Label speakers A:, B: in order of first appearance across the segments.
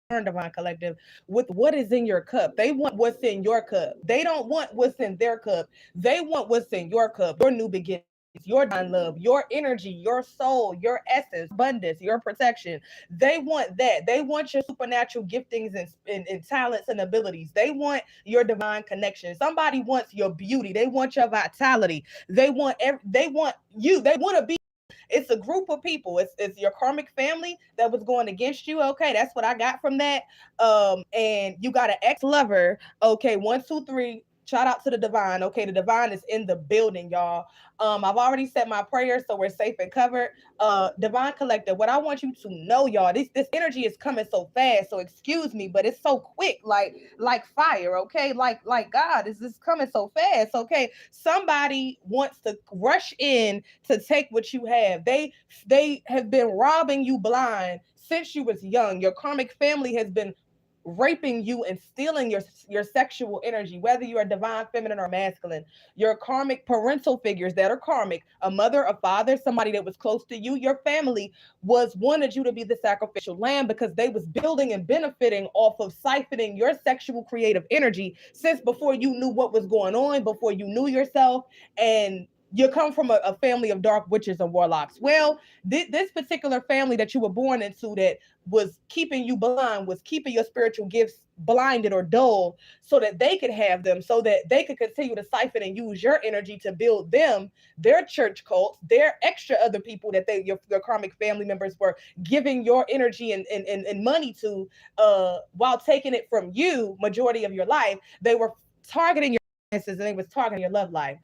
A: Divine Collective, with what is in your cup. They want what's in your cup. They don't want what's in their cup. They want what's in your cup, your new beginnings, your divine love, your energy, your soul, your essence, abundance, your protection. They want that. They want your supernatural giftings and talents and abilities. They want your divine connection. Somebody wants your beauty. They want your vitality. They want you. They want to be. It's a group of people. It's your karmic family that was going against you. Okay, that's what I got from that. And you got an ex-lover. Okay, 1, 2, 3. Shout out to the divine. Okay, the divine is in the building, y'all. I've already said my prayers, so we're safe and covered. Divine Collective, what I want you to know, y'all, this energy is coming so fast. So excuse me, but it's so quick, like fire. Okay, like God, is this coming so fast? Okay, somebody wants to rush in to take what you have. They have been robbing you blind since you was young. Your karmic family has been raping you and stealing your sexual energy, whether you are divine feminine or masculine. Your karmic parental figures that are karmic, a mother, a father, somebody that was close to you, your family was wanted you to be the sacrificial lamb because they was building and benefiting off of siphoning your sexual creative energy since before you knew what was going on, before you knew yourself. And you come from a family of dark witches and warlocks. Well, this particular family that you were born into that was keeping you blind, was keeping your spiritual gifts blinded or dull so that they could have them, so that they could continue to siphon and use your energy to build them, their church cults, their extra other people that your karmic family members were giving your energy and money to, while taking it from you majority of your life. They were targeting your finances and they was targeting your love life.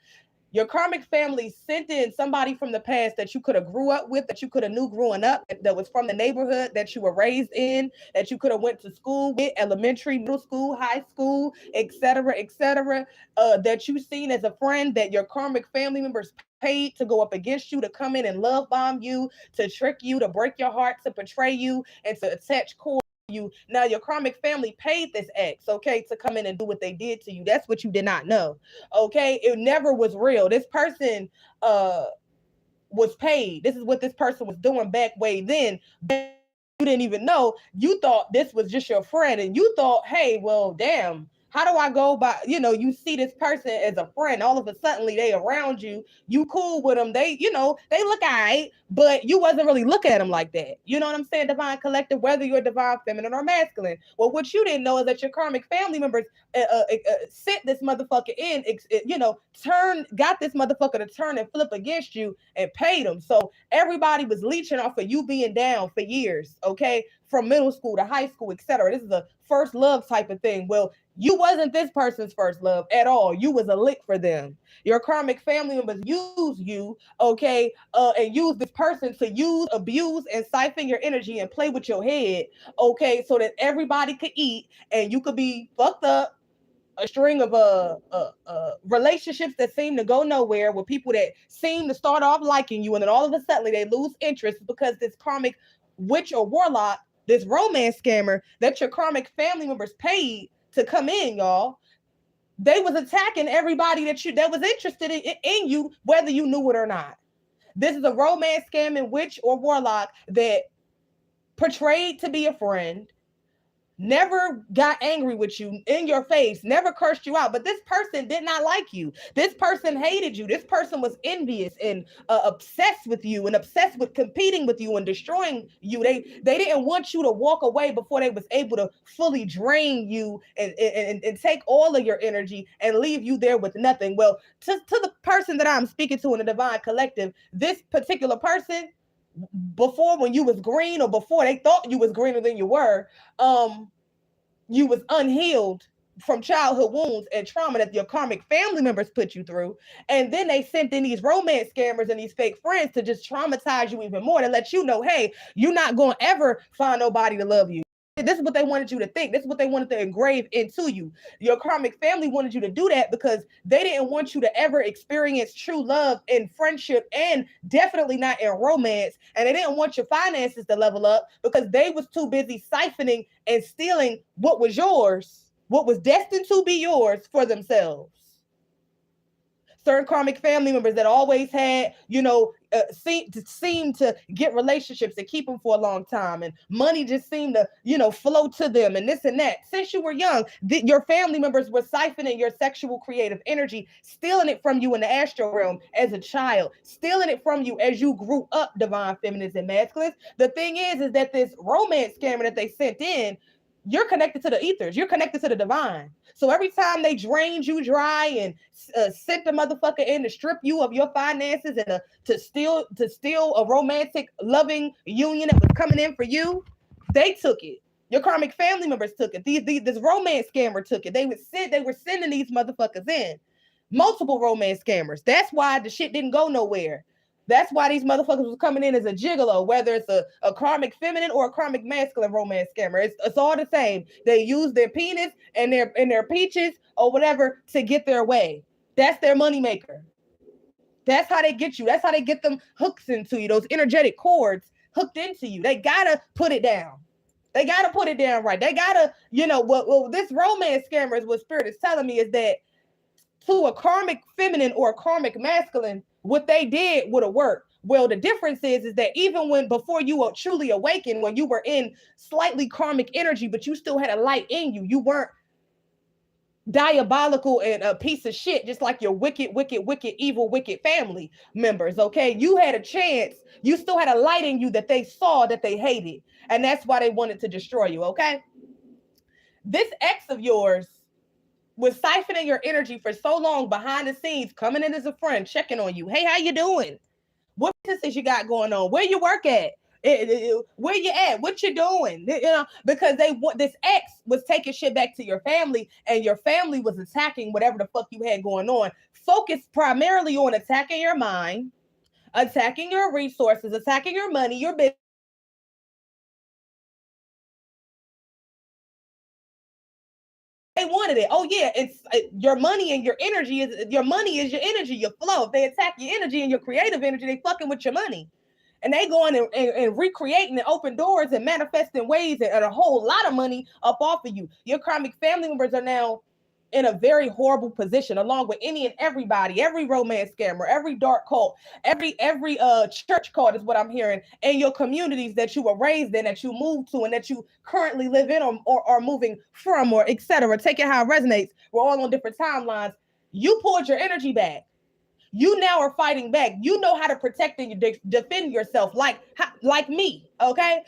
A: Your karmic family sent in somebody from the past that you could have grew up with, that you could have knew growing up, that was from the neighborhood that you were raised in, that you could have went to school with, elementary, middle school, high school, etc., etc., that you seen as a friend, that your karmic family members paid to go up against you, to come in and love bomb you, to trick you, to break your heart, to betray you, and to attach cord you. Now your karmic family paid this ex, okay, to come in and do what they did to you. That's what you did not know. Okay, it never was real. This person was paid. This is what this person was doing back way then. You didn't even know. You thought this was just your friend, and you thought, hey, well, damn, how do I go by, you see this person as a friend, all of a sudden they around you, you cool with them, they look all right, but you wasn't really looking at them like that. You know what I'm saying? Divine Collective, whether you're divine feminine or masculine. Well, what you didn't know is that your karmic family members sent this motherfucker in, got this motherfucker to turn and flip against you and paid them. So everybody was leeching off of you being down for years, okay? From middle school to high school, etc. This is a first love type of thing. Well, you wasn't this person's first love at all. You was a lick for them. Your karmic family members use you, okay, and use this person to use, abuse, and siphon your energy and play with your head, okay, so that everybody could eat and you could be fucked up. A string of relationships that seem to go nowhere, with people that seem to start off liking you, and then all of a sudden they lose interest because this karmic witch or warlock, this romance scammer that your karmic family members paid to come in, y'all, they was attacking everybody that was interested in you, whether you knew it or not. This is a romance scamming witch or warlock that portrayed to be a friend, never got angry with you in your face, never cursed you out, but this person did not like you. This person hated you. This person was envious and obsessed with you, and obsessed with competing with you and destroying you. They didn't want you to walk away before they was able to fully drain you and take all of your energy and leave you there with nothing. Well, to the person that I'm speaking to in the Divine Collective, this particular person, before, when you was green, or before they thought you was greener than you were, you was unhealed from childhood wounds and trauma that your karmic family members put you through. And then they sent in these romance scammers and these fake friends to just traumatize you even more, to let you know, hey, you're not going to ever find nobody to love you. This is what they wanted you to think. This is what they wanted to engrave into you. Your karmic family wanted you to do that because they didn't want you to ever experience true love and friendship, and definitely not in romance. And they didn't want your finances to level up because they was too busy siphoning and stealing what was yours, what was destined to be yours, for themselves. Certain karmic family members that always had, seem to get relationships and keep them for a long time, and money just seemed to, flow to them, and this and that. Since you were young, your family members were siphoning your sexual creative energy, stealing it from you in the astral realm as a child, stealing it from you as you grew up, divine feminines and masculines. The thing is that this romance scammer that they sent in, you're connected to the ethers. You're connected to the divine. So every time they drained you dry and sent the motherfucker in to strip you of your finances and to steal a romantic, loving union that was coming in for you, they took it. Your karmic family members took it. This romance scammer took it. They were sending these motherfuckers in. Multiple romance scammers. That's why the shit didn't go nowhere. That's why these motherfuckers was coming in as a gigolo, whether it's a karmic feminine or a karmic masculine romance scammer. It's all the same. They use their penis and their peaches or whatever to get their way. That's their moneymaker. That's how they get you. That's how they get them hooks into you, those energetic cords hooked into you. They gotta put it down. They gotta put it down right. They gotta, what this romance scammer is, what spirit is telling me, is that to a karmic feminine or a karmic masculine, what they did would have worked. Well, the difference is that even before you were truly awakened, when you were in slightly karmic energy, but you still had a light in you, you weren't diabolical and a piece of shit, just like your wicked, evil, wicked family members. Okay, you had a chance. You still had a light in you that they saw, that they hated, and that's why they wanted to destroy you. Okay, this ex of yours was siphoning your energy for so long behind the scenes, coming in as a friend, checking on you. Hey, how you doing? What business you got going on? Where you work at? Where you at? What you doing? Because this ex was taking shit back to your family, and your family was attacking whatever the fuck you had going on. Focused primarily on attacking your mind, attacking your resources, attacking your money, your business. They wanted it. Oh yeah, it's your money and your energy is your money is your energy, your flow. If they attack your energy and your creative energy, they fucking with your money. And they going and recreating and open doors and manifesting ways and a whole lot of money up off of you. Your karmic family members are now in a very horrible position, along with any and everybody, every romance scammer, every dark cult, every church cult is what I'm hearing, and your communities that you were raised in, that you moved to, and that you currently live in or are moving from, or etc. Take it how it resonates. We're all on different timelines. You pulled your energy back. You now are fighting back. You know how to protect and defend yourself, like me, okay?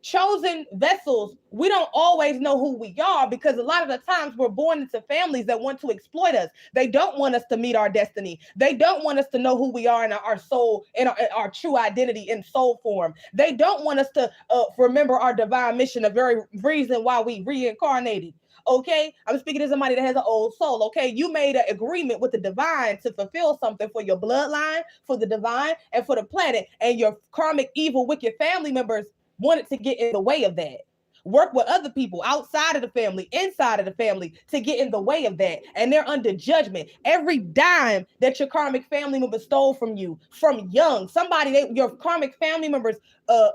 A: Chosen vessels, we don't always know who we are, because a lot of the times we're born into families that want to exploit us. They don't want us to meet our destiny. They don't want us to know who we are in our soul, in our true identity in soul form. They don't want us to remember our divine mission, the very reason why we reincarnated. Okay, I'm speaking to somebody that has an old soul. Okay, you made an agreement with the divine to fulfill something for your bloodline, for the divine, and for the planet, and your karmic, evil, wicked family members wanted to get in the way of that. Work with other people outside of the family, inside of the family, to get in the way of that. And they're under judgment. Every dime that your karmic family member stole from you from young, your karmic family members,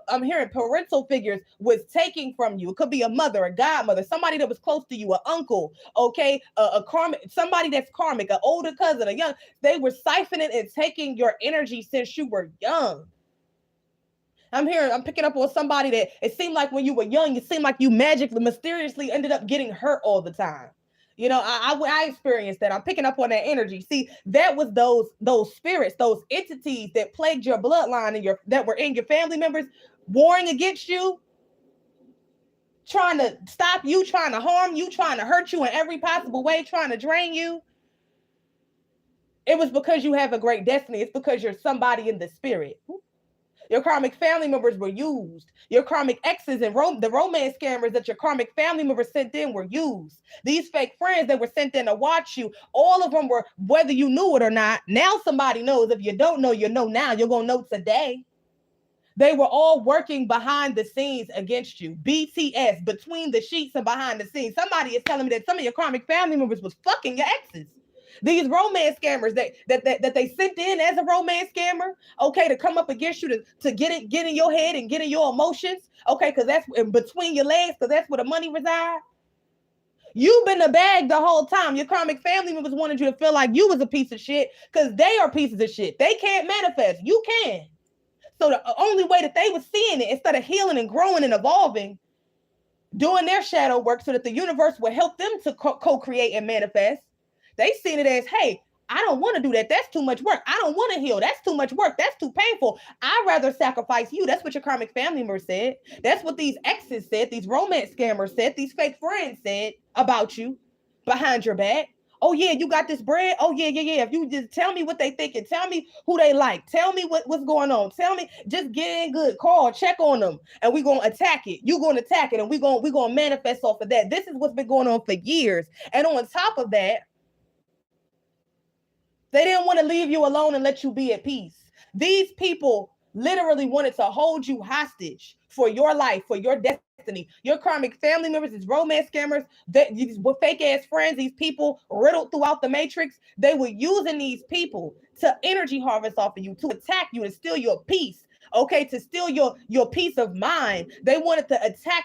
A: I'm hearing parental figures, was taking from you. It could be a mother, a godmother, somebody that was close to you, an uncle, okay, a karmic, somebody that's karmic, an older cousin, a young. They were siphoning and taking your energy since you were young. I'm picking up on somebody that it seemed like when you were young, it seemed like you magically, mysteriously ended up getting hurt all the time. I experienced that. I'm picking up on that energy. See, that was those spirits, those entities that plagued your bloodline and that were in your family members, warring against you, trying to stop you, trying to harm you, trying to hurt you in every possible way, trying to drain you. It was because you have a great destiny. It's because you're somebody in the spirit. Your karmic family members were used. Your karmic exes and the romance scammers that your karmic family members sent in were used. These fake friends that were sent in to watch you, all of them were, whether you knew it or not, now somebody knows. If you don't know, you know now. You're going to know today. They were all working behind the scenes against you. BTS, between the sheets and behind the scenes. Somebody is telling me that some of your karmic family members was fucking your exes. These romance scammers that they sent in as a romance scammer, okay, to come up against you to get in your head and get in your emotions, okay, because that's in between your legs, because that's where the money resides. You've been the bag the whole time. Your karmic family members wanted you to feel like you was a piece of shit because they are pieces of shit. They can't manifest. You can. So the only way that they were seeing it, instead of healing and growing and evolving, doing their shadow work so that the universe will help them to co-create and manifest, they seen it as, hey, I don't want to do that. That's too much work. I don't want to heal. That's too much work. That's too painful. I'd rather sacrifice you. That's what your karmic family member said. That's what these exes said. These romance scammers said. These fake friends said about you behind your back. Oh yeah, you got this bread. Oh yeah. If you just tell me what they think and tell me who they like, tell me what's going on. Tell me, just get in good, call, check on them, and we're gonna attack it. You're gonna attack it, and we're gonna manifest off of that. This is what's been going on for years. And on top of that, they didn't want to leave you alone and let you be at peace. These people literally wanted to hold you hostage for your life, for your destiny. Your karmic family members, these romance scammers, these fake ass friends, these people riddled throughout the matrix, they were using these people to energy harvest off of you, to attack you, and steal your peace. Okay, to steal your peace of mind. They wanted to attack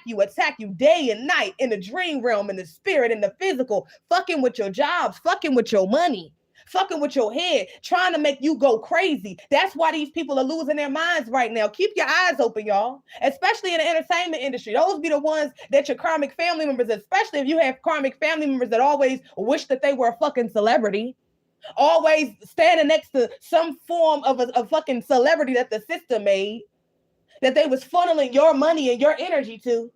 A: you day and night, in the dream realm, in the spirit, in the physical, fucking with your jobs, fucking with your money, fucking with your head, trying to make you go crazy. That's why these people are losing their minds right now. Keep your eyes open, y'all, especially in the entertainment industry. Those be the ones that your karmic family members, especially if you have karmic family members that always wish that they were a fucking celebrity, always standing next to some form of a fucking celebrity that the system made, that they was funneling your money and your energy to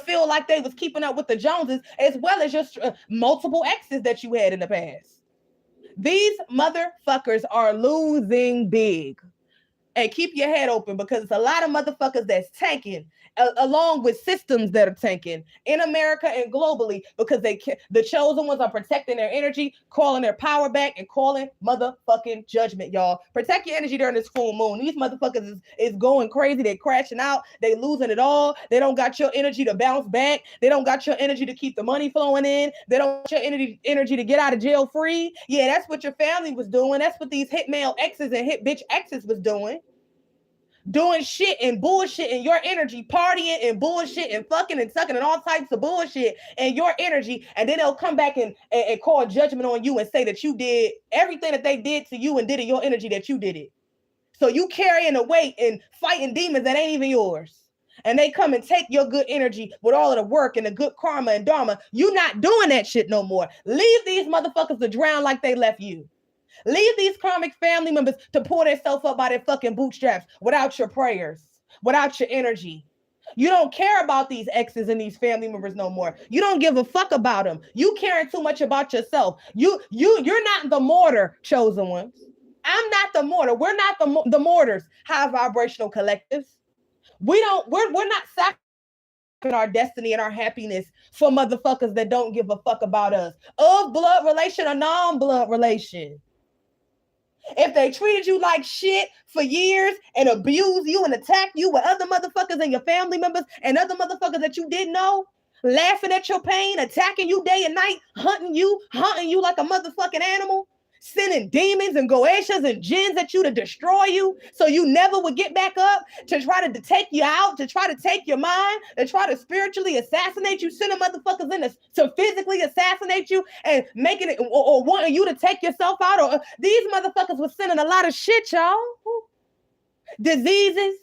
A: feel like they was keeping up with the Joneses, as well as just multiple exes that you had in the past. These motherfuckers are losing big. And keep your head open, because it's a lot of motherfuckers that's tanking, along with systems that are tanking in America and globally, because the chosen ones are protecting their energy, calling their power back, and calling motherfucking judgment, y'all. Protect your energy during this full moon. These motherfuckers is going crazy. They're crashing out. They losing it all. They don't got your energy to bounce back. They don't got your energy to keep the money flowing in. They don't got your energy to get out of jail free. Yeah, that's what your family was doing. That's what these hit male exes and hit bitch exes was doing. Doing shit and bullshit in your energy, partying and bullshit and fucking and sucking and all types of bullshit in your energy, and then they'll come back and call judgment on you and say that you did everything that they did to you and did in your energy, that you did it. So you carrying a weight and fighting demons that ain't even yours. And they come and take your good energy with all of the work and the good karma and dharma. You not doing that shit no more. Leave these motherfuckers to drown like they left you. Leave these karmic family members to pull themselves up by their fucking bootstraps without your prayers, without your energy. You don't care about these exes and these family members no more. You don't give a fuck about them. You caring too much about yourself. You're not the mortar, chosen ones. I'm not the mortar. We're not the mortars, high vibrational collectives. We're not sacrificing our destiny and our happiness for motherfuckers that don't give a fuck about us, of blood relation or non-blood relation. If they treated you like shit for years and abused you and attacked you with other motherfuckers and your family members and other motherfuckers that you didn't know, laughing at your pain, attacking you day and night, hunting you like a motherfucking animal, sending demons and goetias and jinns at you to destroy you so you never would get back up, to try to take you out, to try to take your mind, to try to spiritually assassinate you, sending motherfuckers in to physically assassinate you and making it, or wanting you to take yourself out. Or these motherfuckers were sending a lot of shit, y'all. Diseases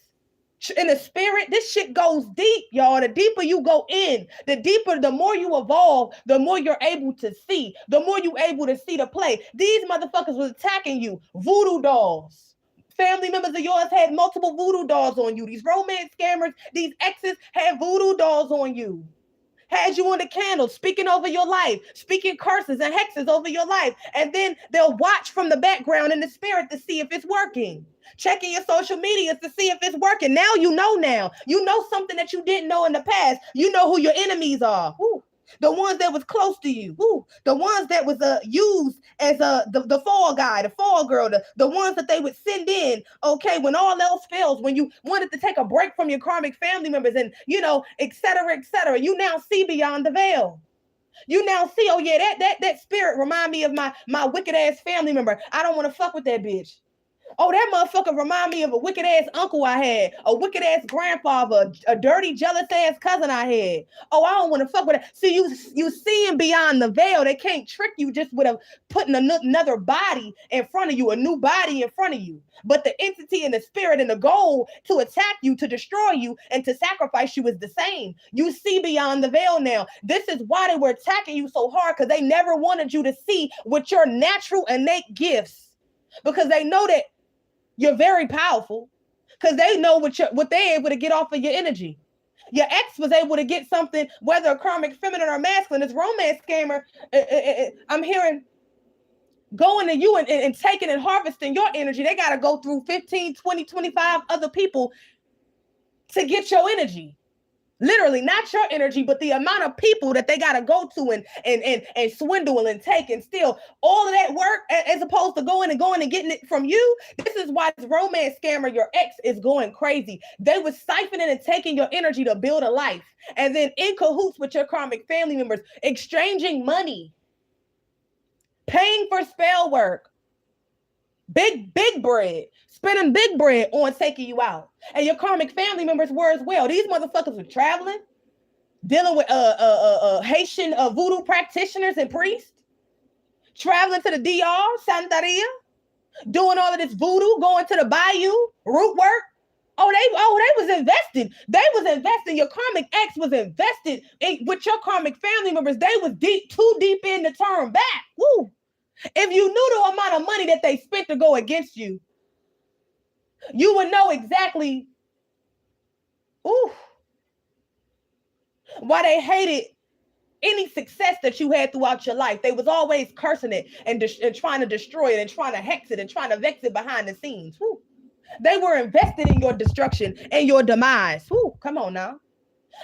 A: in the spirit. This shit goes deep, y'all. The deeper you go in, the more you evolve, the more you're able to see, the more you're able to see the play. These motherfuckers was attacking you. Voodoo dolls. Family members of yours had multiple voodoo dolls on you. These romance scammers, these exes had voodoo dolls on you. Had you on the candle, speaking over your life, speaking curses and hexes over your life. And then they'll watch from the background in the spirit to see if it's working. Checking your social media to see if it's working. Now you know. You know something that you didn't know in the past. You know who your enemies are. Ooh. The ones that was close to you. Ooh. The ones that was used as the fall guy, the fall girl, the ones that they would send in, okay, when all else fails, when you wanted to take a break from your karmic family members and, et cetera, you now see beyond the veil. You now see, oh yeah, that spirit remind me of my wicked ass family member. I don't want to fuck with that bitch. Oh, that motherfucker remind me of a wicked ass uncle I had, a wicked ass grandfather, a dirty, jealous ass cousin I had. Oh, I don't want to fuck with it. See, you seeing beyond the veil. They can't trick you just with putting another body in front of you, a new body in front of you. But the entity and the spirit and the goal to attack you, to destroy you, and to sacrifice you is the same. You see beyond the veil now. This is why they were attacking you so hard, because they never wanted you to see with your natural innate gifts, because they know that you're very powerful, because they know what they're able to get off of your energy. Your ex was able to get something, whether a karmic feminine or masculine, this romance scammer, I'm hearing, going to you and taking and harvesting your energy. They got to go through 15, 20, 25 other people to get your energy. Literally, not your energy, but the amount of people that they got to go to and swindle and take and steal. All of that work, as opposed to going and getting it from you. This is why this romance scammer, your ex, is going crazy. They was siphoning and taking your energy to build a life. And then in cahoots with your karmic family members, exchanging money, paying for spell work, big bread, spending big bread on taking you out. And your karmic family members were as well. These motherfuckers were traveling, dealing with Haitian voodoo practitioners and priests, traveling to the DR, Santeria, doing all of this voodoo, going to the bayou, root work. They was invested. They was investing. Your karmic ex was invested with your karmic family members. They was too deep in to turn back. Woo. If you knew the amount of money that they spent to go against you, you would know exactly why they hated any success that you had throughout your life. They was always cursing it and trying to destroy it and trying to hex it and trying to vex it behind the scenes. Woo. They were invested in your destruction and your demise. Woo. Come on now.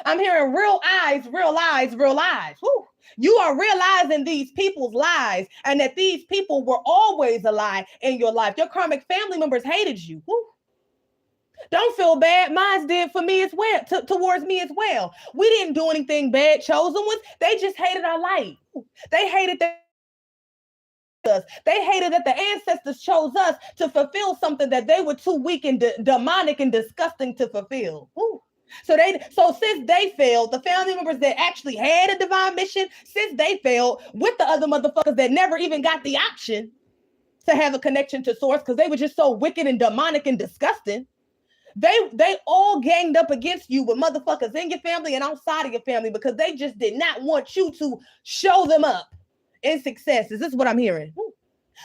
A: I'm hearing real eyes, real lies, real lies. Woo. You are realizing these people's lies, and that these people were always a lie in your life. Your karmic family members hated you. Woo. Don't feel bad. Mine did for me as well, towards me as well. We didn't do anything bad. Chosen ones, they just hated our light. They hated that. They hated that the ancestors chose us to fulfill something that they were too weak and demonic and disgusting to fulfill. Woo. So since they failed, the family members that actually had a divine mission, since they failed with the other motherfuckers that never even got the option to have a connection to source, because they were just so wicked and demonic and disgusting, they all ganged up against you with motherfuckers in your family and outside of your family, because they just did not want you to show them up in success. Is this what I'm hearing?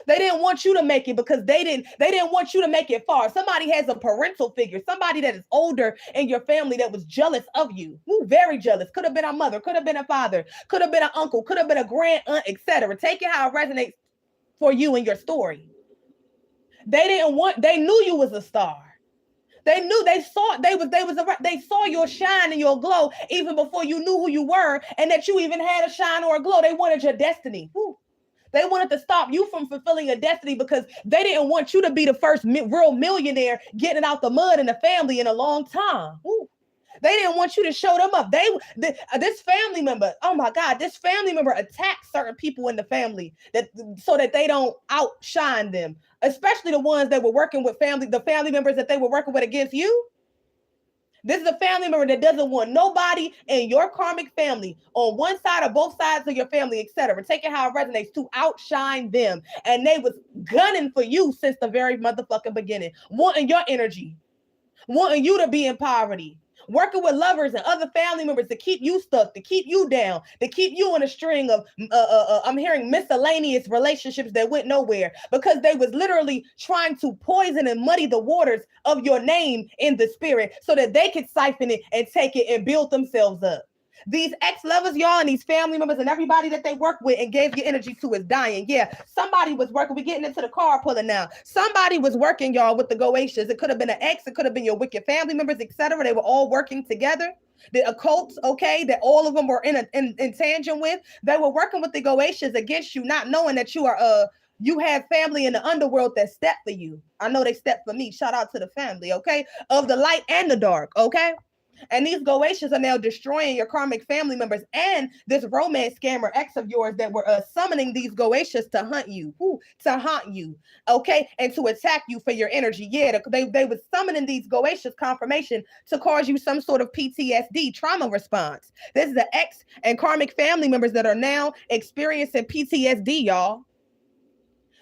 A: They didn't want you to make it, because they didn't want you to make it far. Somebody has a parental figure, somebody that is older in your family that was jealous of you. Ooh, very jealous. Could have been a mother, could have been a father, could have been an uncle, could have been a grand aunt, etc. Take it how it resonates for you and your story. They knew you was a star. They knew, they saw your shine and your glow even before you knew who you were and that you even had a shine or a glow. They wanted your destiny. Ooh. They wanted to stop you from fulfilling your destiny, because they didn't want you to be the first real millionaire getting out the mud in the family in a long time. Ooh. They didn't want you to show them up. This family member, oh my God, this family member attacked certain people in the family so that they don't outshine them, especially the ones that were working with the family members that they were working with against you. This is a family member that doesn't want nobody in your karmic family, on one side or both sides of your family, etc. Take it how it resonates, to outshine them. And they was gunning for you since the very motherfucking beginning, wanting your energy, wanting you to be in poverty, working with lovers and other family members to keep you stuck, to keep you down, to keep you in a string of, I'm hearing miscellaneous relationships that went nowhere, because they was literally trying to poison and muddy the waters of your name in the spirit so that they could siphon it and take it and build themselves up. These ex-lovers, y'all, and these family members and everybody that they work with and gave you energy to is dying. Yeah, somebody was working. We're getting into the car pulling now. Somebody was working, y'all, with the Goetians. It could have been an ex. It could have been your wicked family members, etc. They were all working together. The occults, okay, that all of them were in tangent with. They were working with the Goetians against you, not knowing that you have family in the underworld that stepped for you. I know they stepped for me. Shout out to the family, okay, of the light and the dark, okay. And these Goetians are now destroying your karmic family members and this romance scammer ex of yours that were summoning these Goetians to hunt you, to haunt you, okay, and to attack you for your energy. Yeah, they were summoning these Goetians confirmation to cause you some sort of PTSD trauma response. This is the ex and karmic family members that are now experiencing PTSD, y'all.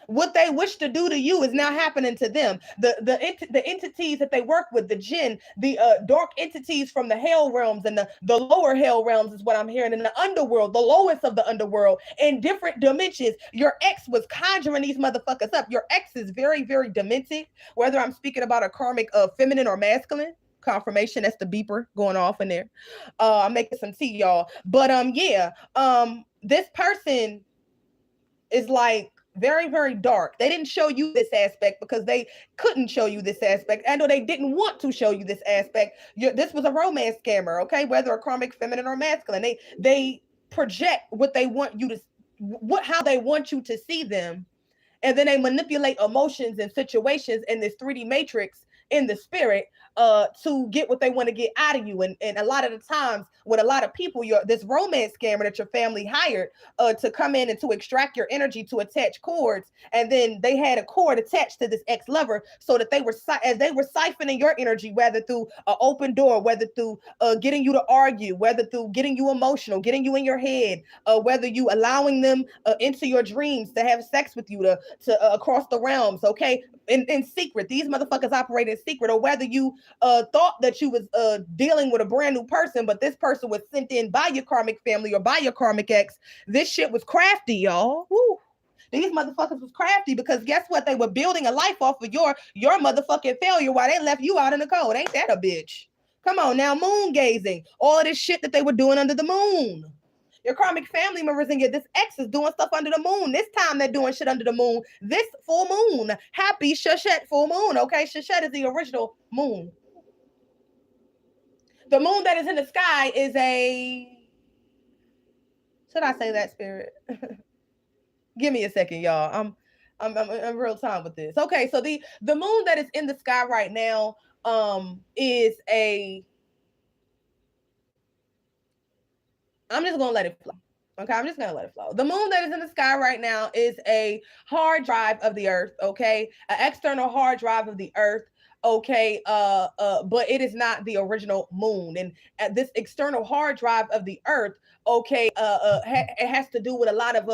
A: What they wish to do to you is now happening to them. The entities that they work with, the jinn, the dark entities from the hell realms and the lower hell realms is what I'm hearing, in the underworld, the lowest of the underworld, in different dimensions. Your ex was conjuring these motherfuckers up. Your ex is very, very demented, whether I'm speaking about a karmic feminine or masculine. Confirmation, that's the beeper going off in there. I'm making some tea, y'all. But yeah, this person is like very, very dark. They didn't show you this aspect because they couldn't show you this aspect. I know they didn't want to show you this aspect. This was a romance scammer, okay? Whether a karmic feminine or masculine, they project what they want you to, how they want you to see them, and then they manipulate emotions and situations in this 3D matrix in the spirit to get what they want to get out of you. And a lot of the times with a lot of people, this romance scammer that your family hired to come in and to extract your energy, to attach cords, and then they had a cord attached to this ex-lover so that they were, as they were siphoning your energy, whether through an open door, whether through getting you to argue, whether through getting you emotional, getting you in your head, whether you allowing them into your dreams to have sex with you, to across the realms, okay, in secret. These motherfuckers operate in secret. Or whether you thought that you was dealing with a brand new person, but this person was sent in by your karmic family or by your karmic ex. This shit was crafty, y'all. Woo. These motherfuckers was crafty because guess what? They were building a life off of your motherfucking failure while they left you out in the cold. Ain't that a bitch? Come on now, moon gazing. All of this shit that they were doing under the moon. Your karmic family members and this ex is doing stuff under the moon. This time they're doing shit under the moon. This full moon. Happy Shashet full moon. Okay, Shashet is the original moon. The moon that is in the sky is a... Should I say that, spirit? Give me a second, y'all. I'm in real time with this. Okay, so the moon that is in the sky right now is a... I'm just gonna let it flow. Okay, I'm just gonna let it flow. The moon that is in the sky right now is a hard drive of the earth, okay? An external hard drive of the earth, okay? But it is not the original moon. And this external hard drive of the earth, okay, it has to do with a lot of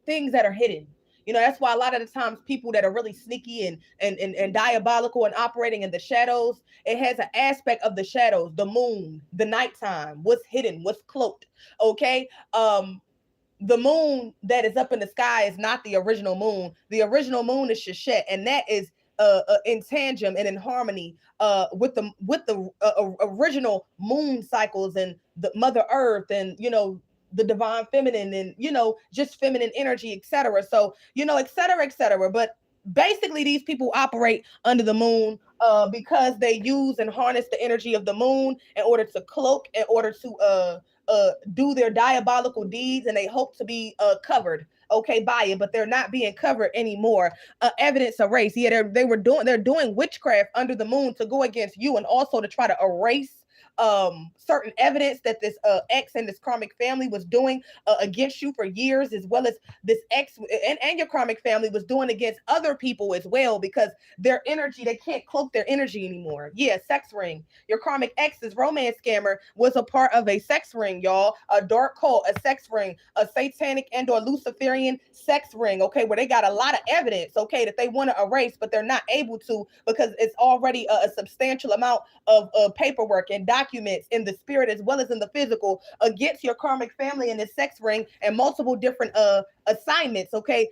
A: things that are hidden. You know, that's why a lot of the times people that are really sneaky and diabolical and operating in the shadows, it has an aspect of the shadows, the moon, the nighttime, what's hidden, what's cloaked. Okay. The moon that is up in the sky is not the original moon. The original moon is Shashet, and that is in tandem and in harmony with the original moon cycles and the Mother Earth, and the divine feminine, and just feminine energy, etc. So etc. But basically these people operate under the moon because they use and harness the energy of the moon in order to cloak, in order to do their diabolical deeds, and they hope to be covered, okay, by it, but they're not being covered anymore. Evidence erased. Yeah, they're doing witchcraft under the moon to go against you, and also to try to erase certain evidence that this ex and this karmic family was doing against you for years, as well as this ex and your karmic family was doing against other people as well, because their energy, they can't cloak their energy anymore. Yeah, sex ring. Your karmic ex's romance scammer was a part of a sex ring, y'all. A dark cult, a sex ring, a satanic and or Luciferian sex ring, okay, where they got a lot of evidence, okay, that they want to erase, but they're not able to because it's already a substantial amount of paperwork and documents in the spirit as well as in the physical against your karmic family in this sex ring, and multiple different assignments, okay,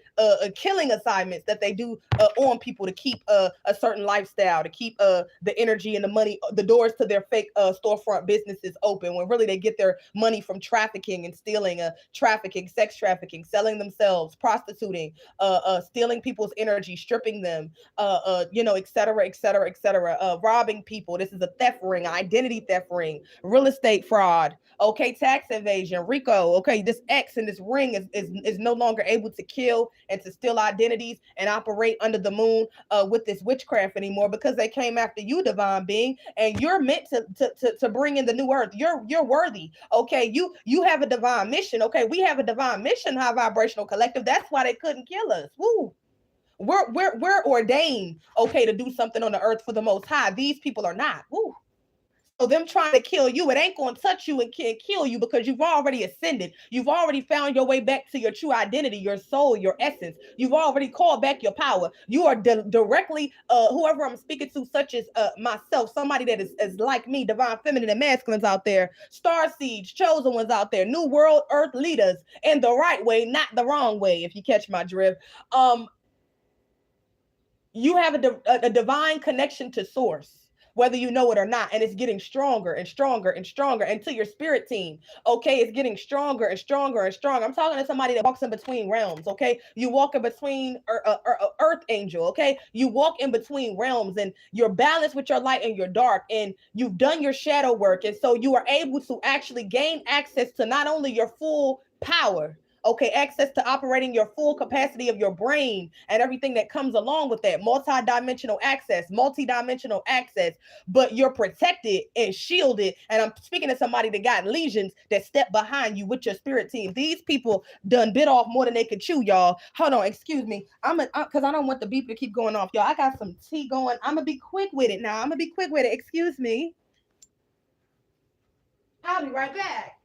A: killing assignments that they do on people to keep a certain lifestyle, to keep the energy and the money, the doors to their fake storefront businesses open, when really they get their money from trafficking and stealing, trafficking, sex trafficking, selling themselves, prostituting, stealing people's energy, stripping them, etc., robbing people. This is a theft ring, identity theft ring, real estate fraud, okay, tax evasion, RICO, okay, this X and this ring is no longer able to kill and to steal identities and operate under the moon with this witchcraft anymore because they came after you, divine being, and you're meant to bring in the new earth. You're worthy, okay? You have a divine mission, okay? We have a divine mission, high vibrational collective. That's why they couldn't kill us. Woo. We're ordained, okay, to do something on the earth for the most high. These people are not. Woo. So them trying to kill you, it ain't going to touch you and can't kill you because you've already ascended. You've already found your way back to your true identity, your soul, your essence. You've already called back your power. You are directly, whoever I'm speaking to, such as myself, somebody that is like me, divine feminine and masculines out there, star seeds, chosen ones out there, new world earth leaders in the right way, not the wrong way, if you catch my drift. You have a divine connection to source, whether you know it or not, and it's getting stronger and stronger and stronger until your spirit team, okay, it's getting stronger and stronger and stronger. I'm talking to somebody that walks in between realms, okay? You walk in between earth angel, okay? You walk in between realms and you're balanced with your light and your dark, and you've done your shadow work, and so you are able to actually gain access to not only your full power, okay, access to operating your full capacity of your brain and everything that comes along with that, multi-dimensional access, but you're protected and shielded. And I'm speaking to somebody that got legions that step behind you with your spirit team. These people done bit off more than they could chew, y'all. Hold on, excuse me. Because I don't want the beep to keep going off, y'all. I got some tea going. I'm gonna be quick with it now. Excuse me. I'll be right back.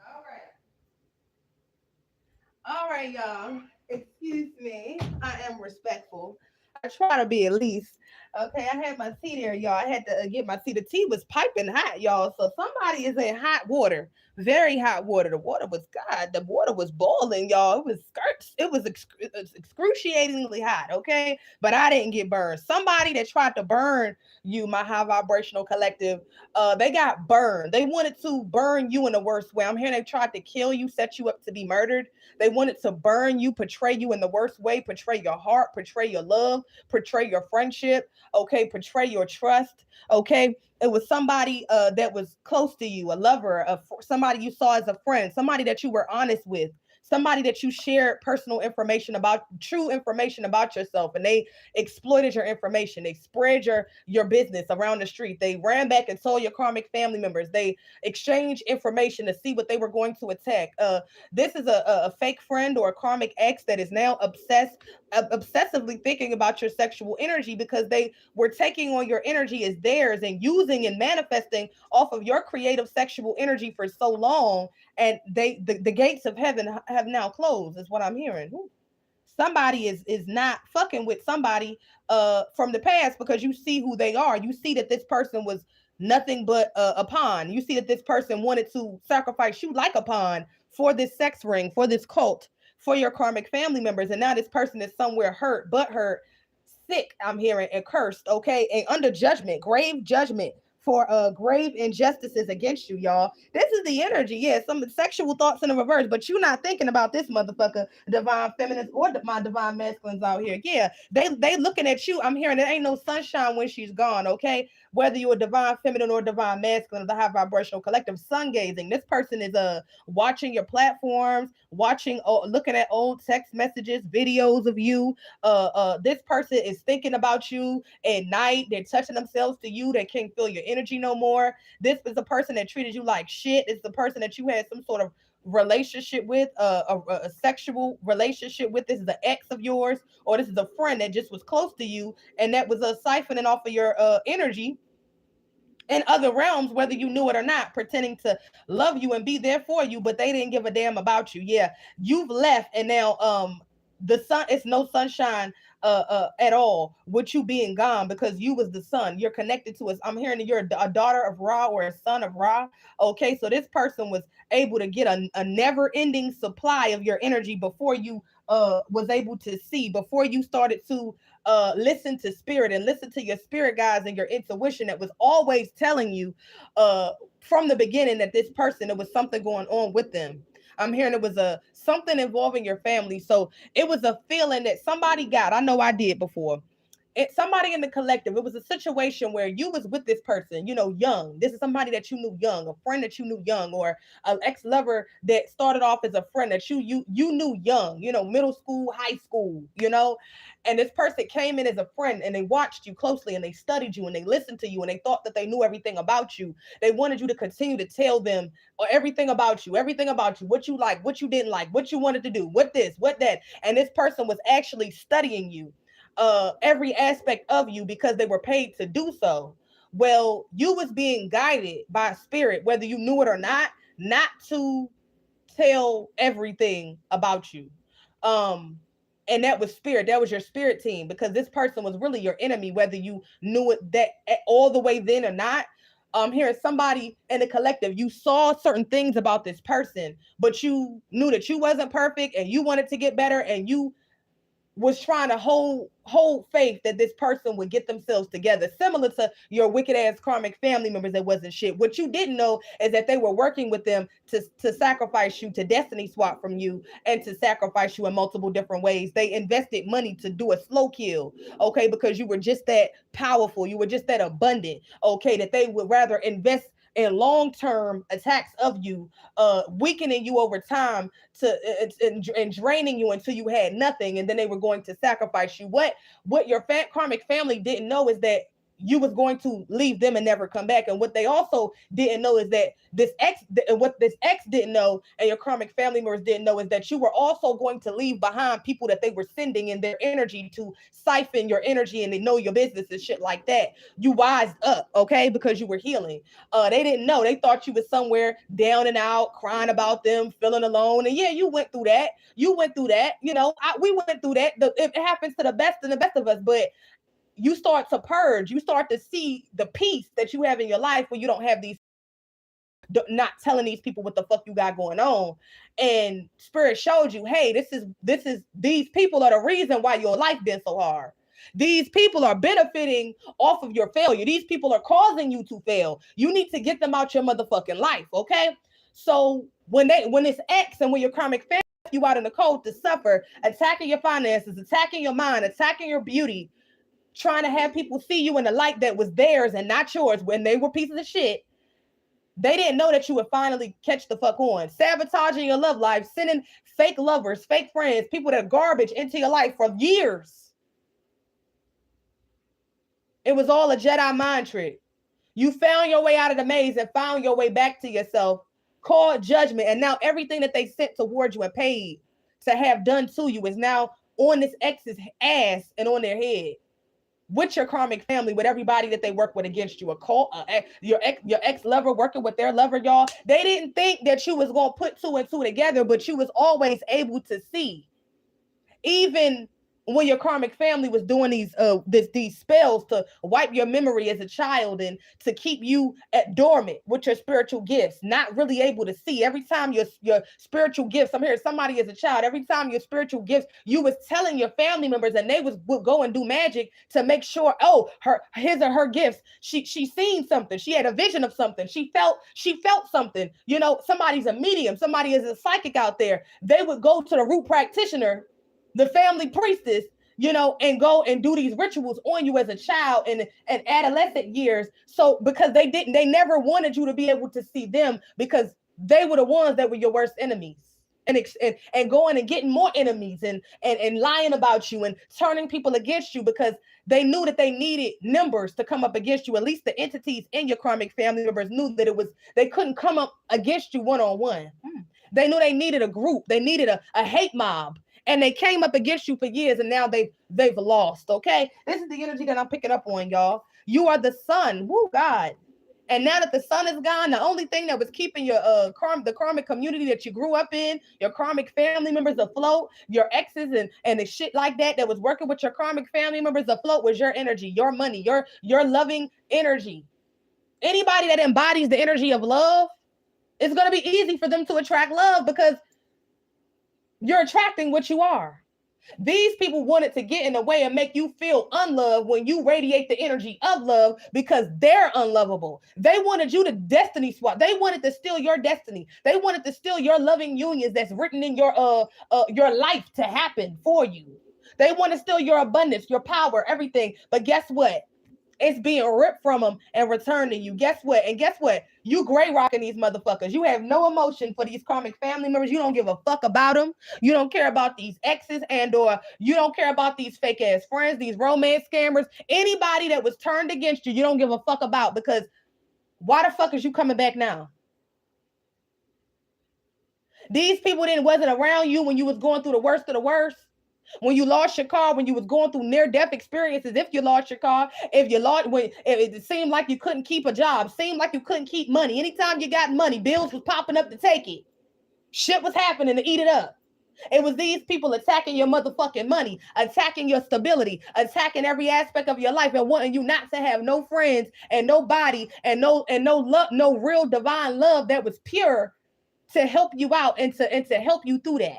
A: All right. All right, y'all. Excuse me. I am respectful. I try to be at least. Okay, I had my tea there, y'all. I had to get my tea. The tea was piping hot, y'all. So somebody is in hot water, very hot water. The water was God. The water was boiling, y'all. It was skirts. It was excruciatingly hot. Okay, but I didn't get burned. Somebody that tried to burn you, my high vibrational collective, they got burned. They wanted to burn you in the worst way. I'm hearing they tried to kill you, set you up to be murdered. They wanted to burn you, portray you in the worst way, portray your heart, portray your love, portray your friendship, okay, portray your trust, okay. It was somebody that was close to you, a lover, somebody you saw as a friend, somebody that you were honest with, somebody that you shared personal information about, true information about yourself, and they exploited your information. They spread your business around the street. They ran back and told your karmic family members. They exchanged information to see what they were going to attack. This is a fake friend or a karmic ex that is now obsessively thinking about your sexual energy because they were taking on your energy as theirs and using and manifesting off of your creative sexual energy for so long, and the gates of heaven have now closed, is what I'm hearing. Ooh. Somebody is not fucking with somebody from the past because you see who they are. You see that this person was nothing but a pawn. You see that this person wanted to sacrifice you like a pawn for this sex ring, for this cult, for your karmic family members. And now this person is somewhere hurt, but hurt, sick, I'm hearing, and cursed, okay, and under judgment, grave judgment for grave injustices against you, y'all. This is the energy. Yeah, some sexual thoughts in the reverse, but you're not thinking about this motherfucker, divine feminines or my divine masculines out here. Yeah, they looking at you. I'm hearing there ain't no sunshine when she's gone, okay? Whether you're a divine feminine or divine masculine of the high vibrational collective, sun gazing. This person is watching your platforms, watching, looking at old text messages, videos of you. This person is thinking about you at night. They're touching themselves to you. They can't feel your energy no more. This is a person that treated you like shit. It's the person that you had some sort of relationship with, a sexual relationship with. This is an ex of yours, or this is a friend that just was close to you, and that was siphoning off of your energy in other realms, whether you knew it or not, pretending to love you and be there for you, but they didn't give a damn about you. Yeah, you've left, and now the sun, it's no sunshine at all with you being gone, because you was the sun. You're connected to us. I'm hearing that you're a daughter of Ra or a son of Ra. Okay, so this person was able to get a never-ending supply of your energy before you was able to see, before you started to listen to spirit and listen to your spirit guides and your intuition that was always telling you uh from the beginning that this person, there was something going on with them. I'm hearing it was a something involving your family. So it was a feeling that somebody got. I know I did before. Somebody in the collective, it was a situation where you was with this person, young. This is somebody that you knew young, a friend that you knew young, or an ex-lover that started off as a friend that you knew young, middle school, high school, and this person came in as a friend, and they watched you closely, and they studied you, and they listened to you, and they thought that they knew everything about you. They wanted you to continue to tell them everything about you, what you like, what you didn't like, what you wanted to do, what this, what that. And this person was actually studying you, every aspect of you, because they were paid to do so. Well, you was being guided by a spirit, whether you knew it or not to tell everything about you. Um, and that was spirit. That was your spirit team, because this person was really your enemy, whether you knew it that all the way then or not. Hearing somebody in the collective, you saw certain things about this person, but you knew that you wasn't perfect, and you wanted to get better, and you was trying to hold faith that this person would get themselves together, similar to your wicked ass karmic family members that wasn't shit. What you didn't know is that they were working with them to sacrifice you, to destiny swap from you, and to sacrifice you in multiple different ways. They invested money to do a slow kill, okay, because you were just that powerful, you were just that abundant, okay, that they would rather invest in long-term attacks of you, weakening you over time and draining you until you had nothing, and then they were going to sacrifice you. What your karmic family didn't know is that you was going to leave them and never come back. And what they also didn't know is that what this ex didn't know, and your karmic family members didn't know, is that you were also going to leave behind people that they were sending in their energy to siphon your energy, and they know your business and shit like that. You wised up, okay, because you were healing. They didn't know. They thought you was somewhere down and out, crying about them, feeling alone. And yeah, you went through that. We went through that. It happens to the best and the best of us, but you start to purge. You start to see the peace that you have in your life when you don't have these, not telling these people what the fuck you got going on. And spirit showed you, hey, these people are the reason why your life been so hard. These people are benefiting off of your failure. These people are causing you to fail. You need to get them out your motherfucking life, okay? So when it's X, and when your karmic family you out in the cold to suffer, attacking your finances, attacking your mind, attacking your beauty, trying to have people see you in the light that was theirs and not yours when they were pieces of shit, they didn't know that you would finally catch the fuck on. Sabotaging your love life, sending fake lovers, fake friends, people that are garbage into your life for years. It was all a Jedi mind trick. You found your way out of the maze and found your way back to yourself, called judgment, and now everything that they sent towards you and paid to have done to you is now on this ex's ass and on their head. With your karmic family, with everybody that they work with against you, your ex lover working with their lover, y'all. They didn't think that you was gonna put two and two together, but you was always able to see, even when your karmic family was doing these spells to wipe your memory as a child and to keep you at dormant with your spiritual gifts, not really able to see. Every time your spiritual gifts, I'm hearing somebody as a child, every time your spiritual gifts, you was telling your family members, and they would go and do magic to make sure, his or her gifts, she seen something, she had a vision of something, she felt something, somebody's a medium, somebody is a psychic out there. They would go to the root practitioner, the family priestess, and go and do these rituals on you as a child and adolescent years. So because they never wanted you to be able to see them, because they were the ones that were your worst enemies. And going and getting more enemies and lying about you and turning people against you, because they knew that they needed numbers to come up against you. At least the entities in your karmic family members knew that they couldn't come up against you one-on-one. They knew they needed a group. They needed a hate mob. And they came up against you for years, and now they've lost. Okay, this is the energy that I'm picking up on, y'all. You are the sun. Woo, God. And now that the sun is gone, the only thing that was keeping your the karmic community that you grew up in, your karmic family members afloat, your exes and the shit like that was working with your karmic family members afloat was your energy, your money, your loving energy. Anybody that embodies the energy of love, it's going to be easy for them to attract love because you're attracting what you are. These people wanted to get in the way and make you feel unloved when you radiate the energy of love because they're unlovable. They wanted you to destiny swap. They wanted to steal your destiny. They wanted to steal your loving unions that's written in your life to happen for you. They want to steal your abundance, your power, everything. But guess what? It's being ripped from them and returned to you. Guess what? And guess what? You gray rocking these motherfuckers. You have no emotion for these karmic family members. You don't give a fuck about them. You don't care about these exes or you don't care about these fake ass friends, these romance scammers. Anybody that was turned against you, you don't give a fuck about because why the fuck is you coming back now? These people wasn't around you when you was going through the worst of the worst. When you lost your car, when you was going through near-death experiences, if you lost your car, if it seemed like you couldn't keep a job, seemed like you couldn't keep money. Anytime you got money, bills was popping up to take it. Shit was happening to eat it up. It was these people attacking your motherfucking money, attacking your stability, attacking every aspect of your life and wanting you not to have no friends and nobody and no love, no real divine love that was pure to help you out and to help you through that.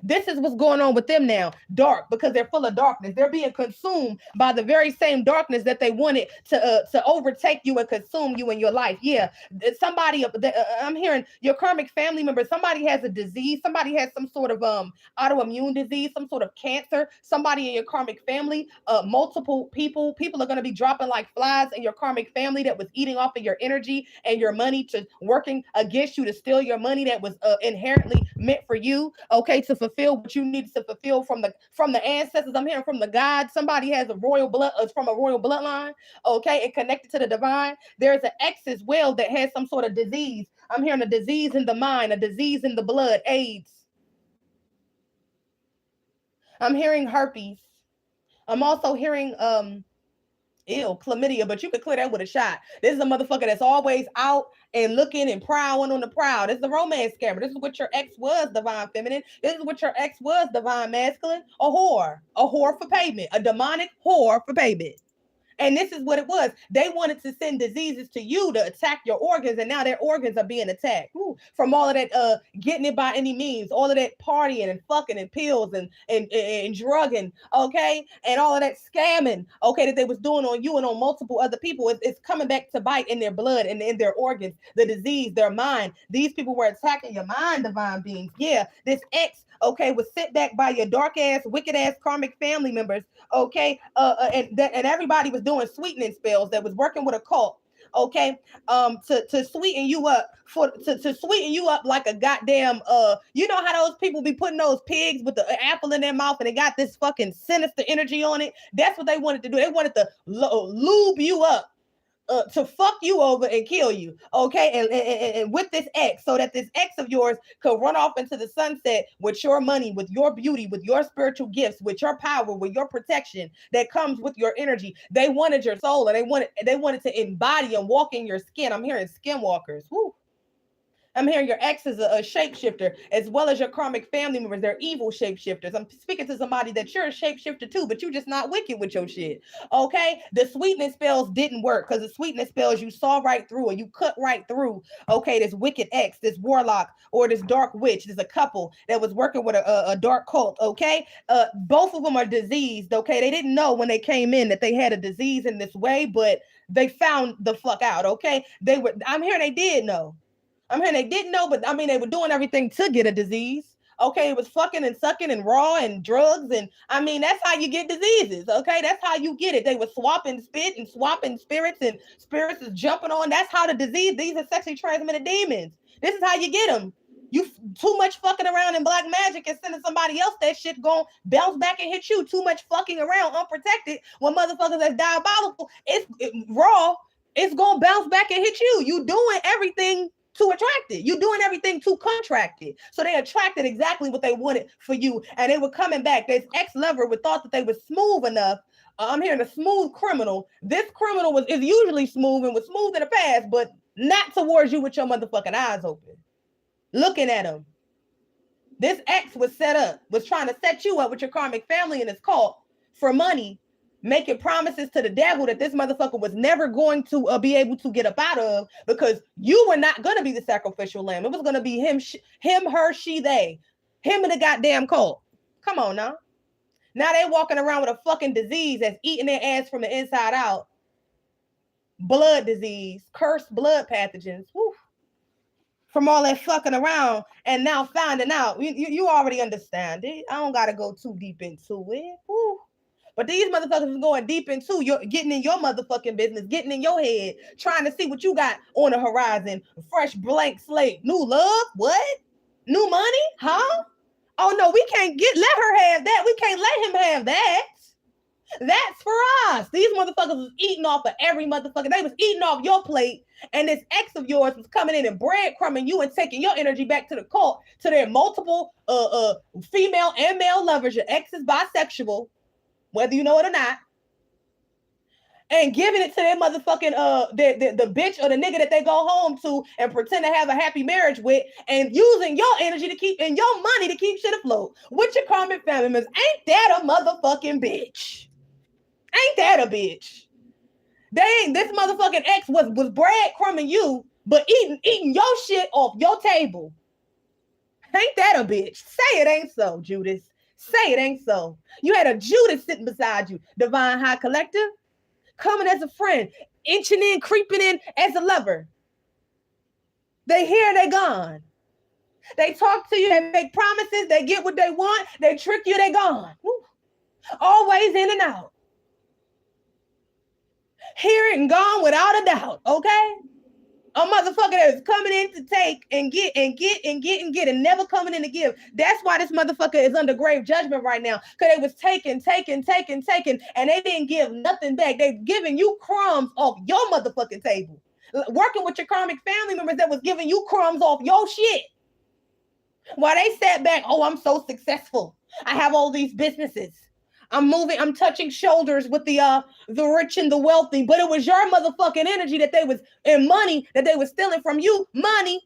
A: This is what's going on with them now. Dark, because they're full of darkness. They're being consumed by the very same darkness that they wanted to overtake you and consume you in your life. Yeah, somebody, I'm hearing your karmic family member, somebody has a disease, somebody has some sort of autoimmune disease, some sort of cancer, somebody in your karmic family, multiple people are going to be dropping like flies in your karmic family that was eating off of your energy and your money, to working against you to steal your money that was inherently meant for you, okay, to fulfill what you need to fulfill from the ancestors. I'm hearing from the gods. Somebody has a royal blood from a royal bloodline, okay, and connected to the divine. There's an ex as well that has some sort of disease. I'm hearing a disease in the mind, a disease in the blood, AIDS. I'm hearing herpes. I'm also hearing chlamydia, but you could clear that with a shot. This is a motherfucker that's always out and looking and prowling on the prowl. This is a romance scammer. This is what your ex was, divine feminine. This is what your ex was, divine masculine. A whore for payment, a demonic whore for payment. And this is what it was. They wanted to send diseases to you to attack your organs, and now their organs are being attacked. Ooh, from all of that getting it by any means, all of that partying and fucking and pills and drugging, okay, and all of that scamming, okay, that they was doing on you and on multiple other people. It's coming back to bite in their blood and in their organs, the disease, their mind. These people were attacking your mind, divine beings. Yeah, this ex, okay, was sent back by your dark ass, wicked ass karmic family members, okay, and everybody was doing sweetening spells that was working with a cult, okay, to sweeten you up to sweeten you up like a goddamn you know how those people be putting those pigs with the apple in their mouth and they got this fucking sinister energy on it. That's what they wanted to do. They wanted to lube you up to fuck you over and kill you, okay, and with this ex, so that this ex of yours could run off into the sunset with your money, with your beauty, with your spiritual gifts, with your power, with your protection that comes with your energy. They wanted your soul, and they wanted to embody and walk in your skin. I'm hearing skinwalkers. Woo. I'm hearing your ex is a shapeshifter, as well as your karmic family members. They're evil shapeshifters. I'm speaking to somebody that you're a shapeshifter too, but you just not wicked with your shit. Okay? The sweetness spells didn't work because the sweetness spells you saw right through and you cut right through. Okay, this wicked ex, this warlock, or this dark witch. There's a couple that was working with a dark cult. Okay? Both of them are diseased. Okay? They didn't know when they came in that they had a disease in this way, but they found the fuck out. Okay? I'm hearing they did know. I mean, they didn't know, but I mean, they were doing everything to get a disease. Okay, it was fucking and sucking and raw and drugs. And I mean, that's how you get diseases. Okay, that's how you get it. They were swapping spit and swapping spirits, and spirits is jumping on. That's how the disease, these are sexually transmitted demons. This is how you get them. You too much fucking around in black magic and sending somebody else that shit gon' bounce back and hit you. Too much fucking around unprotected when motherfuckers that's diabolical. It's raw. It's gonna bounce back and hit you. You doing everything to attract it. You doing everything to contract it. So they attracted exactly what they wanted for you, and they were coming back. This ex-lover would thought that they were smooth enough. I'm hearing a smooth criminal. This criminal is usually smooth and was smooth in the past, but not towards you with your motherfucking eyes open. Looking at him. This ex was trying to set you up with your karmic family in this cult for money, making promises to the devil that this motherfucker was never going to be able to get up out of, because you were not going to be the sacrificial lamb. It was going to be him, her, she, they, him and the goddamn cult. Come on now. Now they walking around with a fucking disease that's eating their ass from the inside out. Blood disease, cursed blood pathogens. Woo. From all that fucking around, and now finding out. You already understand it. I don't got to go too deep into it. Woo. But these motherfuckers is going deep into getting in your motherfucking business, getting in your head, trying to see what you got on the horizon. Fresh blank slate. New love? What? New money? Huh? Oh no, we can't let her have that. We can't let him have that. That's for us. These motherfuckers was eating off of every motherfucker. They was eating off your plate, and this ex of yours was coming in and breadcrumbing you and taking your energy back to the cult, to their multiple female and male lovers. Your ex is bisexual, whether you know it or not, and giving it to their motherfucking the bitch or the nigga that they go home to and pretend to have a happy marriage with, and using your energy to keep and your money to keep shit afloat with your karmic family members. Ain't that a motherfucking bitch? Ain't that a bitch? This motherfucking ex was breadcrumbing you, but eating your shit off your table. Ain't that a bitch? Say it ain't so, Judas. Say it ain't so. You had a Judas sitting beside you, Divine High Collective, coming as a friend, inching in, creeping in as a lover. They here, they gone. They talk to you, they make promises, they get what they want, they trick you, they gone. Woo. Always in and out. Here and gone without a doubt, okay? A motherfucker that is coming in to take and get and never coming in to give. That's why this motherfucker is under grave judgment right now, because they was taking, and they didn't give nothing back. They giving you crumbs off your motherfucking table. Working with your karmic family members that was giving you crumbs off your shit. While they sat back, oh, I'm so successful. I have all these businesses. I'm touching shoulders with the rich and the wealthy, but it was your motherfucking energy that they was, and money that they was stealing from you. Money,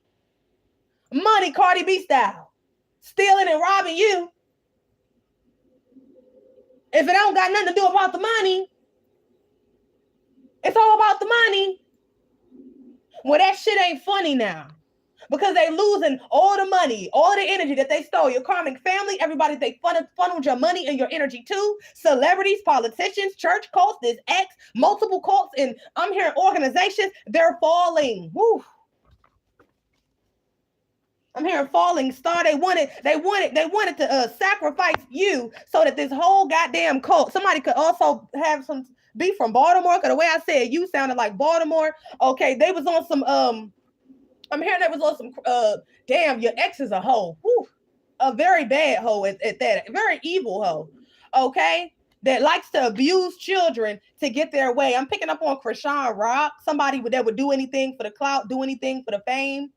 A: Cardi B style, stealing and robbing you. If it don't got nothing to do about the money, it's all about the money. Well, that shit ain't funny now. Because they losing all the money, all the energy that they stole. Your karmic family, everybody they funneled your money and your energy to. Celebrities, politicians, church cults, this ex, multiple cults, and I'm hearing organizations, they're falling. Woo. I'm hearing falling star. They wanted to sacrifice you so that this whole goddamn cult. Somebody could also have be from Baltimore, because the way I said you sounded like Baltimore. Okay, they was on some I'm hearing that was on some, damn, your ex is a hoe. Whew. A very bad hoe at that. A very evil hoe. Okay? That likes to abuse children to get their way. I'm picking up on Krishan Rock. Somebody that would do anything for the clout, do anything for the fame.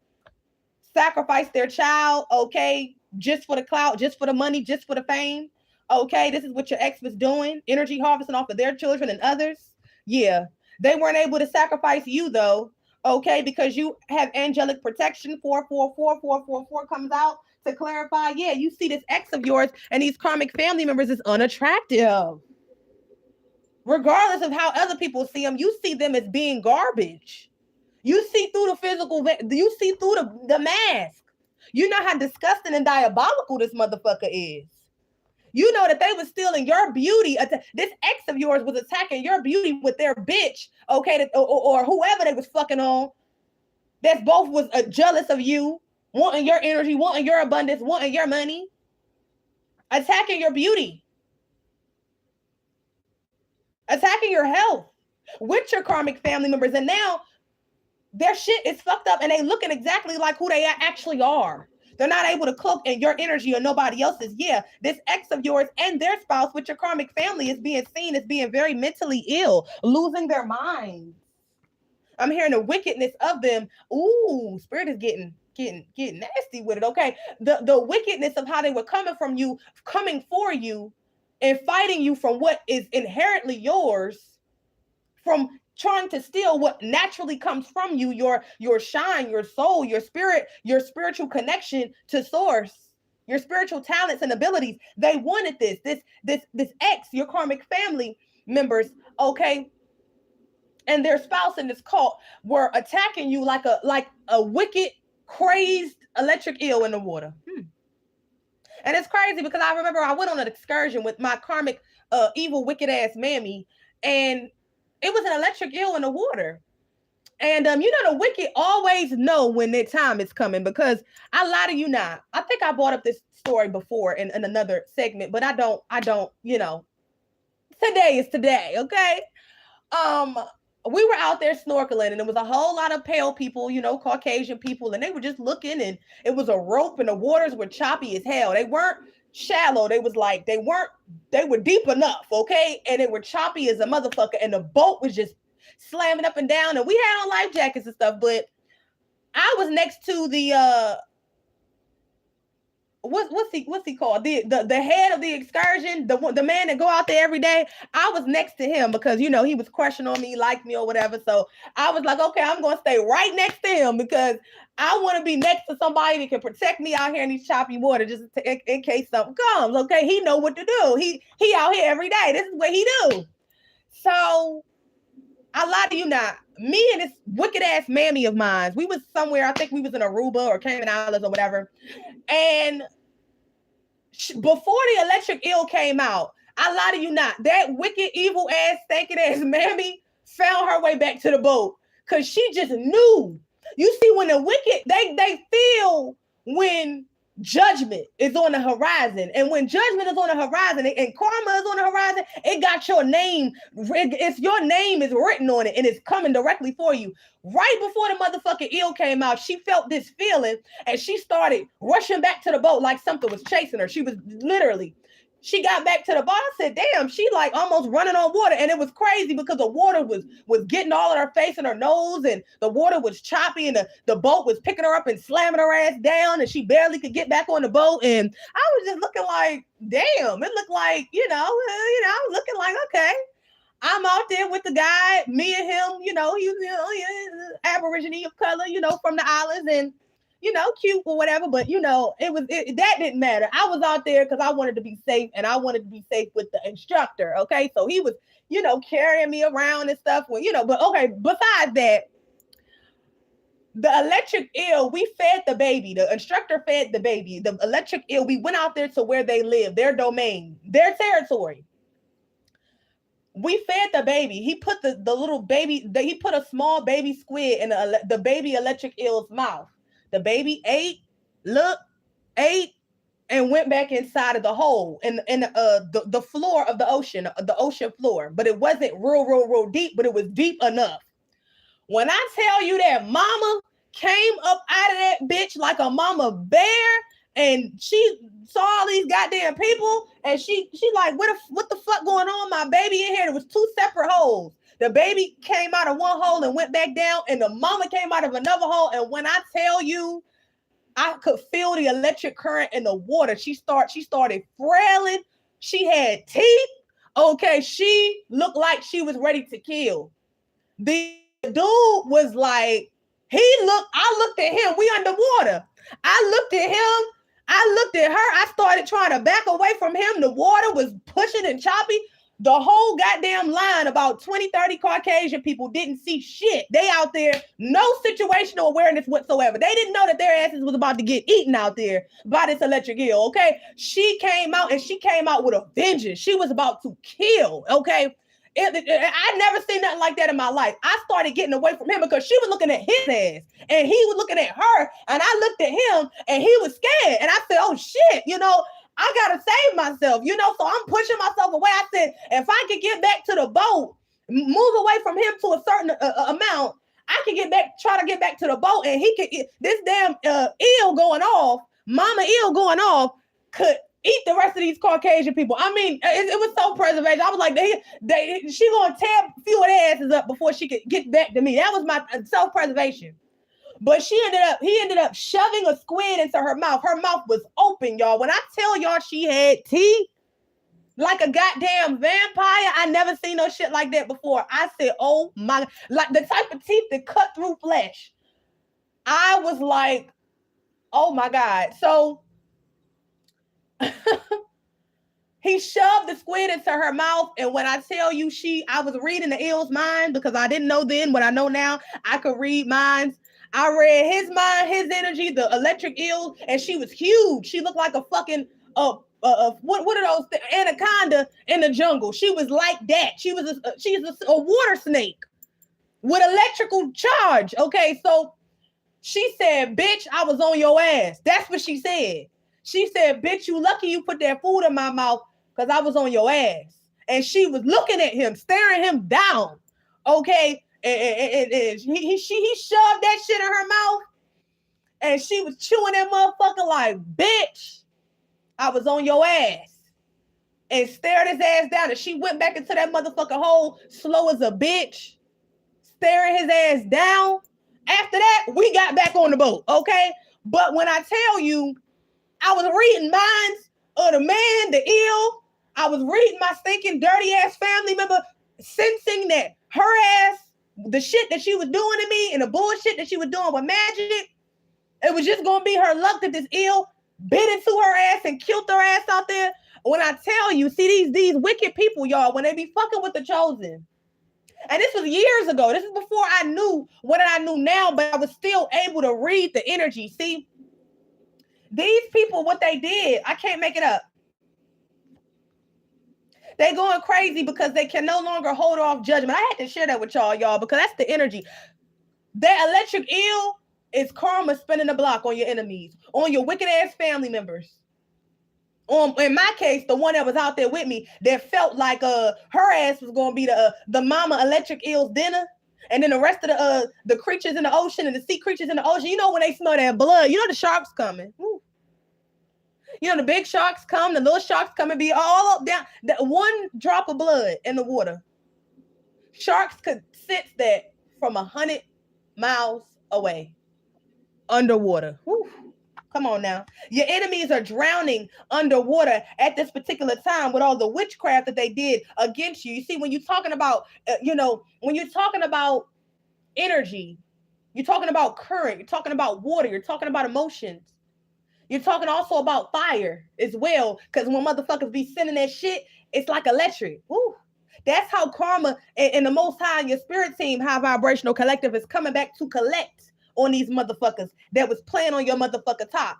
A: Sacrifice their child, okay? Just for the clout, just for the money, just for the fame. Okay? This is what your ex was doing. Energy harvesting off of their children and others. Yeah. They weren't able to sacrifice you, though. Okay, because you have angelic protection. 444 comes out to clarify. Yeah, you see this ex of yours and these karmic family members is unattractive. Regardless of how other people see them, you see them as being garbage. You see through the physical, you see through the mask. You know how disgusting and diabolical this motherfucker is. You know that they was stealing your beauty. This ex of yours was attacking your beauty with their bitch, okay, or whoever they was fucking on. That both was jealous of you, wanting your energy, wanting your abundance, wanting your money, attacking your beauty, attacking your health with your karmic family members. And now their shit is fucked up and they looking exactly like who they actually are. They're not able to cloak in your energy or nobody else's. Yeah, this ex of yours and their spouse with your karmic family is being seen as being very mentally ill, losing their minds. I'm hearing the wickedness of them. Ooh, spirit is getting nasty with it. Okay. The wickedness of how they were coming from you, coming for you, and fighting you from what is inherently yours, from trying to steal what naturally comes from you, your shine, your soul, your spirit, your spiritual connection to source, your spiritual talents and abilities. They wanted this ex, your karmic family members, okay, and their spouse in this cult were attacking you like a wicked, crazed electric eel in the water. And it's crazy because I remember I went on an excursion with my karmic, evil, wicked ass mammy, and it was an electric eel in the water. And you know, the wicked always know when their time is coming, because I lie to you not. I think I brought up this story before in another segment, but I don't, you know, today is today, okay? Um, we were out there snorkeling, and there was a whole lot of pale people, you know, Caucasian people, and they were just looking, and it was a rope, and the waters were choppy as hell. They weren't shallow. They were deep enough, okay? And they were choppy as a motherfucker, and the boat was just slamming up and down, and we had on life jackets and stuff, but I was next to the what's he called? The head of the excursion, the man that go out there every day. I was next to him because, you know, he was crushing on me, liked me or whatever. So I was like, okay, I'm gonna stay right next to him because I want to be next to somebody that can protect me out here in these choppy water, just in case something comes. Okay, he know what to do. He out here every day. This is what he do. So I lie to you not. Me and this wicked ass mammy of mine, we was somewhere. I think we was in Aruba or Cayman Islands or whatever. And before the electric eel came out, I lie to you not, that wicked, evil ass, stinking ass mammy found her way back to the boat because she just knew. You see, when the wicked, they feel when judgment is on the horizon, and when judgment is on the horizon and karma is on the horizon, it got your name. It's your name is written on it, and it's coming directly for you. Right before the motherfucking eel came out, she felt this feeling, and she started rushing back to the boat like something was chasing her. She was literally. She got back to the boat. I said, damn, she like almost running on water. And it was crazy because the water was getting all in her face and her nose, and the water was choppy, and the boat was picking her up and slamming her ass down, and she barely could get back on the boat. And I was just looking like, damn, it looked like, I was looking like, okay, I'm out there with the guy, me and him, you know, he's Aborigine of color, you know, from the islands, and you know, cute or whatever, but you know, that didn't matter. I was out there because I wanted to be safe, and I wanted to be safe with the instructor. Okay, so he was, you know, carrying me around and stuff. Well, you know, but okay. Besides that, the electric eel, we fed the baby. The instructor fed the baby. The electric eel, we went out there to where they live, their domain, their territory. We fed the baby. He put the little baby. He put a small baby squid in the baby electric eel's mouth. The baby ate, and went back inside of the hole in the floor of the ocean floor. But it wasn't real deep, but it was deep enough. When I tell you that mama came up out of that bitch like a mama bear, and she saw all these goddamn people, and she like, what the fuck going on? My baby in here. There was two separate holes. The baby came out of one hole and went back down, and the mama came out of another hole. And when I tell you, I could feel the electric current in the water. She started frailing. She had teeth. Okay, she looked like she was ready to kill. The dude was like, I looked at him. We underwater. I looked at him. I looked at her. I started trying to back away from him. The water was pushing and choppy. The whole goddamn line, about 20, 30 Caucasian people, didn't see shit. They out there, no situational awareness whatsoever. They didn't know that their asses was about to get eaten out there by this electric eel, okay? She came out, and she came out with a vengeance. She was about to kill, okay? I never seen nothing like that in my life. I started getting away from him because she was looking at his ass, and he was looking at her, and I looked at him, and he was scared. And I said, oh shit, you know, I gotta save myself, you know, so I'm pushing myself away. I said, if I could get back to the boat, move away from him to a certain amount, I can try to get back to the boat, and he could, this damn eel going off, mama eel going off, could eat the rest of these Caucasian people. I mean, it was so preservation. I was like, she gonna tear a few of their asses up before she could get back to me. That was my self-preservation. But he ended up shoving a squid into her mouth. Her mouth was open, y'all. When I tell y'all she had teeth like a goddamn vampire, I never seen no shit like that before. I said, oh my, like the type of teeth that cut through flesh. I was like, oh my God. So he shoved the squid into her mouth. And when I tell you I was reading the ill's mind because I didn't know then what I know now. I could read minds. I read his mind, his energy, the electric eel, and she was huge. She looked like a fucking what are those anaconda in the jungle. She was like that. She's a water snake with electrical charge. Okay, so she said, "Bitch, I was on your ass." That's what she said. She said, "Bitch, you lucky you put that food in my mouth because I was on your ass." And she was looking at him, staring him down. Okay. And he shoved that shit in her mouth and she was chewing that motherfucker like, "Bitch, I was on your ass," and stared his ass down. And she went back into that motherfucking hole slow as a bitch, staring his ass down. After that, we got back on the boat, okay? But when I tell you, I was reading minds of the man, the ill. I was reading my stinking dirty ass family member, sensing that her ass, the shit that she was doing to me and the bullshit that she was doing with magic, it was just gonna be her luck that this ill bit into her ass and killed her ass out there. When I tell you, see these wicked people, y'all, when they be fucking with the chosen. And this was years ago. This is before I knew what I knew now, but I was still able to read the energy. See, these people, what they did, I can't make it up. They going crazy because they can no longer hold off judgment. I had to share that with y'all, because that's the energy. That electric eel is karma spinning the block on your enemies, on your wicked ass family members. In my case, the one that was out there with me that felt like her ass was gonna be the mama electric eel's dinner. And then the rest of the creatures in the ocean and the sea creatures in the ocean, you know, when they smell that blood, you know the sharks coming. Ooh. You know, the big sharks come, the little sharks come and be all up down. That one drop of blood in the water. Sharks could sense that from 100 miles away. Underwater. Woo. Come on now. Your enemies are drowning underwater at this particular time with all the witchcraft that they did against you. You see, when you're talking about, when you're talking about energy, you're talking about current, you're talking about water, you're talking about emotions. You're talking also about fire as well, because when motherfuckers be sending that shit, it's like electric. Woo. That's how karma and the Most High, your spirit team, high vibrational collective, is coming back to collect on these motherfuckers that was playing on your motherfucker top.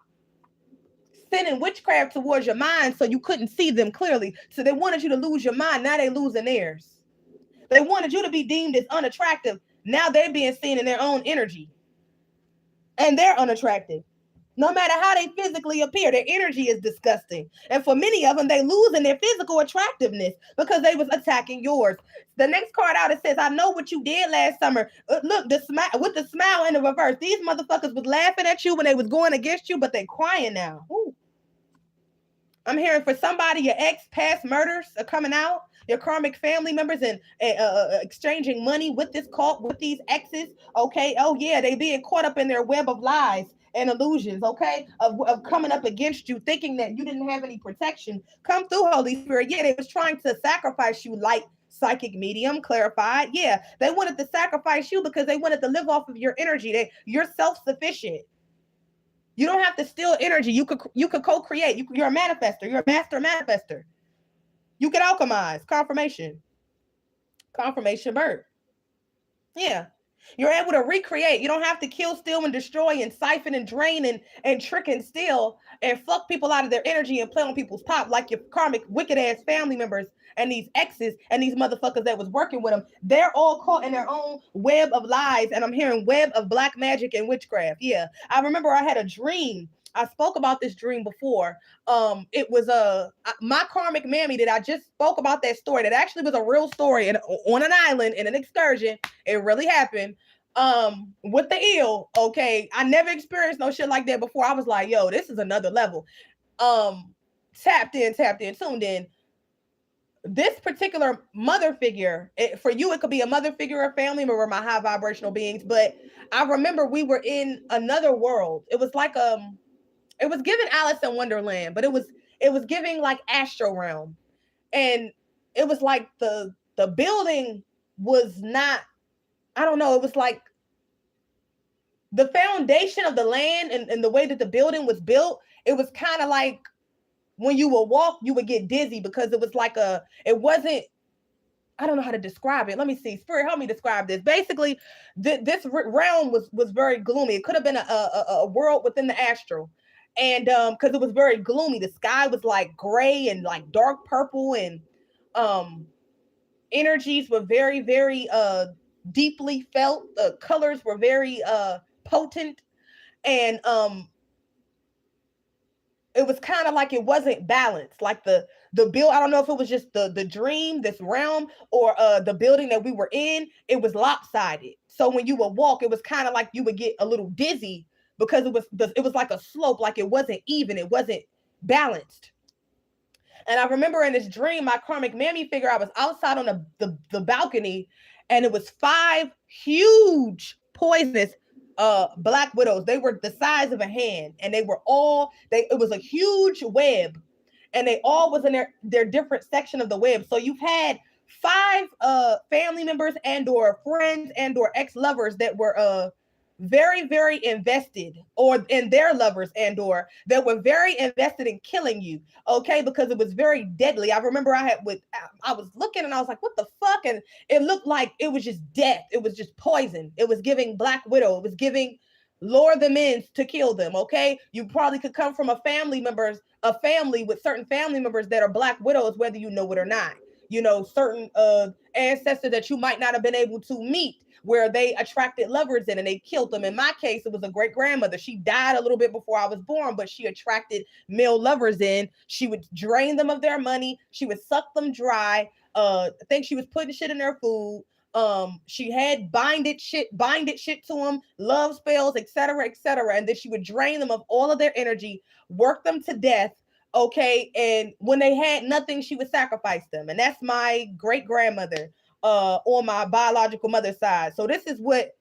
A: Sending witchcraft towards your mind so you couldn't see them clearly. So they wanted you to lose your mind. Now they losing theirs. They wanted you to be deemed as unattractive. Now they're being seen in their own energy. And they're unattractive. No matter how they physically appear, their energy is disgusting. And for many of them, they losing their physical attractiveness because they was attacking yours. The next card out, it says, "I know what you did last summer." Look, the smile with the smile in the reverse. These motherfuckers was laughing at you when they was going against you, but they crying now. Ooh. I'm hearing for somebody, your ex past murders are coming out. Your karmic family members and exchanging money with this cult, with these exes. Okay. Oh yeah, they being caught up in their web of lies and illusions, okay, of coming up against you, thinking that you didn't have any protection. Come through, Holy Spirit. Yeah, they was trying to sacrifice you, like psychic medium, clarified. Yeah, they wanted to sacrifice you because they wanted to live off of your energy. You're self-sufficient. You don't have to steal energy. You could co-create. You're a manifester. You're a master manifester. You can alchemize. Confirmation birth. Yeah. You're able to recreate. You don't have to kill, steal, and destroy, and siphon, and drain, and trick, and steal, and fuck people out of their energy and play on people's top like your karmic wicked ass family members and these exes and these motherfuckers that was working with them. They're all caught in their own web of lies, and I'm hearing web of black magic and witchcraft. Yeah, I remember I had a dream. I spoke about this dream before. It was my karmic mammy that I just spoke about, that story that actually was a real story on an island in an excursion. It really happened. With the eel. Okay, I never experienced no shit like that before. I was like, yo, this is another level. tapped in, tuned in. This particular mother figure, for you, it could be a mother figure or family member, my high vibrational beings. But I remember we were in another world. It was like it was giving Alice in Wonderland, but it was giving like Astro Realm, and it was like the building was not. I don't know. It was like the foundation of the land and the way that the building was built. It was kind of like when you would walk, you would get dizzy because it was like it wasn't, I don't know how to describe it. Let me see. Spirit, help me describe this. Basically, this realm was very gloomy. It could have been a world within the astral. And because it was very gloomy. The sky was like gray and like dark purple, and um energies were very, very deeply felt. The colors were very potent. And it was kind of like it wasn't balanced. Like the build, I don't know if it was just the dream, this realm, or the building that we were in, it was lopsided. So when you would walk, it was kind of like you would get a little dizzy because it was like a slope, like it wasn't even, it wasn't balanced. And I remember in this dream, my karmic mammy figure, I was outside on the balcony, and it was 5 huge poisonous black widows. They were the size of a hand, and they were all it was a huge web, and they all was in their different section of the web. So you've had 5 family members and or friends and or ex-lovers that were very, very invested, or in their lovers and or that were very invested in killing you, okay, because it was very deadly. I remember I was looking and I was like, what the fuck? And it looked like it was just death. It was just poison. It was giving Black Widow. It was giving lure them in to kill them, okay? You probably could come from a family with certain family members that are Black Widows, whether you know it or not. You know, certain ancestors that you might not have been able to meet, where they attracted lovers in and they killed them. In my case, it was a great grandmother. She died a little bit before I was born, but she attracted male lovers in. She would drain them of their money. She would suck them dry. I think she was putting shit in their food. She had binded shit to them, love spells, etc., etc. And then she would drain them of all of their energy, work them to death. Okay. And when they had nothing, she would sacrifice them. And that's my great grandmother on my biological mother's side. So this is what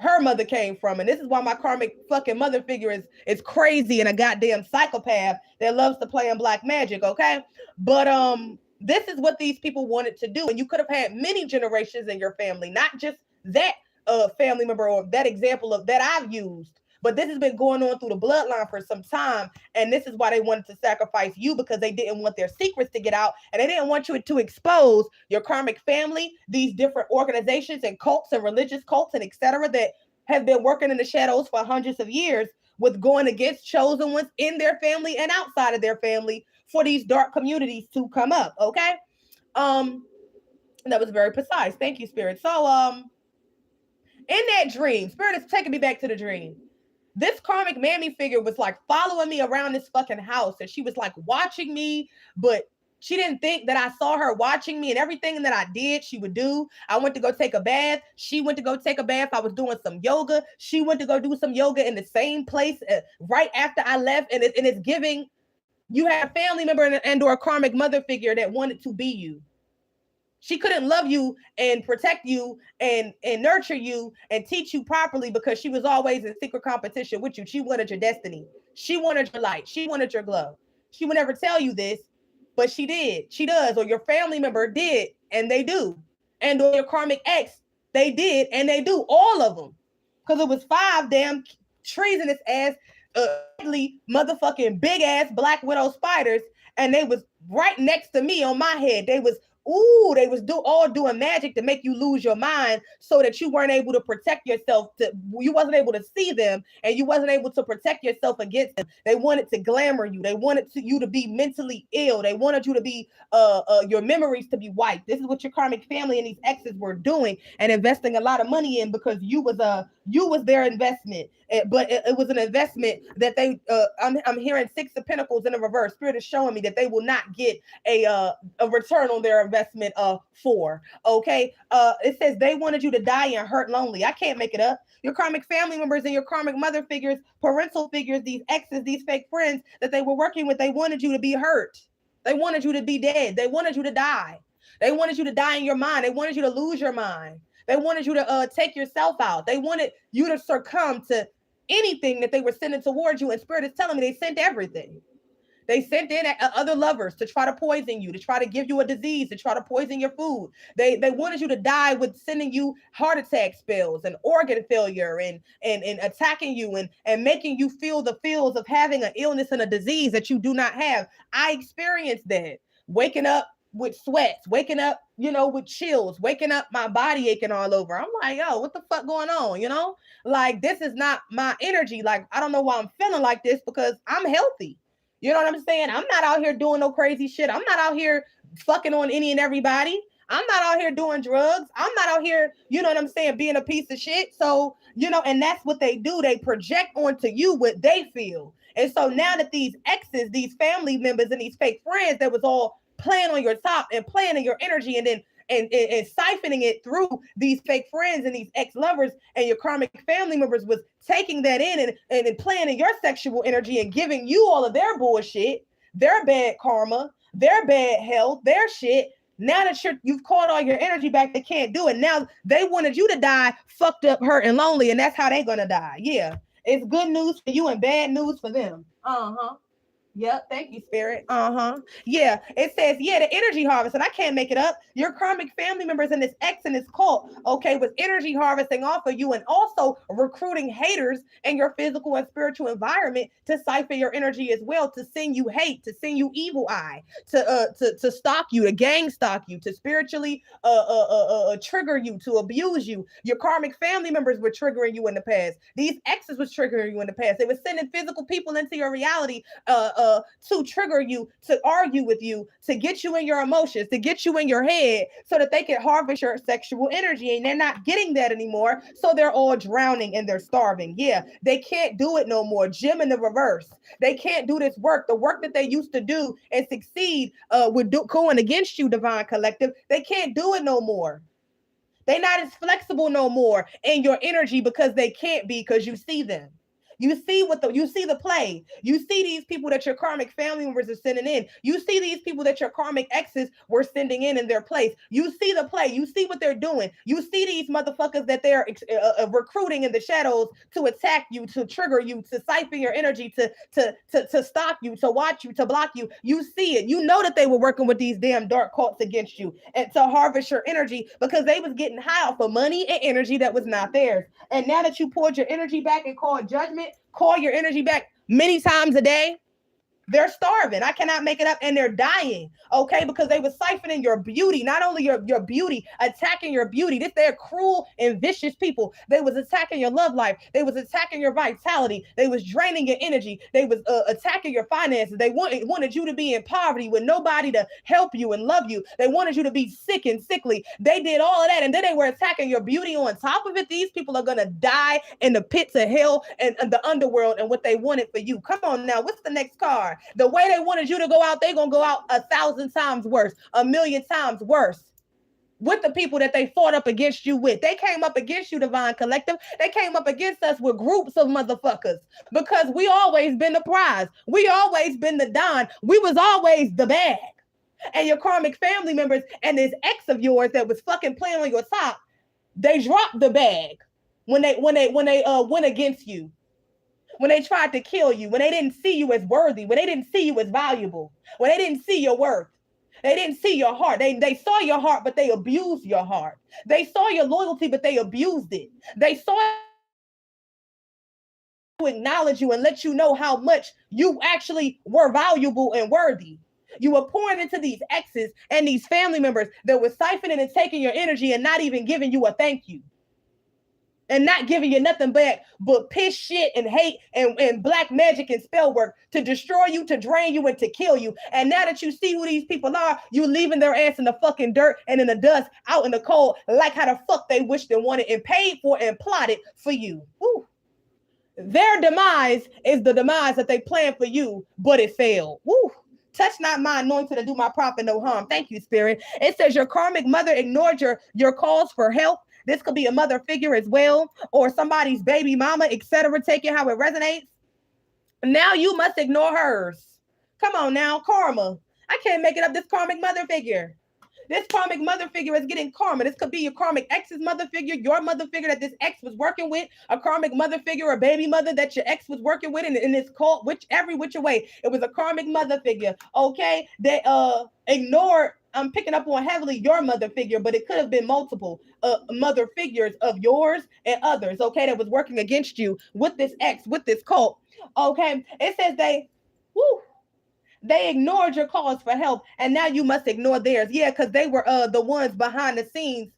A: her mother came from, and this is why my karmic fucking mother figure is crazy and a goddamn psychopath that loves to play in black magic. Okay, but this is what these people wanted to do, and you could have had many generations in your family, not just that family member or that example of that I've used. But this has been going on through the bloodline for some time. And this is why they wanted to sacrifice you, because they didn't want their secrets to get out. And they didn't want you to expose your karmic family, these different organizations and cults and religious cults and etc. that have been working in the shadows for hundreds of years with going against chosen ones in their family and outside of their family for these dark communities to come up. Okay. That was very precise. Thank you, Spirit. So in that dream, Spirit is taking me back to the dream. This karmic mammy figure was like following me around this fucking house, and she was like watching me, but she didn't think that I saw her watching me, and everything that I did, she would do. I went to go take a bath. She went to go take a bath. I was doing some yoga. She went to go do some yoga in the same place right after I left. And it's giving, you had a family member and or a karmic mother figure that wanted to be you. She couldn't love you and protect you and nurture you and teach you properly because she was always in secret competition with you. She wanted your destiny. She wanted your light. She wanted your glow. She would never tell you this, but she did. She does, or your family member did, and they do. And or your karmic ex, they did, and they do. All of them. Because it was 5 damn treasonous ass, motherfucking big ass Black Widow spiders, and they was right next to me on my head. They was all doing magic to make you lose your mind so that you weren't able to protect yourself. You wasn't able to see them, and you wasn't able to protect yourself against them. They wanted to glamour you. They wanted you to be mentally ill. They wanted you to be your memories to be wiped. This is what your karmic family and these exes were doing and investing a lot of money in, because you was their investment. But it was an investment that they. I'm hearing Six of Pentacles in the reverse. Spirit is showing me that they will not get a return on their investment of 4. Okay. It says they wanted you to die and hurt lonely. I can't make it up. Your karmic family members and your karmic mother figures, parental figures, these exes, these fake friends that they were working with, they wanted you to be hurt. They wanted you to be dead. They wanted you to die. They wanted you to die in your mind. They wanted you to lose your mind. They wanted you to take yourself out. They wanted you to succumb to anything that they were sending towards you. And Spirit is telling me they sent everything. They sent in other lovers to try to poison you, to try to give you a disease, to try to poison your food. They wanted you to die with sending you heart attack spells and organ failure and attacking you and making you feel the feels of having an illness and a disease that you do not have. I experienced that. Waking up with sweats, waking up, with chills, waking up, my body aching all over. I'm like, yo, what the fuck going on? Like, this is not my energy. Like, I don't know why I'm feeling like this because I'm healthy. You know what I'm saying? I'm not out here doing no crazy shit. I'm not out here fucking on any and everybody. I'm not out here doing drugs. I'm not out here, you know what I'm saying, being a piece of shit. So, and that's what they do. They project onto you what they feel. And so now that these exes, these family members, and these fake friends that was all playing on your top and playing in your energy and then and siphoning it through these fake friends and these ex-lovers and your karmic family members was taking that in and playing in your sexual energy and giving you all of their bullshit, their bad karma, their bad health, their shit. Now that you've caught all your energy back, they can't do it. Now they wanted you to die fucked up, hurt, and lonely, and that's how they're gonna die. Yeah, it's good news for you and bad news for them. Yep. Thank you, Spirit. Yeah. It says, the energy harvest, and I can't make it up. Your karmic family members in this X and this cult, okay, was energy harvesting off of you and also recruiting haters in your physical and spiritual environment to siphon your energy as well, to send you hate, to send you evil eye, to stalk you, to gang stalk you, to spiritually trigger you, to abuse you. Your karmic family members were triggering you in the past. These exes was triggering you in the past. They were sending physical people into your reality to trigger you, to argue with you, to get you in your emotions, to get you in your head so that they can harvest your sexual energy. And they're not getting that anymore. So they're all drowning and they're starving. Yeah, they can't do it no more. Jim in the reverse. They can't do this work. The work that they used to do and succeed with going against you, Divine Collective. They can't do it no more. They're not as flexible no more in your energy because they can't be, because you see them. You see the play. You see these people that your karmic family members are sending in. You see these people that your karmic exes were sending in their place. You see the play. You see what they're doing. You see these motherfuckers that they're recruiting in the shadows to attack you, to trigger you, to siphon your energy, to stalk you, to watch you, to block you. You see it. You know that they were working with these damn dark cults against you and to harvest your energy because they was getting high off of money and energy that was not theirs. And now that you poured your energy back and called judgment, call your energy back many times a day, they're starving. I cannot make it up. And they're dying, okay? Because they were siphoning your beauty, not only your beauty, attacking your beauty. They're cruel and vicious people. They was attacking your love life. They was attacking your vitality. They was draining your energy. They was attacking your finances. They wanted you to be in poverty with nobody to help you and love you. They wanted you to be sick and sickly. They did all of that. And then they were attacking your beauty on top of it. These people are going to die in the pits of hell and the underworld and what they wanted for you. Come on now. What's the next card? The way they wanted you to go out, they're going to go out 1,000 times worse, 1,000,000 times worse with the people that they fought up against you with. They came up against you, Divine Collective. They came up against us with groups of motherfuckers because we always been the prize. We always been the Don. We was always the bag. And your karmic family members and this ex of yours that was fucking playing on your top, they dropped the bag when they went against you. When they tried to kill you, when they didn't see you as worthy, when they didn't see you as valuable, when they didn't see your worth, they didn't see your heart. They saw your heart, but they abused your heart. They saw your loyalty, but they abused it. They saw to acknowledge you and let you know how much you actually were valuable and worthy. You were pouring into these exes and these family members that were siphoning and taking your energy and not even giving you a thank you. And not giving you nothing back but piss, shit, and hate and black magic and spell work to destroy you, to drain you, and to kill you. And now that you see who these people are, you leaving their ass in the fucking dirt and in the dust, out in the cold, like how the fuck they wished and wanted and paid for and plotted for you. Woo. Their demise is the demise that they planned for you, but it failed. Woo. Touch not my anointed and do my prophet no harm. Thank you, Spirit. It says your karmic mother ignored your calls for help. This could be a mother figure as well, or somebody's baby mama, etc. Take it how it resonates. Now you must ignore hers. Come on now, karma. I can't make it up. This karmic mother figure. This karmic mother figure is getting karma. This could be your karmic ex's mother figure, your mother figure that this ex was working with, a karmic mother figure, a baby mother that your ex was working with, in this cult, which way. It was a karmic mother figure. Okay. They ignored. I'm picking up on heavily your mother figure, but it could have been multiple mother figures of yours and others, okay, that was working against you with this ex, with this cult. Okay. It says woo, they ignored your calls for help, and now you must ignore theirs. Yeah, because they were the ones behind the scenes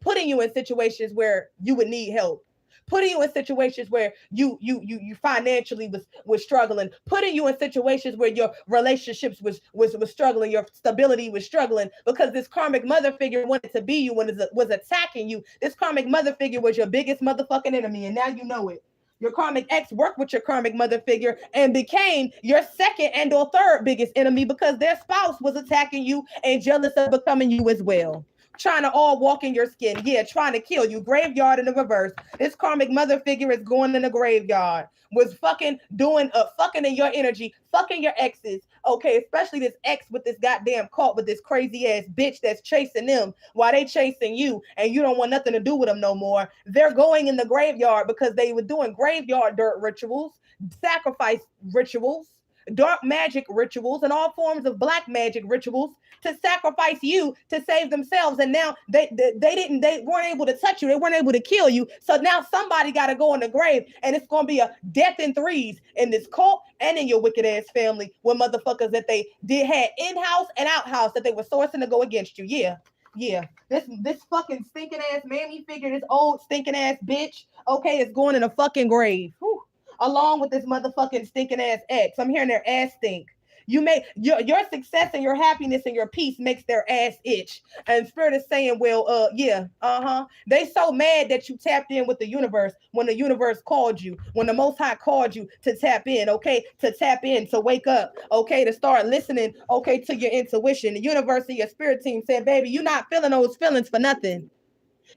A: putting you in situations where you would need help, putting you in situations where you financially was struggling, putting you in situations where your relationships was struggling, your stability was struggling, because this karmic mother figure wanted to be you when it was attacking you. This karmic mother figure was your biggest motherfucking enemy, and now you know it. Your karmic ex worked with your karmic mother figure and became your second and or third biggest enemy because their spouse was attacking you and jealous of becoming you as well. Trying to all walk in your skin. Yeah, trying to kill you. Graveyard in the reverse. This karmic mother figure is going in the graveyard. Was fucking doing fucking in your energy, fucking your exes. Okay, especially this ex with this goddamn cult with this crazy ass bitch that's chasing them while they chasing you, and you don't want nothing to do with them no more. They're going in the graveyard because they were doing graveyard dirt rituals, sacrifice rituals, dark magic rituals, and all forms of black magic rituals to sacrifice you to save themselves. And now they weren't able to touch you, they weren't able to kill you, so now somebody got to go in the grave, and it's gonna be a death in threes in this cult and in your wicked ass family with motherfuckers that they did had in-house and out-house that they were sourcing to go against you. Yeah, this fucking stinking ass mammy figure, this old stinking ass bitch, okay, is going in a fucking grave. Whew. Along with this motherfucking stinking ass ex. I'm hearing their ass stink. You make your success and your happiness and your peace makes their ass itch. And Spirit is saying, well, yeah, They so mad that you tapped in with the universe when the universe called you, when the Most High called you to tap in, okay, to tap in, to wake up, okay, to start listening, okay, to your intuition. The universe and your spirit team said, baby, you're not feeling those feelings for nothing.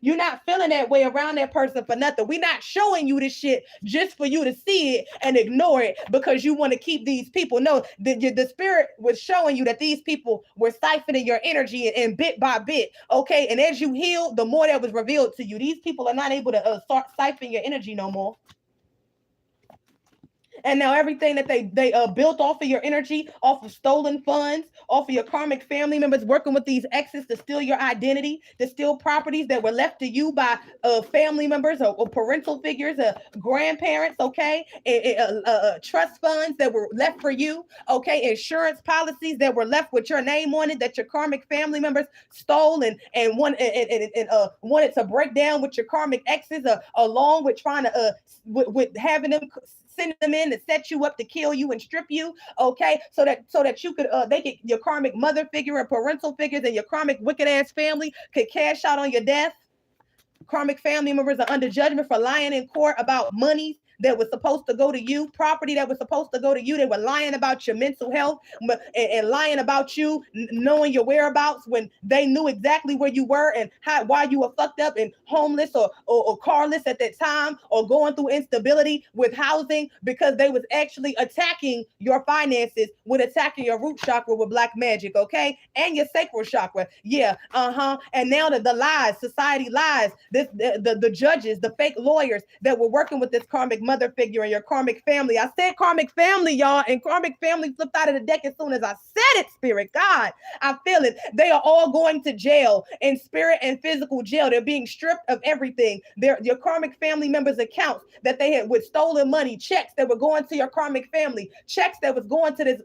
A: You're not feeling that way around that person for nothing. We're not showing you this shit just for you to see it and ignore it because you want to keep these people. No, the spirit was showing you that these people were siphoning your energy and bit by bit. Okay. And as you heal, the more that was revealed to you. These people are not able to start siphoning your energy no more. And now everything that they built off of your energy, off of stolen funds, off of your karmic family members working with these exes to steal your identity, to steal properties that were left to you by family members or parental figures, grandparents, okay, trust funds that were left for you, okay, insurance policies that were left with your name on it that your karmic family members stole and wanted to break down with your karmic exes, along with trying to with having them send them in to set you up to kill you and strip you, okay, so that you could they could, your karmic mother figure and parental figures and your karmic wicked ass family could cash out on your death. Karmic family members are under judgment for lying in court about monies that was supposed to go to you, property that was supposed to go to you. They were lying about your mental health and lying about you, knowing your whereabouts when they knew exactly where you were and why you were fucked up and homeless or carless at that time, or going through instability with housing, because they was actually attacking your finances with attacking your root chakra with black magic, okay? And your sacral chakra. Yeah, And now the lies, society lies, the judges, the fake lawyers that were working with this karmic mother figure and your karmic family. I said karmic family, y'all, and karmic family flipped out of the deck as soon as I said it, Spirit. God, I feel it. They are all going to jail, in spirit and physical jail. They're being stripped of everything. Your karmic family members' accounts that they had with stolen money, checks that were going to your karmic family, checks that was going to this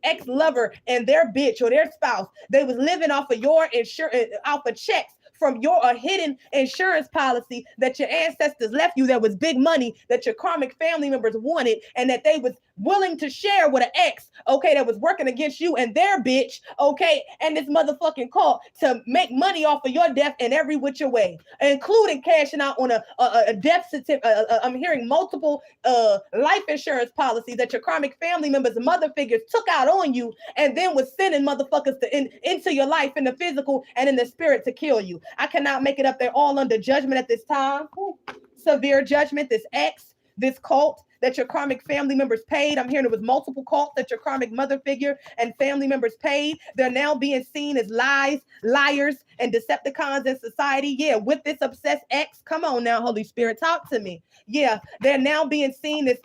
A: ex-lover and their bitch or their spouse. They was living off of your insurance, off of checks from your hidden insurance policy that your ancestors left you, that was big money that your karmic family members wanted, and that they was willing to share with an ex, okay, that was working against you and their bitch, okay, and this motherfucking cult to make money off of your death in every which way, including cashing out on a death certificate. I'm hearing multiple life insurance policies that your karmic family members and mother figures took out on you, and then was sending motherfuckers into your life in the physical and in the spirit to kill you. I cannot make it up. They're all under judgment at this time. Ooh. Severe judgment. This ex, this cult that your karmic family members paid. I'm hearing it was multiple cults that your karmic mother figure and family members paid. They're now being seen as liars, and Decepticons in society. Yeah, with this obsessed ex. Come on now, Holy Spirit, talk to me. Yeah, they're now being seen as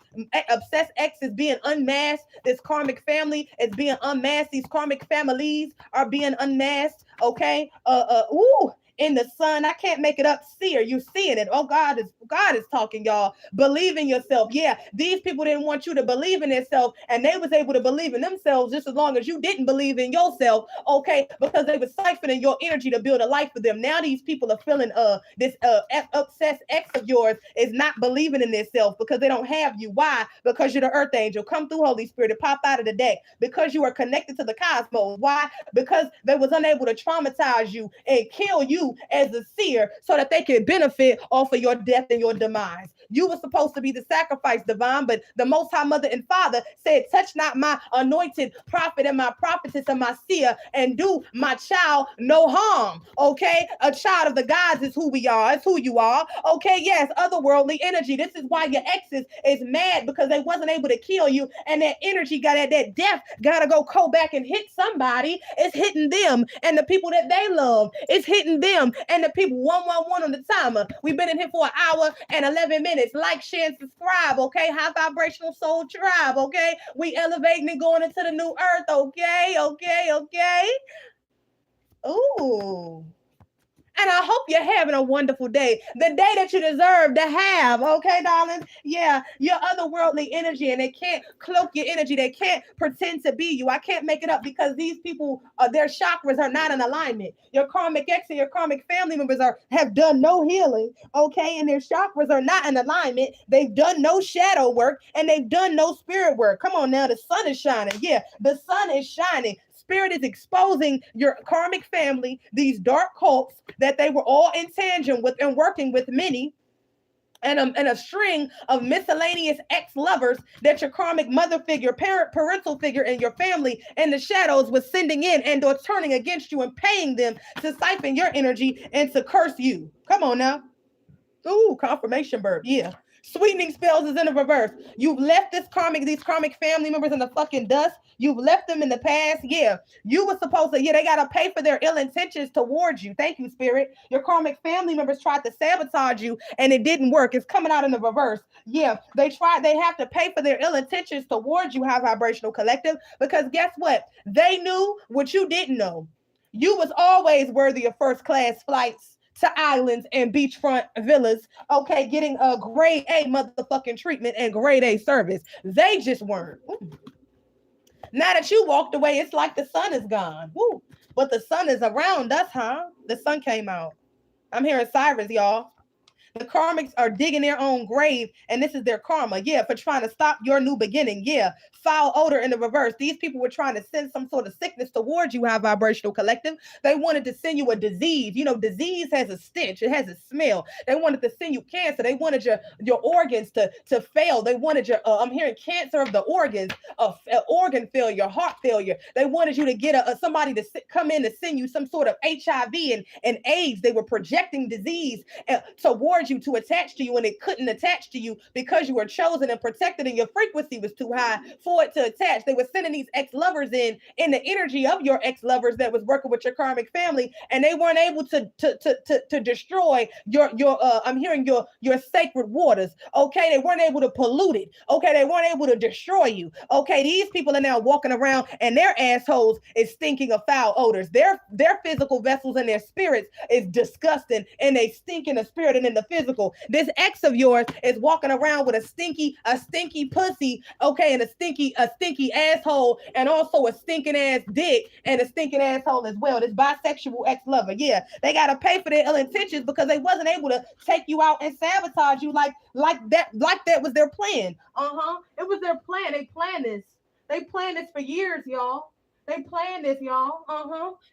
A: obsessed ex is being unmasked. This karmic family is being unmasked. These karmic families are being unmasked. Okay. In the sun, I can't make it up. Seer, you seeing it. Oh, God is talking, y'all. Believe in yourself. Yeah, these people didn't want you to believe in themselves, and they was able to believe in themselves just as long as you didn't believe in yourself, okay, because they were siphoning your energy to build a life for them. Now these people are feeling this obsessed ex of yours is not believing in themselves because they don't have you. Why? Because you're the earth angel. Come through, Holy Spirit, and pop out of the deck. Because you are connected to the cosmos. Why? Because they was unable to traumatize you and kill you as a seer so that they could benefit off of your death and your demise. You were supposed to be the sacrifice, divine, but the Most High Mother and Father said, touch not my anointed prophet and my prophetess and my seer, and do my child no harm. Okay, a child of the gods is who we are. It's who you are. Okay, yes, otherworldly energy. This is why your exes is mad, because they wasn't able to kill you, and that energy got at that death gotta go back and hit somebody. It's hitting them and the people that they love. It's hitting them and the people. 111 on the timer. We've been in here for an hour and 11 minutes. Like, share, and subscribe. Okay, high vibrational soul tribe. Okay, we elevating and going into the new earth. Okay. Ooh. And I hope you're having a wonderful day. The day that you deserve to have. Okay, darling? Yeah, your otherworldly energy, and they can't cloak your energy. They can't pretend to be you. I can't make it up, because these people, their chakras are not in alignment. Your karmic ex and your karmic family members have done no healing. Okay, and their chakras are not in alignment. They've done no shadow work, and they've done no spirit work. Come on now, the sun is shining. Yeah, the sun is shining. Spirit is exposing your karmic family, these dark cults that they were all in tangent with and working with many, and a string of miscellaneous ex-lovers that your karmic mother figure, parental figure, and your family in the shadows was sending in and or turning against you and paying them to siphon your energy and to curse you. Come on now. Ooh, confirmation burp. Yeah. Sweetening spells is in the reverse. You've left these karmic family members in the fucking dust. You've left them in the past. Yeah. You were supposed to, they got to pay for their ill intentions towards you. Thank you, Spirit. Your karmic family members tried to sabotage you and it didn't work. It's coming out in the reverse. Yeah. They have to pay for their ill intentions towards you, High Vibrational Collective, because guess what? They knew what you didn't know. You was always worthy of first class flights to islands and beachfront villas, okay, getting a grade A motherfucking treatment and grade A service. They just weren't. Ooh. Now that you walked away, it's like the sun is gone. Woo. But the sun is around us, huh? The sun came out. I'm hearing sirens, y'all. The karmics are digging their own grave, and this is their karma, yeah, for trying to stop your new beginning, yeah. Foul odor in the reverse. These people were trying to send some sort of sickness towards you, High Vibrational Collective. They wanted to send you a disease. You know, disease has a stench. It has a smell. They wanted to send you cancer. They wanted your organs to fail. They wanted your, I'm hearing cancer of the organs, organ failure, heart failure. They wanted you to get somebody to come in to send you some sort of HIV and AIDS. They were projecting disease towards you to attach to you, and it couldn't attach to you because you were chosen and protected and your frequency was too high for it to attach. They were sending these ex-lovers in the energy of your ex-lovers that was working with your karmic family, and they weren't able to destroy your I'm hearing your sacred waters. Okay, they weren't able to pollute it. Okay, they weren't able to destroy you. Okay, these people are now walking around and their assholes is stinking of foul odors. Their physical vessels and their spirits is disgusting, and they stink in the spirit and in the physical. This ex of yours is walking around with a stinky pussy, okay, and a stinky asshole, and also a stinking ass dick and a stinking asshole as well. This bisexual ex-lover. Yeah, they gotta pay for their ill intentions because they wasn't able to take you out and sabotage you like that was their plan. It was their plan. They planned this. They planned this for years, y'all. They planned this, y'all.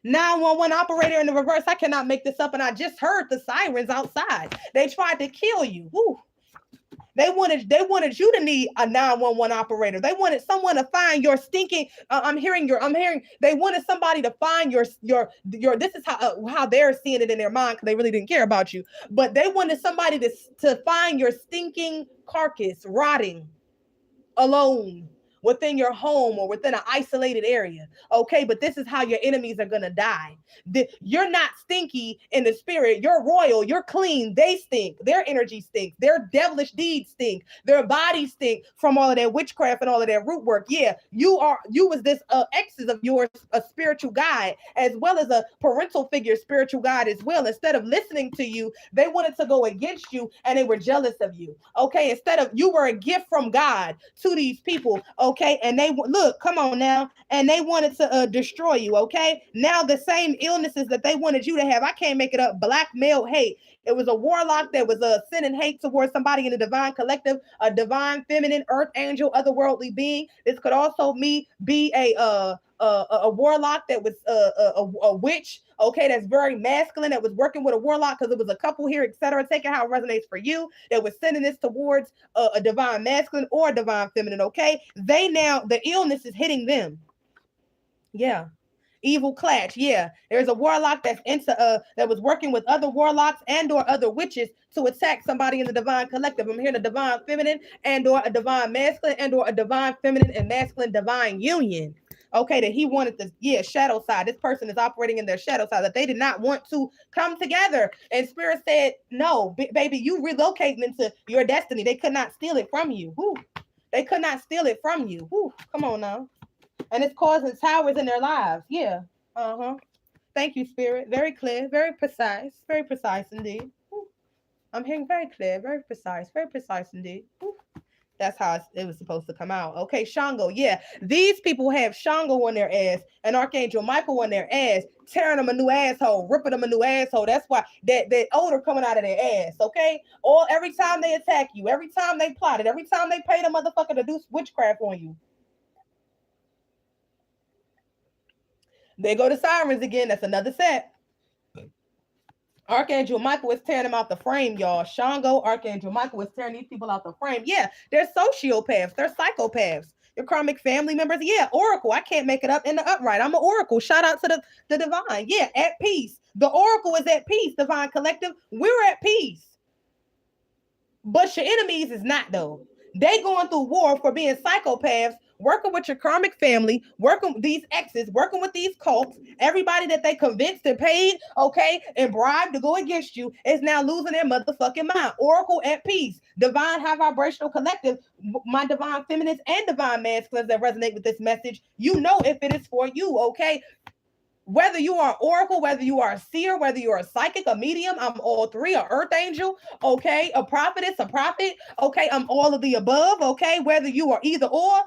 A: 911 operator in the reverse. I cannot make this up. And I just heard the sirens outside. They tried to kill you. Woo. They wanted you to need a 911 operator. They wanted someone to find your stinking. I'm hearing. They wanted somebody to find your. This is how they're seeing it in their mind because they really didn't care about you. But they wanted somebody to find your stinking carcass rotting alone within your home or within an isolated area. Okay, but this is how your enemies are gonna die. You're not stinky in the spirit. You're royal. You're clean. They stink. Their energy stinks. Their devilish deeds stink. Their bodies stink from all of their witchcraft and all of their root work. Yeah, you was this exes of yours, a spiritual guide, as well as a parental figure, spiritual guide as well. Instead of listening to you, they wanted to go against you and they were jealous of you. Okay, instead of you were a gift from God to these people. Okay, and they look, come on now, and they wanted to destroy you. Okay, now the same illnesses that they wanted you to have, I can't make it up. Black male hate. It was a warlock that was sending hate towards somebody in the divine collective, a divine feminine earth angel, otherworldly being. This could also be a warlock that was a witch, okay, that's very masculine, that was working with a warlock because it was a couple here, etc. Take it how it resonates for you. That was sending this towards a divine masculine or a divine feminine, okay? The illness is hitting them. Yeah. Evil Clutch. Yeah, there's a warlock that's that was working with other warlocks and or other witches to attack somebody in the divine collective. I'm hearing a divine feminine and or a divine masculine and or a divine feminine and masculine divine union. Okay, that he wanted this, shadow side. This person is operating in their shadow side that they did not want to come together. And Spirit said, no, baby, you relocating into your destiny. They could not steal it from you. Woo. They could not steal it from you. Woo. Come on now. And it's causing towers in their lives. Yeah. Thank you, Spirit. Very clear, very precise indeed. Woo. I'm hearing very clear, very precise indeed. Woo. That's how it was supposed to come out. Okay, Shango. Yeah, these people have Shango on their ass and Archangel Michael on their ass, tearing them a new asshole, ripping them a new asshole. That's why that odor coming out of their ass. Okay, every time they attack you, every time they plotted, every time they paid a motherfucker to do witchcraft on you. They go to sirens again. That's another set. Archangel Michael is tearing them out the frame, y'all. Shango, Archangel Michael is tearing these people out the frame. Yeah, they're sociopaths. They're psychopaths. Your karmic family members. Yeah, Oracle. I can't make it up in the upright. I'm an Oracle. Shout out to the divine. Yeah, at peace. The Oracle is at peace, divine collective. We're at peace. But your enemies is not, though. They going through war for being psychopaths, working with your karmic family, working with these exes, working with these cults. Everybody that they convinced and paid, okay, and bribed to go against you is now losing their motherfucking mind. Oracle at peace. Divine high vibrational collective, my divine feminines and divine masculines that resonate with this message, you know if it is for you, okay? Whether you are an oracle, whether you are a seer, whether you're a psychic, a medium, I'm all three, an earth angel, okay, a prophetess, a prophet, okay, I'm all of the above, okay, whether you are either or,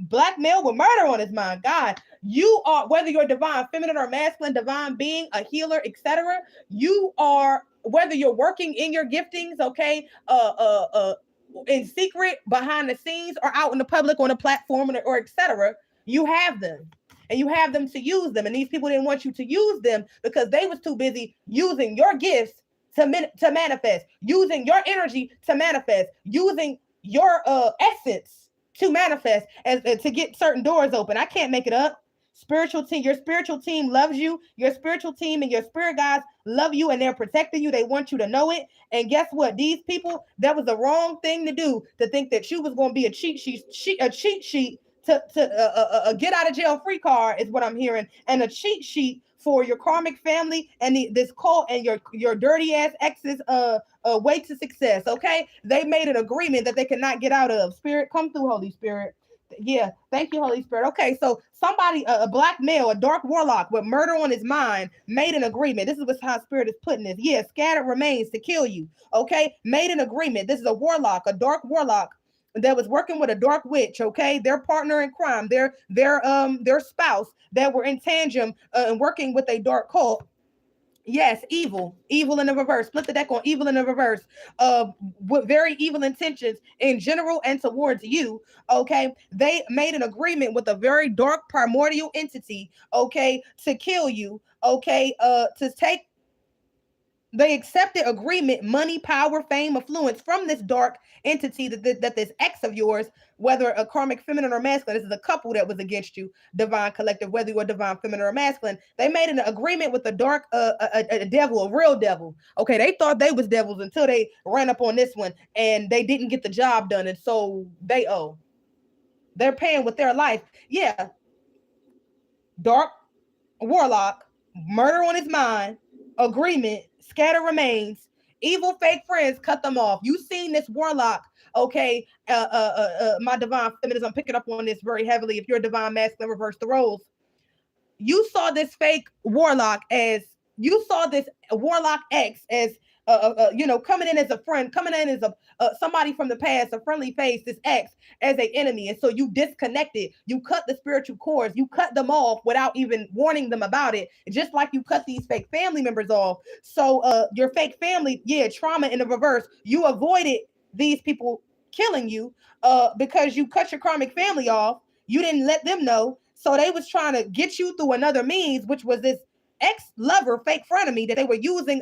A: black male with murder on his mind, God, you are, whether you're divine, feminine or masculine, divine being, a healer, etc., you are, whether you're working in your giftings, okay, in secret, behind the scenes, or out in the public on a platform or etc., you have them. And you have them to use them. And these people didn't want you to use them because they was too busy using your gifts to manifest, using your energy to manifest, using your essence to manifest, as to get certain doors open. I can't make it up. Your spiritual team loves you. Your spiritual team and your spirit guides love you, and they're protecting you. They want you to know it. And guess what? These people, that was the wrong thing to do, to think that you was going to be a cheat sheet to get out of jail free card is what I'm hearing, and a cheat sheet for your karmic family and this cult and your dirty ass exes way to success. Okay, they made an agreement that they cannot get out of. Spirit, come through, Holy Spirit. Yeah, thank you, Holy Spirit. Okay, so somebody, a black male, a dark warlock with murder on his mind, made an agreement. This is what how Spirit is putting this. Yeah, scattered remains to kill you. Okay, made an agreement. This is a warlock, a dark warlock that was working with a dark witch. Okay, their partner in crime, their spouse that were in tandem and working with a dark cult. Yes, evil in the reverse. Split the deck on evil in the reverse. With very evil intentions in general and towards you. Okay, they made an agreement with a very dark primordial entity. Okay, to kill you. Okay, to take they accepted agreement, money, power, fame, affluence from this dark entity that this ex of yours, whether a karmic feminine or masculine, this is a couple that was against you, divine collective, whether you are divine feminine or masculine, they made an agreement with a dark, a devil, a real devil. Okay, they thought they was devils until they ran up on this one and they didn't get the job done, and so they owe. They're paying with their life. Yeah, dark warlock, murder on his mind, agreement, scatter remains, evil fake friends, cut them off. You seen this warlock, okay? My divine feminism, I'm picking up on this very heavily. If you're a divine masculine, reverse the roles. You saw this fake warlock as you saw this warlock X as coming in as a friend, coming in as a somebody from the past, a friendly face, this X as an enemy, and so you disconnected, you cut the spiritual cords, you cut them off without even warning them about it, just like you cut these fake family members off. So your fake family, yeah, trauma in the reverse, you avoided these people killing you because you cut your karmic family off, you didn't let them know, so they was trying to get you through another means, which was this ex-lover fake frenemy that they were using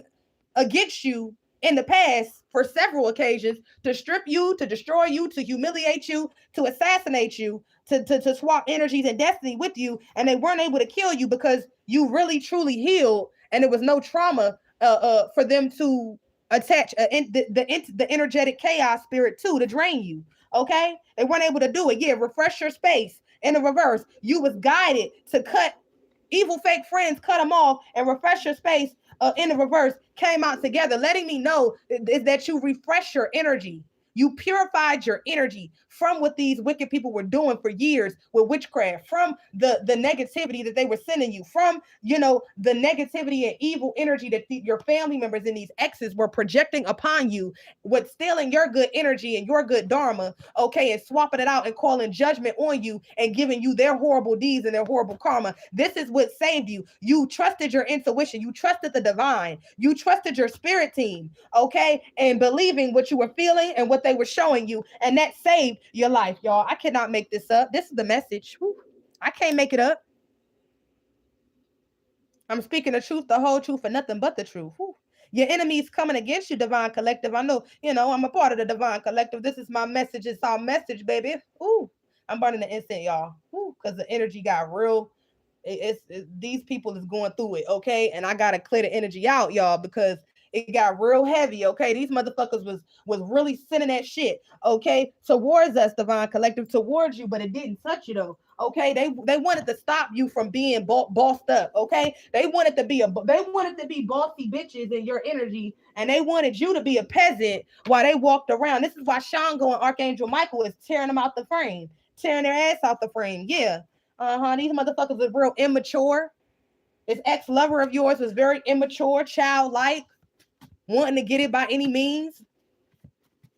A: against you in the past for several occasions to strip you, to destroy you, to humiliate you, to assassinate you, to swap energies and destiny with you. And they weren't able to kill you because you really truly healed and there was no trauma for them to attach the energetic chaos spirit to drain you. Okay? They weren't able to do it. Yeah, refresh your space. In the reverse, you was guided to cut evil fake friends, cut them off and refresh your space in the reverse, came out together, letting me know is that you refresh your energy. You purified your energy from what these wicked people were doing for years with witchcraft, from the negativity that they were sending you, from, the negativity and evil energy that your family members and these exes were projecting upon you, with stealing your good energy and your good dharma, okay, and swapping it out and calling judgment on you and giving you their horrible deeds and their horrible karma. This is what saved you. You trusted your intuition. You trusted the divine. You trusted your spirit team, okay, and believing what you were feeling and what they were showing you, and that saved your life, y'all. I cannot make this up. This is the message. Whew. I can't make it up. I'm speaking the truth, the whole truth, and nothing but the truth. Whew. Your enemies coming against you, divine collective. I know, I'm a part of the divine collective. This is my message. It's our message, baby. Ooh, I'm burning the incense, y'all. Ooh, because the energy got real. These people is going through it, okay? And I gotta clear the energy out, y'all, because it got real heavy, okay? These motherfuckers was really sending that shit, okay, towards us, divine collective, towards you, but it didn't touch you though. Okay, they wanted to stop you from being bossed up. Okay, they wanted to be bossy bitches in your energy, and they wanted you to be a peasant while they walked around. This is why Shango and Archangel Michael is tearing them out the frame, tearing their ass out the frame. Yeah, these motherfuckers are real immature. This ex-lover of yours was very immature, childlike, wanting to get it by any means,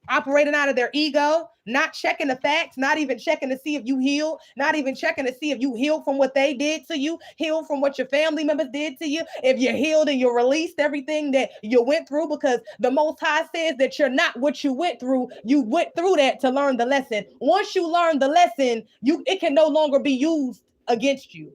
A: operating out of their ego, not checking the facts, not even checking to see if you healed, not even checking to see if you healed from what they did to you, healed from what your family members did to you, if you're healed and you released everything that you went through, because the Most High says that you're not what you went through. You went through that to learn the lesson. Once you learn the lesson, it can no longer be used against you.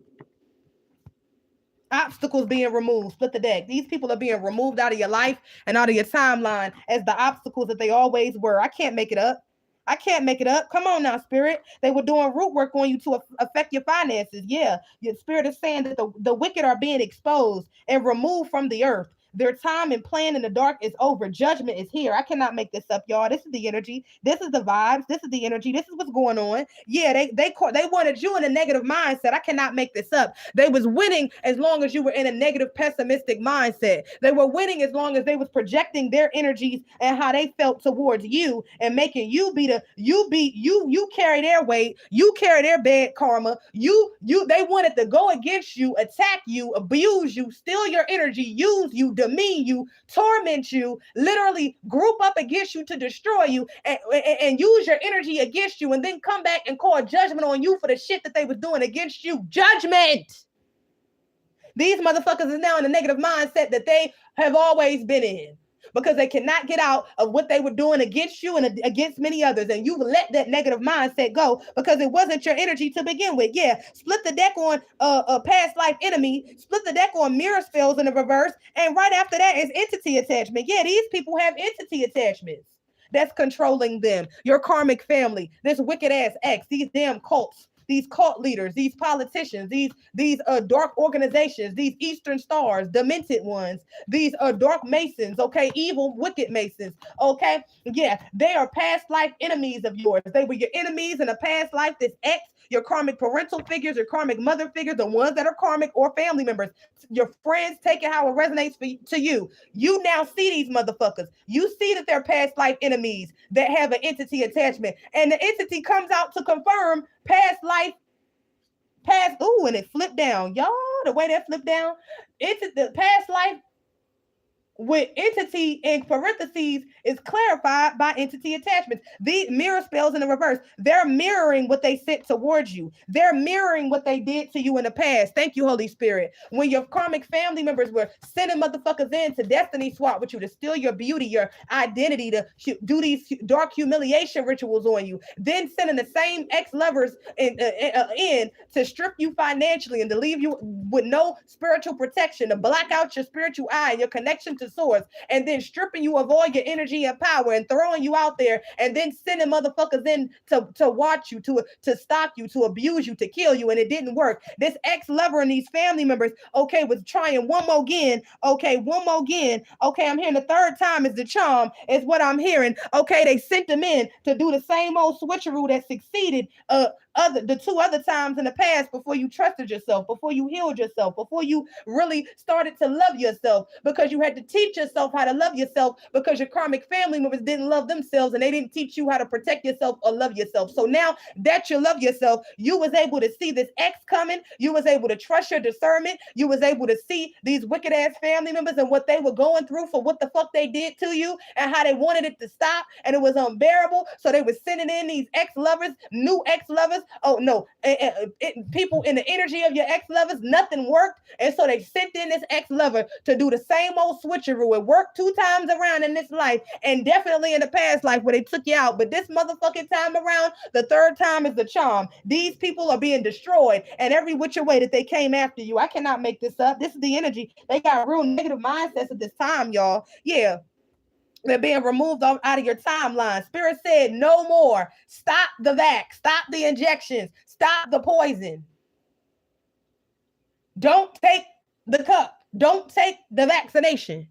A: Obstacles being removed. Split the deck. These people are being removed out of your life and out of your timeline as the obstacles that they always were. I can't make it up. I can't make it up. Come on now, spirit. They were doing root work on you to affect your finances. Yeah. Your spirit is saying that the wicked are being exposed and removed from the earth. Their time and plan in the dark is over. Judgment is here. I cannot make this up, y'all. This is the energy. This is the vibes. This is the energy. This is what's going on. Yeah, they wanted you in a negative mindset. I cannot make this up. They was winning as long as you were in a negative, pessimistic mindset. They were winning as long as they was projecting their energies and how they felt towards you and making you be the you carry their weight. You carry their bad karma. They wanted to go against you, attack you, abuse you, steal your energy, use you, demean you, torment you, literally group up against you to destroy you and use your energy against you, and then come back and call judgment on you for the shit that they was doing against you. Judgment. These motherfuckers is now in a negative mindset that they have always been in, because they cannot get out of what they were doing against you and against many others. And you've let that negative mindset go because it wasn't your energy to begin with. Yeah, split the deck on a past life enemy, split the deck on mirror spells in the reverse, and right after that is entity attachment. Yeah, these people have entity attachments that's controlling them. Your karmic family, this wicked ass ex, these damn cults, these cult leaders, these politicians, these dark organizations, these Eastern Stars, demented ones, these dark Masons, okay, evil, wicked Masons, okay, yeah, they are past life enemies of yours. They were your enemies in a past life. This ex, your karmic parental figures, your karmic mother figures, the ones that are karmic or family members, your friends, take it how it resonates to you. You now see these motherfuckers. You see that they're past life enemies that have an entity attachment, and the entity comes out to confirm past life, and it flipped down, y'all. The way that flipped down, it's the past life with entity in parentheses is clarified by entity attachments. These mirror spells in the reverse, they're mirroring what they sent towards you. They're mirroring what they did to you in the past. Thank you, Holy Spirit. When your karmic family members were sending motherfuckers in to destiny swap with you to steal your beauty, your identity, to do these dark humiliation rituals on you, then sending the same ex-lovers in to strip you financially and to leave you with no spiritual protection, to black out your spiritual eye and your connection to source, and then stripping you of all your energy and power and throwing you out there, and then sending motherfuckers in to watch you, to stalk you, to abuse you, to kill you, and it didn't work. This ex-lover and these family members, okay, was trying one more again. Okay, I'm hearing the third time is the charm, is what I'm hearing. Okay, they sent them in to do the same old switcheroo that succeeded the two other times in the past, before you trusted yourself, before you healed yourself, before you really started to love yourself, because you had to teach yourself how to love yourself, because your karmic family members didn't love themselves and they didn't teach you how to protect yourself or love yourself. So now that you love yourself, you was able to see this ex coming. You was able to trust your discernment. You was able to see these wicked ass family members and what they were going through for what the fuck they did to you and how they wanted it to stop, and it was unbearable. So they were sending in these ex-lovers, new ex-lovers. Oh no, people in the energy of your ex-lovers, nothing worked, and so they sent in this ex-lover to do the same old switcheroo. It worked 2 times around in this life, and definitely in the past life where they took you out, but this motherfucking time around, the third time is the charm. These people are being destroyed, and every which way that they came after you. I cannot make this up. This is the energy. They got real negative mindsets at this time, y'all. Yeah. They're being removed out of your timeline. Spirit said, no more. Stop the vax. Stop the injections. Stop the poison. Don't take the cup. Don't take the vaccination.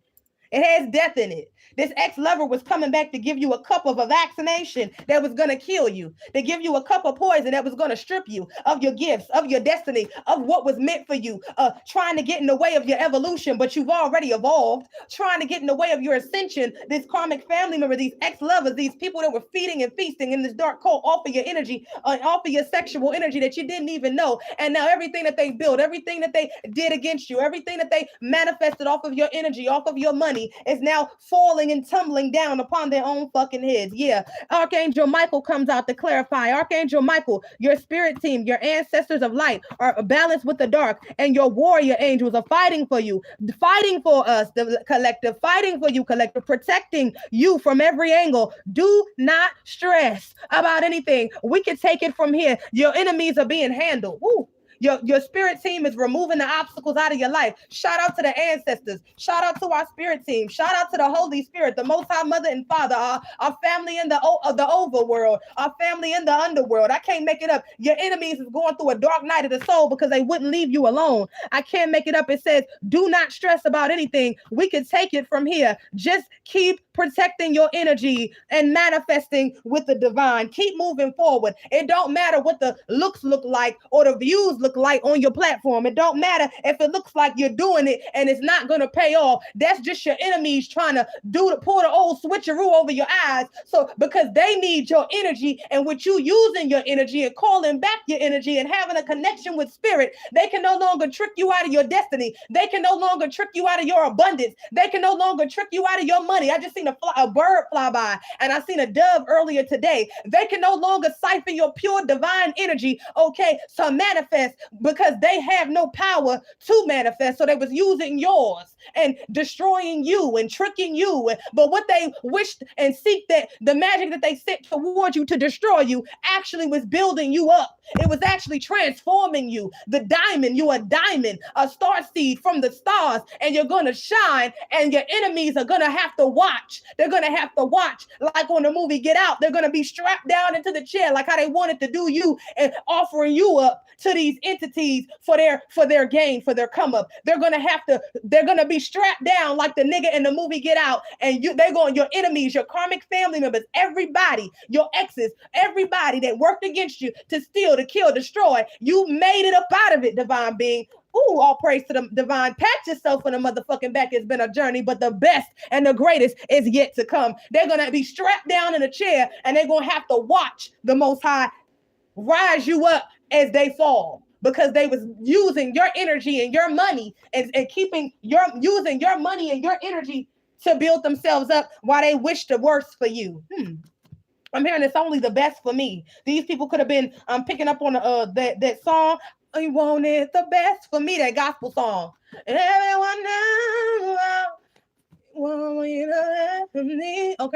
A: It has death in it. This ex-lover was coming back to give you a cup of a vaccination that was going to kill you, to give you a cup of poison that was going to strip you of your gifts, of your destiny, of what was meant for you, trying to get in the way of your evolution, but you've already evolved, trying to get in the way of your ascension. This karmic family member, these ex-lovers, these people that were feeding and feasting in this dark cult off of your energy, off of your sexual energy that you didn't even know. And now everything that they built, everything that they did against you, everything that they manifested off of your energy, off of your money, is now falling and tumbling down upon their own fucking heads. Yeah. Archangel Michael comes out to clarify. Archangel Michael, your spirit team, your ancestors of light are balanced with the dark, and your warrior angels are fighting for you, fighting for us, the collective, fighting for you, collective, protecting you from every angle. Do not stress about anything. We can take it from here. Your enemies are being handled. Ooh. Your spirit team is removing the obstacles out of your life. Shout out to the ancestors. Shout out to our spirit team. Shout out to the Holy Spirit, the Most High Mother and Father, our family in the overworld, our family in the underworld. I can't make it up. Your enemies is going through a dark night of the soul because they wouldn't leave you alone. I can't make it up. It says, do not stress about anything. We can take it from here. Just keep protecting your energy and manifesting with the divine. Keep moving forward. It don't matter what the looks look like or the views look like on your platform. It don't matter if it looks like you're doing it and it's not going to pay off. That's just your enemies trying to pull the old switcheroo over your eyes. So because they need your energy, and with you using your energy and calling back your energy and having a connection with spirit, they can no longer trick you out of your destiny. They can no longer trick you out of your abundance. They can no longer trick you out of your money. I just seen a bird fly by, and I seen a dove earlier today. They can no longer siphon your pure divine energy, okay, to manifest, because they have no power to manifest. So they was using yours and destroying you and tricking you. But what they wished and seek, that the magic that they sent towards you to destroy you actually was building you up. It was actually transforming you. The diamond, you a diamond, a star seed from the stars, and you're going to shine, and your enemies are going to have to watch. They're going to have to watch, like on the movie Get Out. They're going to be strapped down into the chair like how they wanted to do you, and offering you up to these entities for their gain, for their come up. They're going to be strapped down like the nigga in the movie Get Out, and your enemies, your karmic family members, everybody, your exes, everybody that worked against you to steal, to kill, destroy. You made it up out of it, divine being. Ooh, all praise to the divine. Pat yourself on the motherfucking back. It's been a journey, but the best and the greatest is yet to come. They're going to be strapped down in a chair, and they're going to have to watch the Most High rise you up as they fall, because they was using your energy and your money and using your money and your energy to build themselves up while they wish the worst for you. I'm hearing it's only the best for me. These people could have been picking up on that song. I wanted the best for me, that gospel song. Everyone knows. Okay,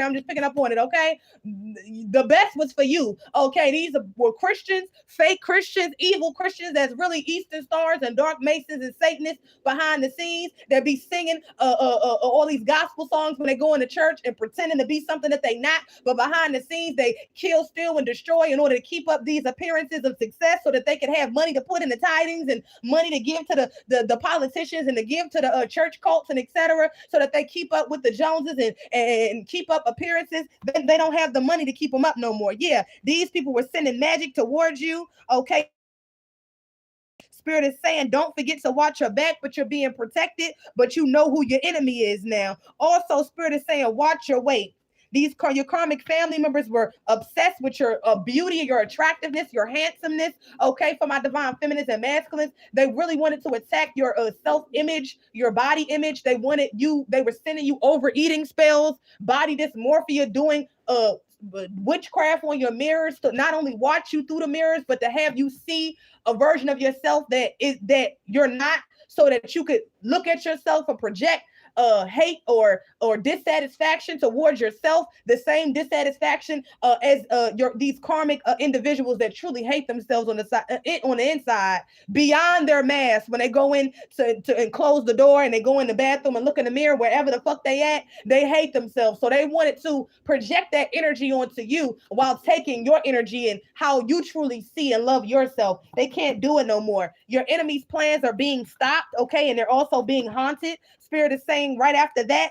A: I'm just picking up on it. Okay, the best was for you. Okay, these were Christians, fake Christians, evil Christians that's really Eastern Stars and Dark Masons and Satanists behind the scenes that be singing all these gospel songs when they go into church and pretending to be something that they not, but behind the scenes they kill, steal, and destroy in order to keep up these appearances of success so that they can have money to put in the tithings and money to give to the politicians and to give to the church cults and etc., so that they keep up with the Joneses and keep up appearances. Then they don't have the money to keep them up no more. Yeah, these people were sending magic towards you. Okay, Spirit is saying, don't forget to watch your back, but you're being protected, but you know who your enemy is now. Also, Spirit is saying, watch your weight. Your karmic family members were obsessed with your beauty, your attractiveness, your handsomeness. Okay, for my divine feminines and masculines, they really wanted to attack your self-image, your body image. They were sending you overeating spells, body dysmorphia, doing witchcraft on your mirrors to not only watch you through the mirrors, but to have you see a version of yourself that you're not, so that you could look at yourself and project hate or dissatisfaction towards yourself, the same dissatisfaction as these karmic individuals that truly hate themselves on the side, on the inside, beyond their mask. When they go in to close the door and they go in the bathroom and look in the mirror, wherever the fuck they at, they hate themselves. So they wanted to project that energy onto you while taking your energy and how you truly see and love yourself. They can't do it no more. Your enemy's plans are being stopped, okay, and they're also being haunted. Spirit is saying right after that,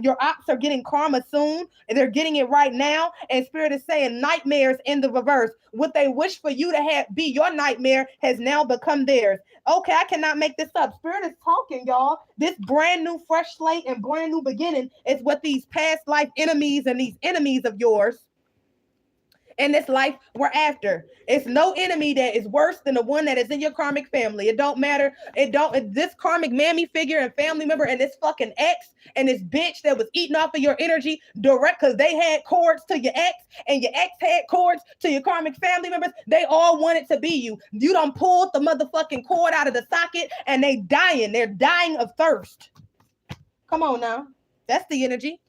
A: your ops are getting karma soon, and they're getting it right now. And Spirit is saying nightmares in the reverse. What they wish for you to be your nightmare has now become theirs. Okay, I cannot make this up. Spirit is talking, y'all. This brand new fresh slate and brand new beginning is what these past life enemies and these enemies of yours in this life we're after. It's no enemy that is worse than the one that is in your karmic family. It don't matter. This karmic mammy figure and family member and this fucking ex and this bitch that was eating off of your energy direct, because they had cords to your ex and your ex had cords to your karmic family members. They all wanted to be you. You done pulled the motherfucking cord out of the socket and they dying. They're dying of thirst. Come on now. That's the energy.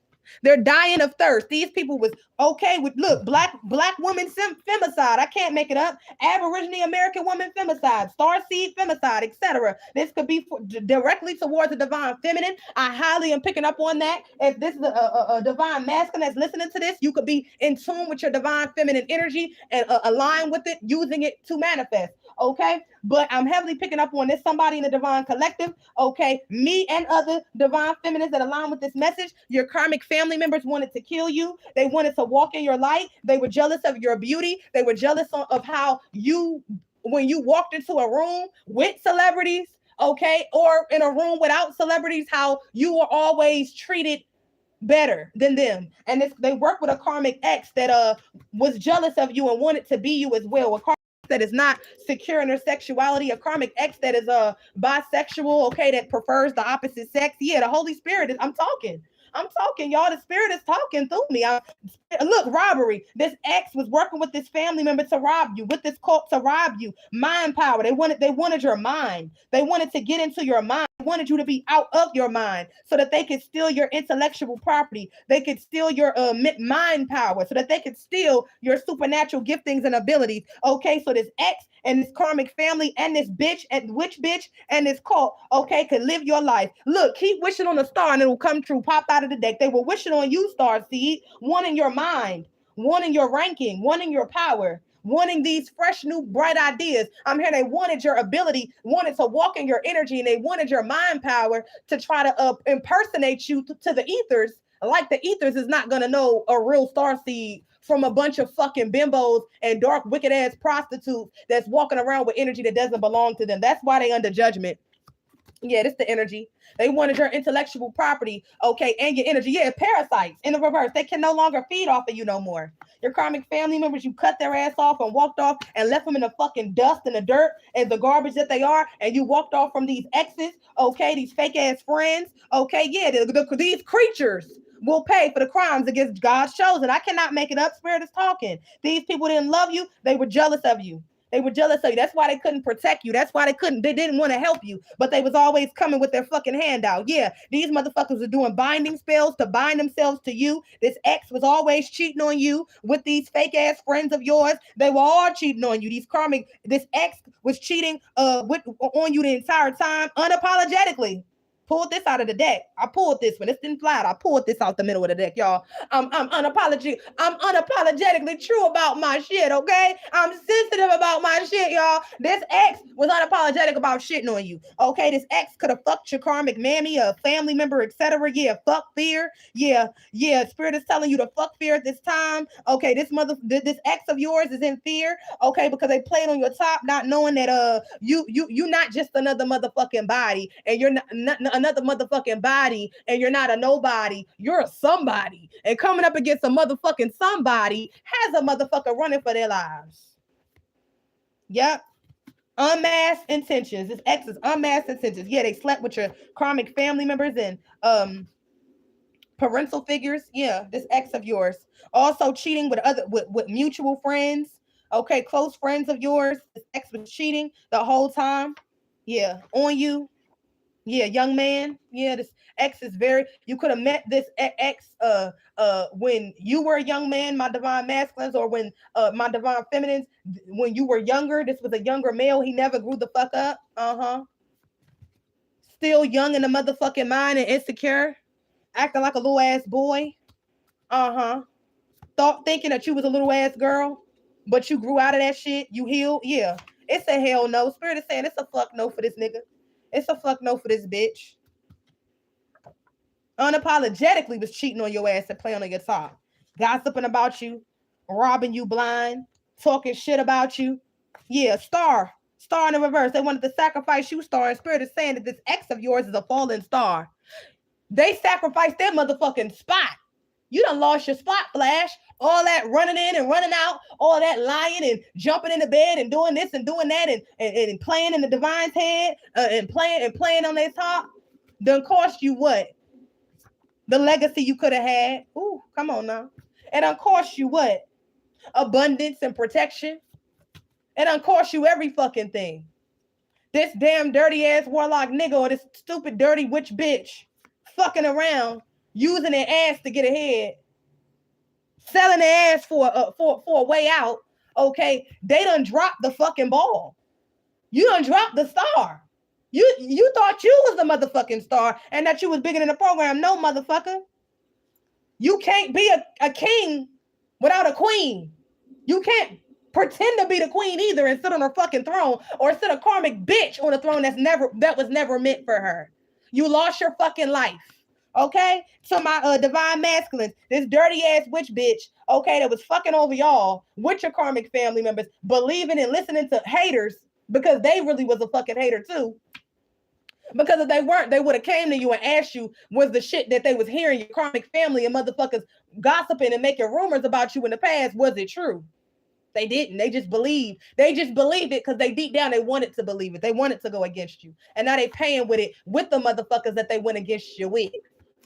A: They're dying of thirst. These people was okay with, look, black woman femicide. I can't make it up. Aboriginal American woman femicide, starseed femicide, etc. This could be directly towards the divine feminine. I highly am picking up on that. If this is a divine masculine that's listening to this, you could be in tune with your divine feminine energy and align with it, using it to manifest. Okay, but I'm heavily picking up on this. Somebody in the divine collective, okay, me and other divine feminines that align with this message. Your karmic family members wanted to kill you. They wanted to walk in your light. They were jealous of your beauty. They were jealous of how you, when you walked into a room with celebrities, okay, or in a room without celebrities, how you were always treated better than them. And they work with a karmic ex that was jealous of you and wanted to be you as well. A karmic that is not secure in their sexuality, a karmic ex that is bisexual, okay, that prefers the opposite sex. Yeah, the Holy Spirit is, I'm talking, y'all. The Spirit is talking through me. Look, robbery. This ex was working with this family member to rob you, with this cult to rob you. Mind power. They wanted your mind. They wanted to get into your mind. They wanted you to be out of your mind so that they could steal your intellectual property. They could steal your mind power so that they could steal your supernatural giftings and abilities. Okay, so this ex and this karmic family and this bitch and witch bitch and this cult, okay, could live your life. Look, keep wishing on a star and it will come true. Pop out of the deck. They were wishing on you, star seed, wanting your mind, wanting your ranking, wanting your power, wanting these fresh, new, bright ideas. I'm here. They wanted your ability, wanted to walk in your energy, and they wanted your mind power to try to impersonate you to the ethers. Like the ethers is not going to know a real star seed from a bunch of fucking bimbos and dark, wicked ass prostitutes that's walking around with energy that doesn't belong to them. That's why they under judgment. Yeah, this the energy. They wanted your intellectual property, okay, and your energy. Yeah, parasites in the reverse. They can no longer feed off of you no more. Your karmic family members, you cut their ass off and walked off and left them in the fucking dust and the dirt and the garbage that they are, and you walked off from these exes, okay, these fake ass friends, okay, yeah, these creatures will pay for the crimes against God's chosen. I cannot make it up. Spirit is talking. These people didn't love you. They were jealous of you. They were jealous of you. That's why they couldn't protect you. That's why they didn't want to help you, but they was always coming with their fucking hand out. Yeah, these motherfuckers were doing binding spells to bind themselves to you. This ex was always cheating on you with these fake ass friends of yours. They were all cheating on you. This ex was cheating on you the entire time, unapologetically. Pulled this out of the deck. I pulled this one. This didn't fly out. I pulled this out the middle of the deck, y'all. I'm unapologetically true about my shit, okay? I'm sensitive about my shit, y'all. This ex was unapologetic about shitting on you, okay? This ex could have fucked your karmic mammy, a family member, etc. Yeah, fuck fear. Yeah. Spirit is telling you to fuck fear at this time. Okay, this ex of yours is in fear, okay, because they played on your top, not knowing that you not just another motherfucking body, and you're not another motherfucking body, and you're not a nobody. You're a somebody, and coming up against a motherfucking somebody has a motherfucker running for their lives. Yep. Unmasked intentions. This ex is unmasked intentions. Yeah, they slept with your karmic family members and parental figures. Yeah, this ex of yours. Also cheating with mutual friends. Okay, close friends of yours. This ex was cheating the whole time. Yeah, on you. Yeah, young man. Yeah, this ex is you could have met this ex when you were a young man, my divine masculines, or when my divine feminines, when you were younger. This was a younger male. He never grew the fuck up. Still young in the motherfucking mind and insecure, acting like a little ass boy. Thinking that you was a little ass girl, but you grew out of that shit. You healed. Yeah, it's a hell no. Spirit is saying it's a fuck no for this nigga. It's a fuck no for this bitch. Unapologetically was cheating on your ass and playing on your top. Gossiping about you, robbing you blind, talking shit about you. Yeah, star in the reverse. They wanted to sacrifice you, star. And Spirit is saying that this ex of yours is a fallen star. They sacrificed their motherfucking spot. You done lost your spot, Flash. All that running in and running out, all that lying and jumping in the bed and doing this and doing that and playing in the divine's head and playing on their top, done cost you what? The legacy you could have had. Ooh, come on now. It done cost you what? Abundance and protection. It done cost you every fucking thing. This damn dirty ass warlock nigga or this stupid dirty witch bitch fucking around using their ass to get ahead, selling their ass for a way out. Okay, they done dropped the fucking ball. You done dropped the star. You thought you was the motherfucking star and that you was bigger than the program. No, motherfucker. You can't be a king without a queen. You can't pretend to be the queen either and sit on her fucking throne or sit a karmic bitch on a throne that was never meant for her. You lost your fucking life. Okay? So my divine masculines, this dirty ass witch bitch, okay, that was fucking over y'all with your karmic family members, believing and listening to haters because they really was a fucking hater too. Because if they weren't, they would have came to you and asked you, was the shit that they was hearing your karmic family and motherfuckers gossiping and making rumors about you in the past, was it true? They didn't. They just believed. They just believed it because they deep down, they wanted to believe it. They wanted to go against you. And now they paying with it with the motherfuckers that they went against you with.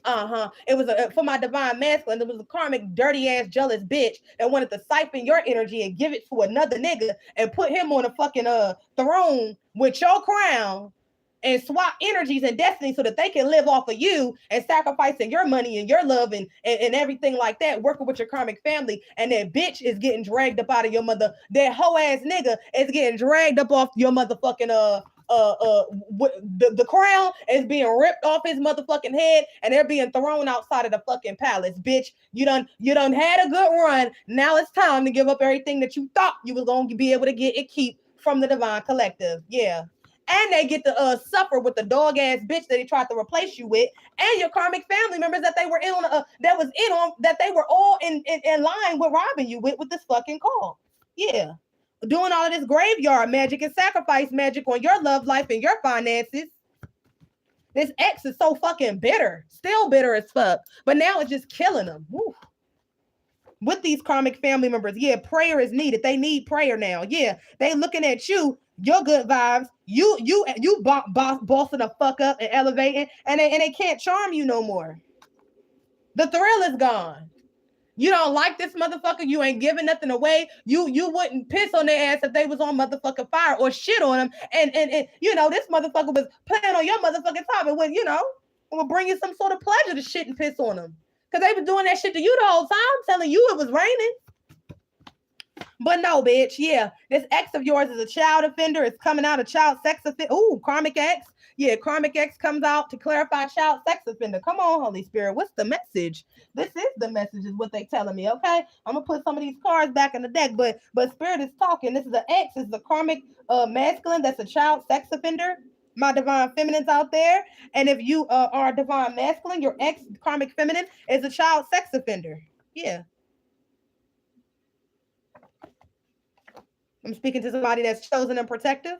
A: It was for my divine masculine. It was a karmic, dirty ass, jealous bitch that wanted to siphon your energy and give it to another nigga and put him on a fucking throne with your crown and swap energies and destiny so that they can live off of you and sacrificing your money and your love and everything like that, working with your karmic family. And that bitch is getting dragged up out of your mother. That hoe ass nigga is getting dragged up off your motherfucking the crown is being ripped off his motherfucking head and they're being thrown outside of the fucking palace. Bitch, you done had a good run. Now it's time to give up everything that you thought you was going to be able to get and keep from the divine collective. Yeah. And they get to suffer with the dog ass bitch that they tried to replace you with, and your karmic family members that they were in on that they were all in line with robbing you with this fucking call. Yeah, doing all of this graveyard magic and sacrifice magic on your love life and your finances. This ex is so fucking bitter, still bitter as fuck, but now it's just killing them. Woo. With these karmic family members, yeah, prayer is needed. They need prayer now. Yeah, they looking at you, your good vibes. You bossing the fuck up and elevating, and they can't charm you no more. The thrill is gone. You don't like this motherfucker. You ain't giving nothing away. You wouldn't piss on their ass if they was on motherfucking fire or shit on them. And this motherfucker was playing on your motherfucking top. And when it will bring you some sort of pleasure to shit and piss on them. Because they was doing that shit to you the whole time, telling you it was raining. But no, bitch, yeah. This ex of yours is a child offender. It's coming out a child sex offender. Ooh, karmic ex. Yeah, karmic ex comes out to clarify child sex offender. Come on, Holy Spirit. What's the message? This is the message is what they telling me, okay? I'm going to put some of these cards back in the deck, but Spirit is talking. This is an ex. This is a karmic masculine that's a child sex offender. My divine feminines out there. And if you are a divine masculine, your ex karmic feminine is a child sex offender. Yeah. I'm speaking to somebody that's chosen and protective.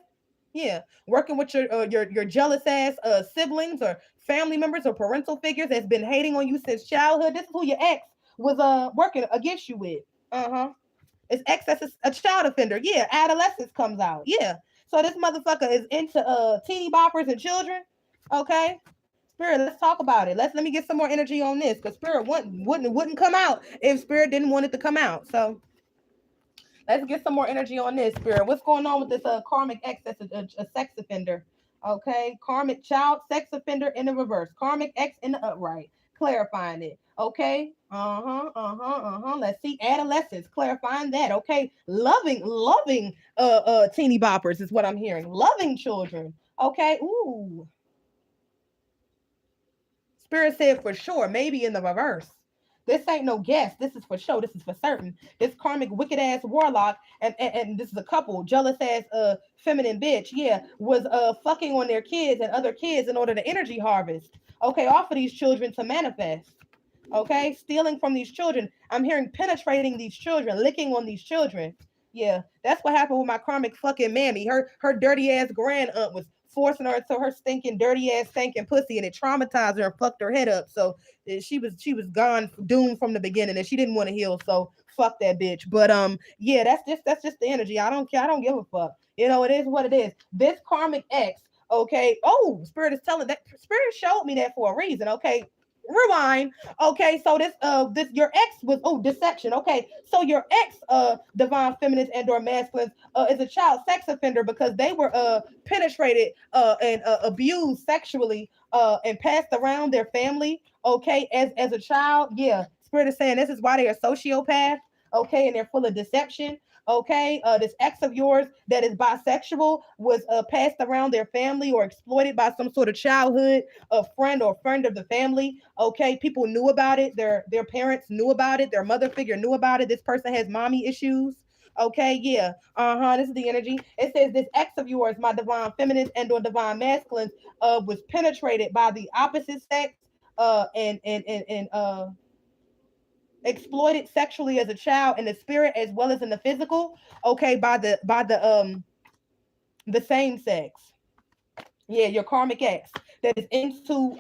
A: Yeah. Working with your jealous ass siblings or family members or parental figures that's been hating on you since childhood. This is who your ex was working against you with. It's ex that's a child offender. Yeah. Adolescence comes out. Yeah. So this motherfucker is into teeny boppers and children. Okay. Spirit, let's talk about it. Let me get some more energy on this because Spirit wouldn't come out if Spirit didn't want it to come out. So let's get some more energy on this, Spirit. What's going on with this karmic ex that's a sex offender? Okay. Karmic child sex offender in the reverse. Karmic ex in the upright. Clarifying it. Okay. Let's see. Adolescence. Clarifying that. Okay. Loving teeny boppers is what I'm hearing. Loving children. Okay. Ooh. Spirit said for sure. Maybe in the reverse. This ain't no guess. This is for sure. This is for certain. This karmic wicked ass warlock and this is a couple jealous ass feminine bitch. Yeah, was fucking on their kids and other kids in order to energy harvest. Okay, off of these children to manifest. Okay, stealing from these children. I'm hearing penetrating these children, licking on these children. Yeah, that's what happened with my karmic fucking mammy. Her dirty ass grand aunt was forcing her to her stinking dirty ass stinking pussy, and it traumatized her and fucked her head up. So she was gone, doomed from the beginning, and she didn't want to heal. So fuck that bitch. But yeah, that's just the energy. I don't care. I don't give a fuck. It is what it is. This karmic ex. Okay. Oh, Spirit is telling that. Spirit showed me that for a reason. Okay. Rewind. Okay, so this your ex was deception. Okay, so your ex divine feminines and or masculines is a child sex offender because they were penetrated and abused sexually and passed around their family, okay, as a child. Yeah, spirit is saying this is why they're a sociopath, okay, and they're full of deception. Okay, this ex of yours that is bisexual was passed around their family or exploited by some sort of childhood a friend or friend of the family. Okay, people knew about it. Their parents knew about it. Their mother figure knew about it. This person has mommy issues. Okay, yeah, this is the energy. It says this ex of yours, my divine feminines and or divine masculines, was penetrated by the opposite sex, and exploited sexually as a child in the spirit as well as in the physical. Okay, by the same sex. Yeah, your karmic ex that is into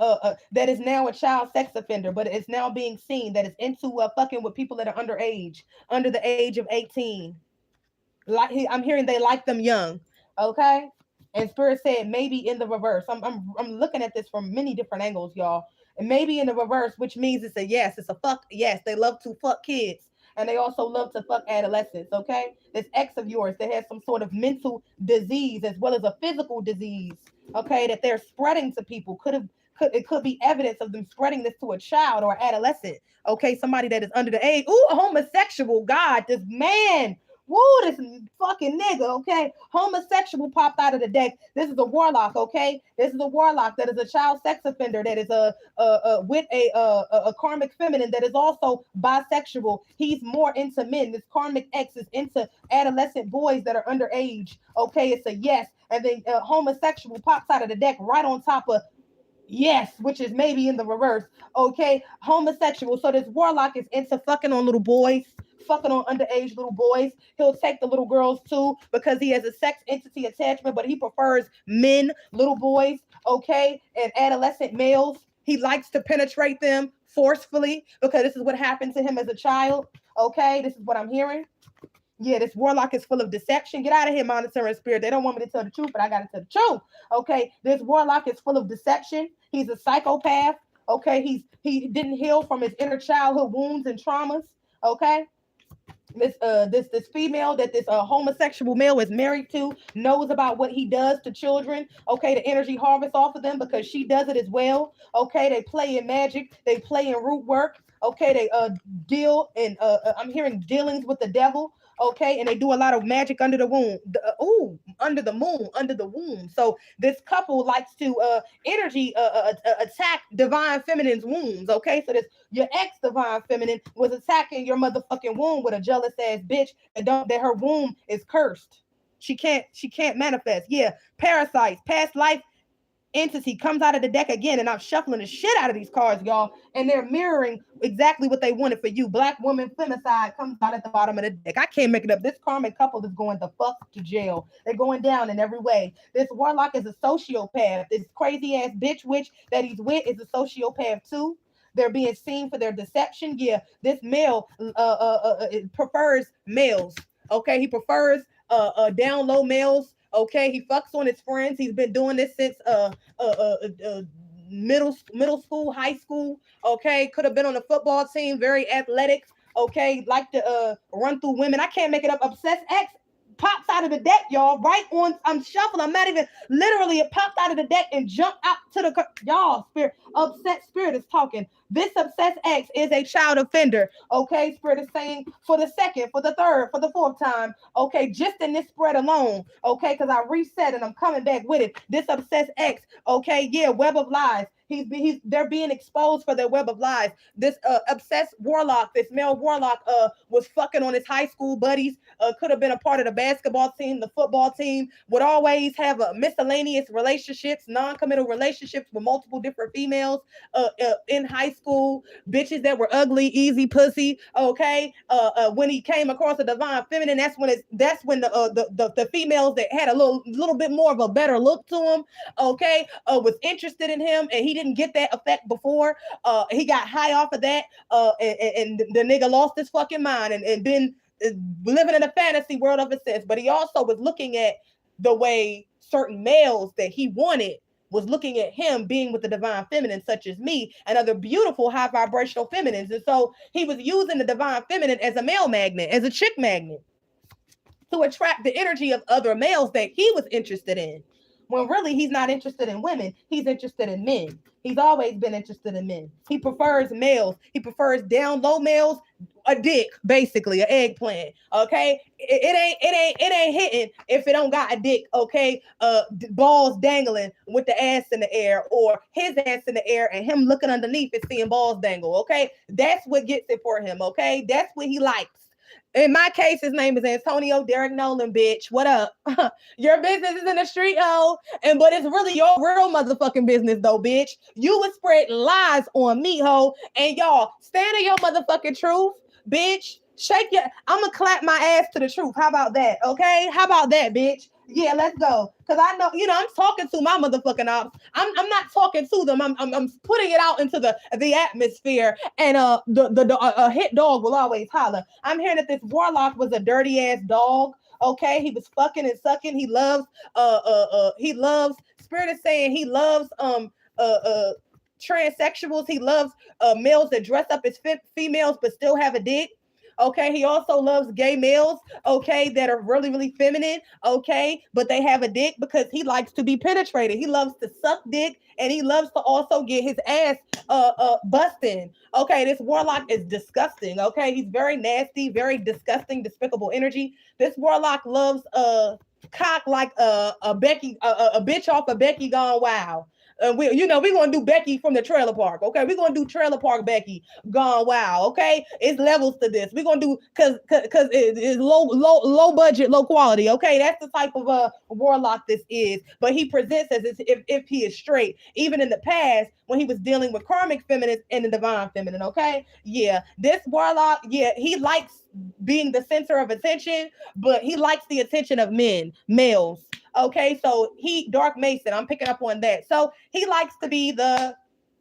A: that is now a child sex offender, but it's now being seen that is into fucking with people that are underage, under the age of 18. Like I'm hearing they like them young. Okay. And spirit said maybe in the reverse. I'm looking at this from many different angles, y'all. And maybe in the reverse, which means it's a yes, it's a fuck yes. They love to fuck kids. And they also love to fuck adolescents. Okay. This ex of yours that has some sort of mental disease as well as a physical disease. Okay, that they're spreading to people. It could be evidence of them spreading this to a child or adolescent. Okay, somebody that is under the age. Ooh, a homosexual. God, this man. Woo, this fucking nigga, okay? Homosexual popped out of the deck. This is a warlock, okay? This is a warlock that is a child sex offender that is with a karmic feminine that is also bisexual. He's more into men. This karmic ex is into adolescent boys that are underage. Okay, it's a yes. And then homosexual pops out of the deck right on top of yes, which is maybe in the reverse. Okay, homosexual. So this warlock is into fucking on little boys, fucking on underage little boys. He'll take the little girls too because he has a sex entity attachment, but he prefers men, little boys, okay, and adolescent males. He likes to penetrate them forcefully because this is what happened to him as a child. Okay, this is what I'm hearing. Yeah, this warlock is full of deception. Get out of here, monitoring spirit. They don't want me to tell the truth, but I gotta tell the truth. Okay, this warlock is full of deception. He's a psychopath. Okay, he didn't heal from his inner childhood wounds and traumas. Okay, this female that this homosexual male is married to knows about what he does to children. Okay, the energy harvest off of them because she does it as well. Okay, they play in magic. They play in root work. Okay, they deal in I'm hearing dealings with the devil. Okay, and they do a lot of magic under the womb. Under the moon, under the womb. So this couple likes to energy attack divine feminine's wombs. Okay, so this your ex divine feminine was attacking your motherfucking womb with a jealous ass bitch that her womb is cursed. She can't manifest. Yeah, parasites, past life entity comes out of the deck again, and I'm shuffling the shit out of these cards, y'all, and they're mirroring exactly what they wanted for you. Black woman femicide comes out at the bottom of the deck. I can't make it up. This karmic couple is going the fuck to jail. They're going down in every way. This warlock is a sociopath. This crazy ass bitch witch that he's with is a sociopath too. They're being seen for their deception. Yeah, this male prefers males. Okay, he prefers down low males. Okay, he fucks on his friends. He's been doing this since middle school, high school. Okay, could have been on the football team, very athletic. Okay, like to run through women. I can't make it up. Obsessed X pops out of the deck, y'all. Right on, I'm shuffling. I'm not even literally. It popped out of the deck and jumped out to the y'all. Spirit, upset spirit is talking. This obsessed X is a child offender. Okay, spirit is saying for the second, for the third, for the fourth time. Okay, just in this spread alone. Okay, because I reset and I'm coming back with it. This obsessed X. Okay, yeah, web of lies. They're being exposed for their web of lies. This obsessed warlock, this male warlock, was fucking on his high school buddies. Could have been a part of the basketball team, the football team. Would always have miscellaneous relationships, non-committal relationships with multiple different females. In high school, bitches that were ugly, easy pussy. Okay, when he came across a divine feminine, that's when the females that had a little bit more of a better look to him. Okay, was interested in him, and he didn't get that effect before. He got high off of that, and the nigga lost his fucking mind and been living in a fantasy world ever since. But he also was looking at the way certain males that he wanted was looking at him being with the divine feminine, such as me and other beautiful high vibrational feminines. And so he was using the divine feminine as a male magnet, as a chick magnet, to attract the energy of other males that he was interested in. when really he's not interested in women. He's interested in men. He's always been interested in men. He prefers males. He prefers down low males, a dick, basically, an eggplant. Okay, it ain't hitting if it don't got a dick. Okay, balls dangling with the ass in the air, or his ass in the air and him looking underneath and seeing balls dangle. Okay, that's what gets it for him. Okay, that's what he likes. In my case, his name is Antonio Derek Nolan, bitch. What up? Your business is in the street, ho. But it's really your real motherfucking business, though, bitch. You would spread lies on me, ho. And y'all, stand in your motherfucking truth, bitch. Shake your. I'ma clap my ass to the truth. How about that? Okay? How about that, bitch? Yeah, let's go. Cause I know, I'm talking to my motherfucking ops. I'm not talking to them. I'm putting it out into the atmosphere. And the hit dog will always holler. I'm hearing that this Warlock was a dirty ass dog. Okay, he was fucking and sucking. He loves. Spirit is saying he loves transsexuals. He loves males that dress up as females but still have a dick. Okay, he also loves gay males, okay, that are really, really feminine, okay, but they have a dick because he likes to be penetrated. He loves to suck dick, and he loves to also get his ass busting. Okay, this Warlock is disgusting. Okay, he's very nasty, very disgusting, despicable energy. This Warlock loves cock like a Becky, a bitch off of Becky Gone Wild. We're gonna do Becky from the trailer park. Okay, we're gonna do trailer park Becky Gone Wild. Okay, it's levels to this. We're gonna do because it's low budget, low quality. Okay, that's the type of Warlock this is. But he presents as if he is straight, even in the past when he was dealing with karmic feminine and the divine feminine. Okay, yeah, this Warlock, yeah, he likes being the center of attention, but he likes the attention of males. Okay, so he Dark Mason, I'm picking up on that. So he likes to be the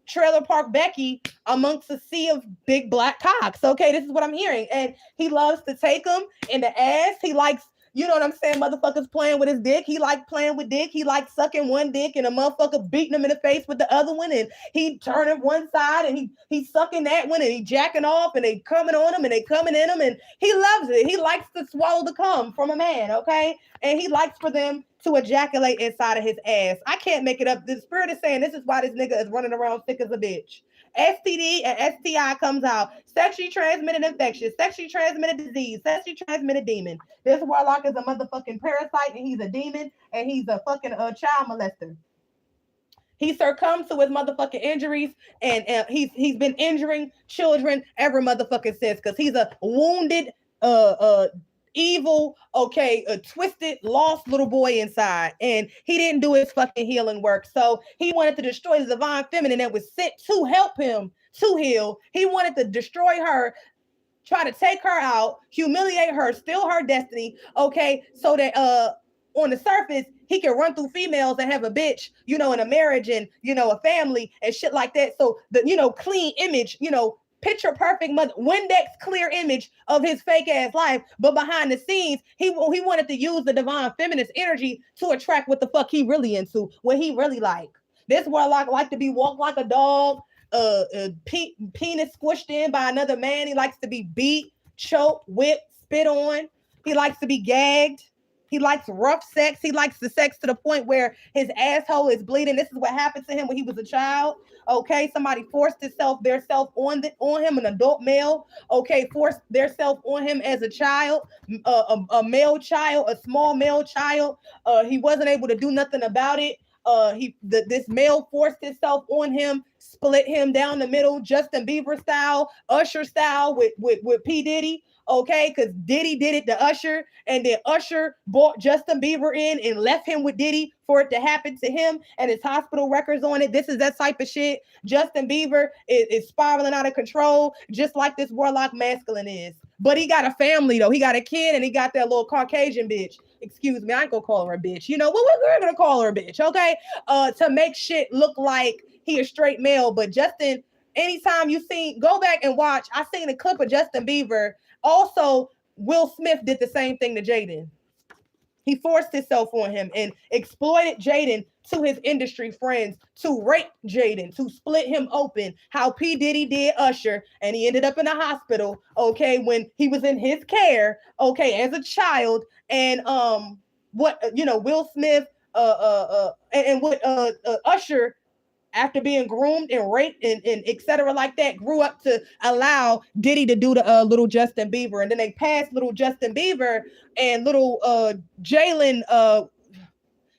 A: trailer park Becky amongst a sea of big black cocks. Okay, this is what I'm hearing. And he loves to take them in the ass. He likes, you know what I'm saying, motherfuckers playing with his dick. He like playing with dick. He like sucking one dick and a motherfucker beating him in the face with the other one. And he turning one side and he's sucking that one and he jacking off and they coming on him and they coming in him. And he loves it. He likes to swallow the cum from a man, okay? And he likes for them to ejaculate inside of his ass. I can't make it up. The spirit is saying this is why this nigga is running around sick as a bitch. STD and STI comes out. Sexually transmitted infection, sexually transmitted disease, sexually transmitted demon. This Warlock is a motherfucking parasite and he's a demon and he's a fucking child molester. He succumbs to his motherfucking injuries and he's been injuring children ever motherfucking since because he's a wounded evil, okay, a twisted, lost little boy inside, and he didn't do his fucking healing work. So he wanted to destroy the divine feminine that was sent to help him to heal. He wanted to destroy her, try to take her out, humiliate her, steal her destiny, okay, so that on the surface he can run through females and have a bitch, in a marriage and a family and shit like that. So the clean image, picture perfect Windex clear image of his fake ass life, but behind the scenes he wanted to use the divine feminist energy to attract what the fuck he really into, what he really like. This Warlock like to be walked like a dog, penis squished in by another man. He likes to be beat, choked, whipped, spit on. He likes to be gagged. He likes rough sex. He likes the sex to the point where his asshole is bleeding. This is what happened to him when he was a child. Okay, somebody forced their self on him, an adult male. Okay, forced their self on him as a child, a male child, a small male child. He wasn't able to do nothing about it. This male forced himself on him, split him down the middle, Justin Bieber style, Usher style with P. Diddy. Okay, because Diddy did it to Usher, and then Usher brought Justin Bieber in and left him with Diddy for it to happen to him, and his hospital records on it. This is that type of shit. Justin Bieber is spiraling out of control, just like this Warlock masculine is. But he got a family, though. He got a kid, and he got that little Caucasian bitch. Excuse me, I ain't gonna call her a bitch. We're gonna call her a bitch, okay? To make shit look like he a straight male. But Justin, anytime go back and watch, I seen a clip of Justin Bieber. Also, Will Smith did the same thing to Jaden. He forced himself on him and exploited Jaden to his industry friends to rape Jaden, to split him open, how P. Diddy did Usher, and he ended up in a hospital, okay, when he was in his care, okay, as a child. And Will Smith and what Usher, after being groomed and raped and etc. like that, grew up to allow Diddy to do the little Justin Bieber, and then they passed little Justin Bieber and little Jalen.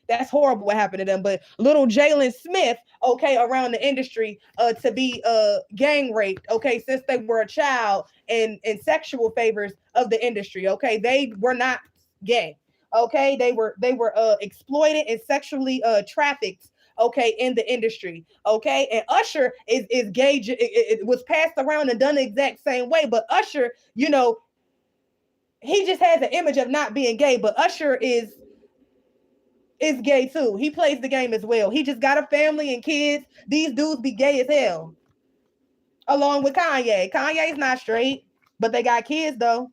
A: That's horrible what happened to them, but little Jalen Smith, okay, around the industry to be gang raped, okay, since they were a child, and sexual favors of the industry, okay, they were not gay, okay, they were exploited and sexually trafficked, okay, in the industry, okay, and Usher is gay. It was passed around and done the exact same way, but Usher, he just has an image of not being gay, but Usher is gay too. He plays the game as well. He just got a family and kids. These dudes be gay as hell. Along with Kanye. Kanye's not straight, but they got kids though.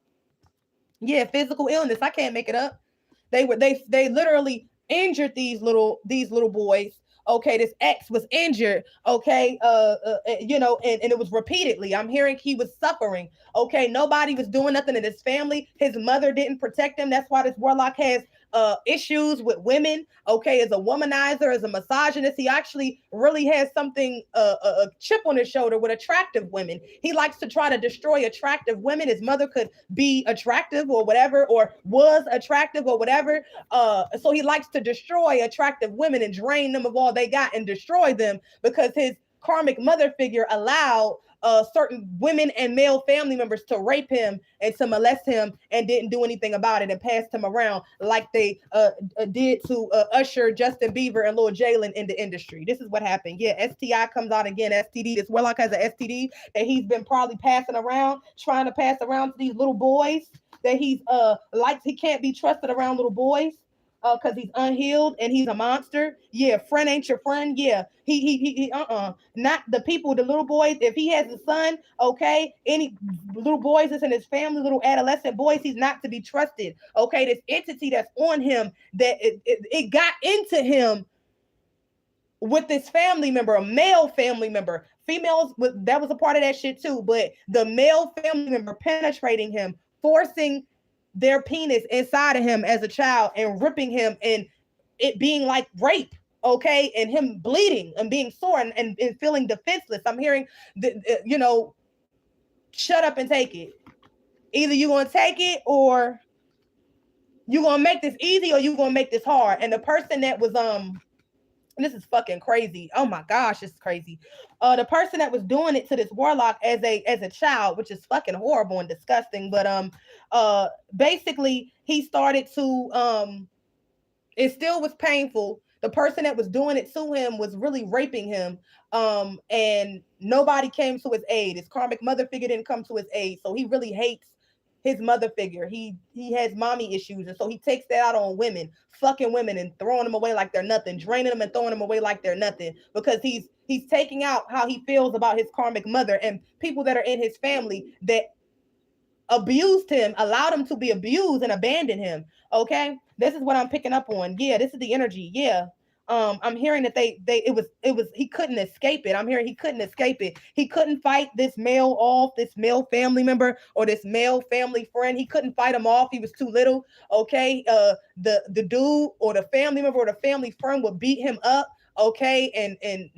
A: Yeah, physical illness. I can't make it up. They literally injured these little boys. Okay, this ex was injured. Okay, and it was repeatedly. I'm hearing he was suffering. Okay, nobody was doing nothing in his family. His mother didn't protect him. That's why this Warlock has issues with women. Okay, as a womanizer, as a misogynist, he actually really has something a chip on his shoulder with attractive women. He likes to try to destroy attractive women. His mother could be attractive or whatever, or was attractive or whatever. So he likes to destroy attractive women and drain them of all they got and destroy them because his karmic mother figure allowed certain women and male family members to rape him and to molest him and didn't do anything about it and passed him around like they did to Usher, Justin Bieber, and Lil Jalen in the industry. This is what happened. Yeah, STI comes out again. STD. This Warlock has an STD that he's been probably passing around, trying to pass around to these little boys that he's likes. He can't be trusted around little boys because he's unhealed and he's a monster. Yeah, friend ain't your friend. Yeah, he not the people, the little boys. If he has a son, okay, any little boys that's in his family, little adolescent boys, he's not to be trusted. Okay, this entity that's on him, that it got into him with this family member, a male family member. Females, that was a part of that shit too, but the male family member penetrating him, forcing their penis inside of him as a child and ripping him, and it being like rape, okay, and him bleeding and being sore and feeling defenseless. I'm hearing shut up and take it. Either you're gonna take it or you're gonna make this easy or you're gonna make this hard. And the person that was this is fucking crazy. Oh my gosh, it's crazy. The person that was doing it to this Warlock as a child, which is fucking horrible and disgusting, but basically he started to it still was painful. The person that was doing it to him was really raping him. And nobody came to his aid. His karmic mother figure didn't come to his aid. So he really hates his mother figure. He has mommy issues, and so he takes that out on women, fucking women, and throwing them away like they're nothing, draining them and throwing them away like they're nothing, because he's taking out how he feels about his karmic mother and people that are in his family that abused him, allowed him to be abused and abandoned him. Okay, this is what I'm picking up on. Yeah, this is the energy. Yeah. I'm hearing that it was he couldn't escape it. I'm hearing he couldn't escape it. He couldn't fight this male off, this male family member or this male family friend. He couldn't fight him off. He was too little. Okay. The dude or the family member or the family friend would beat him up. Okay, and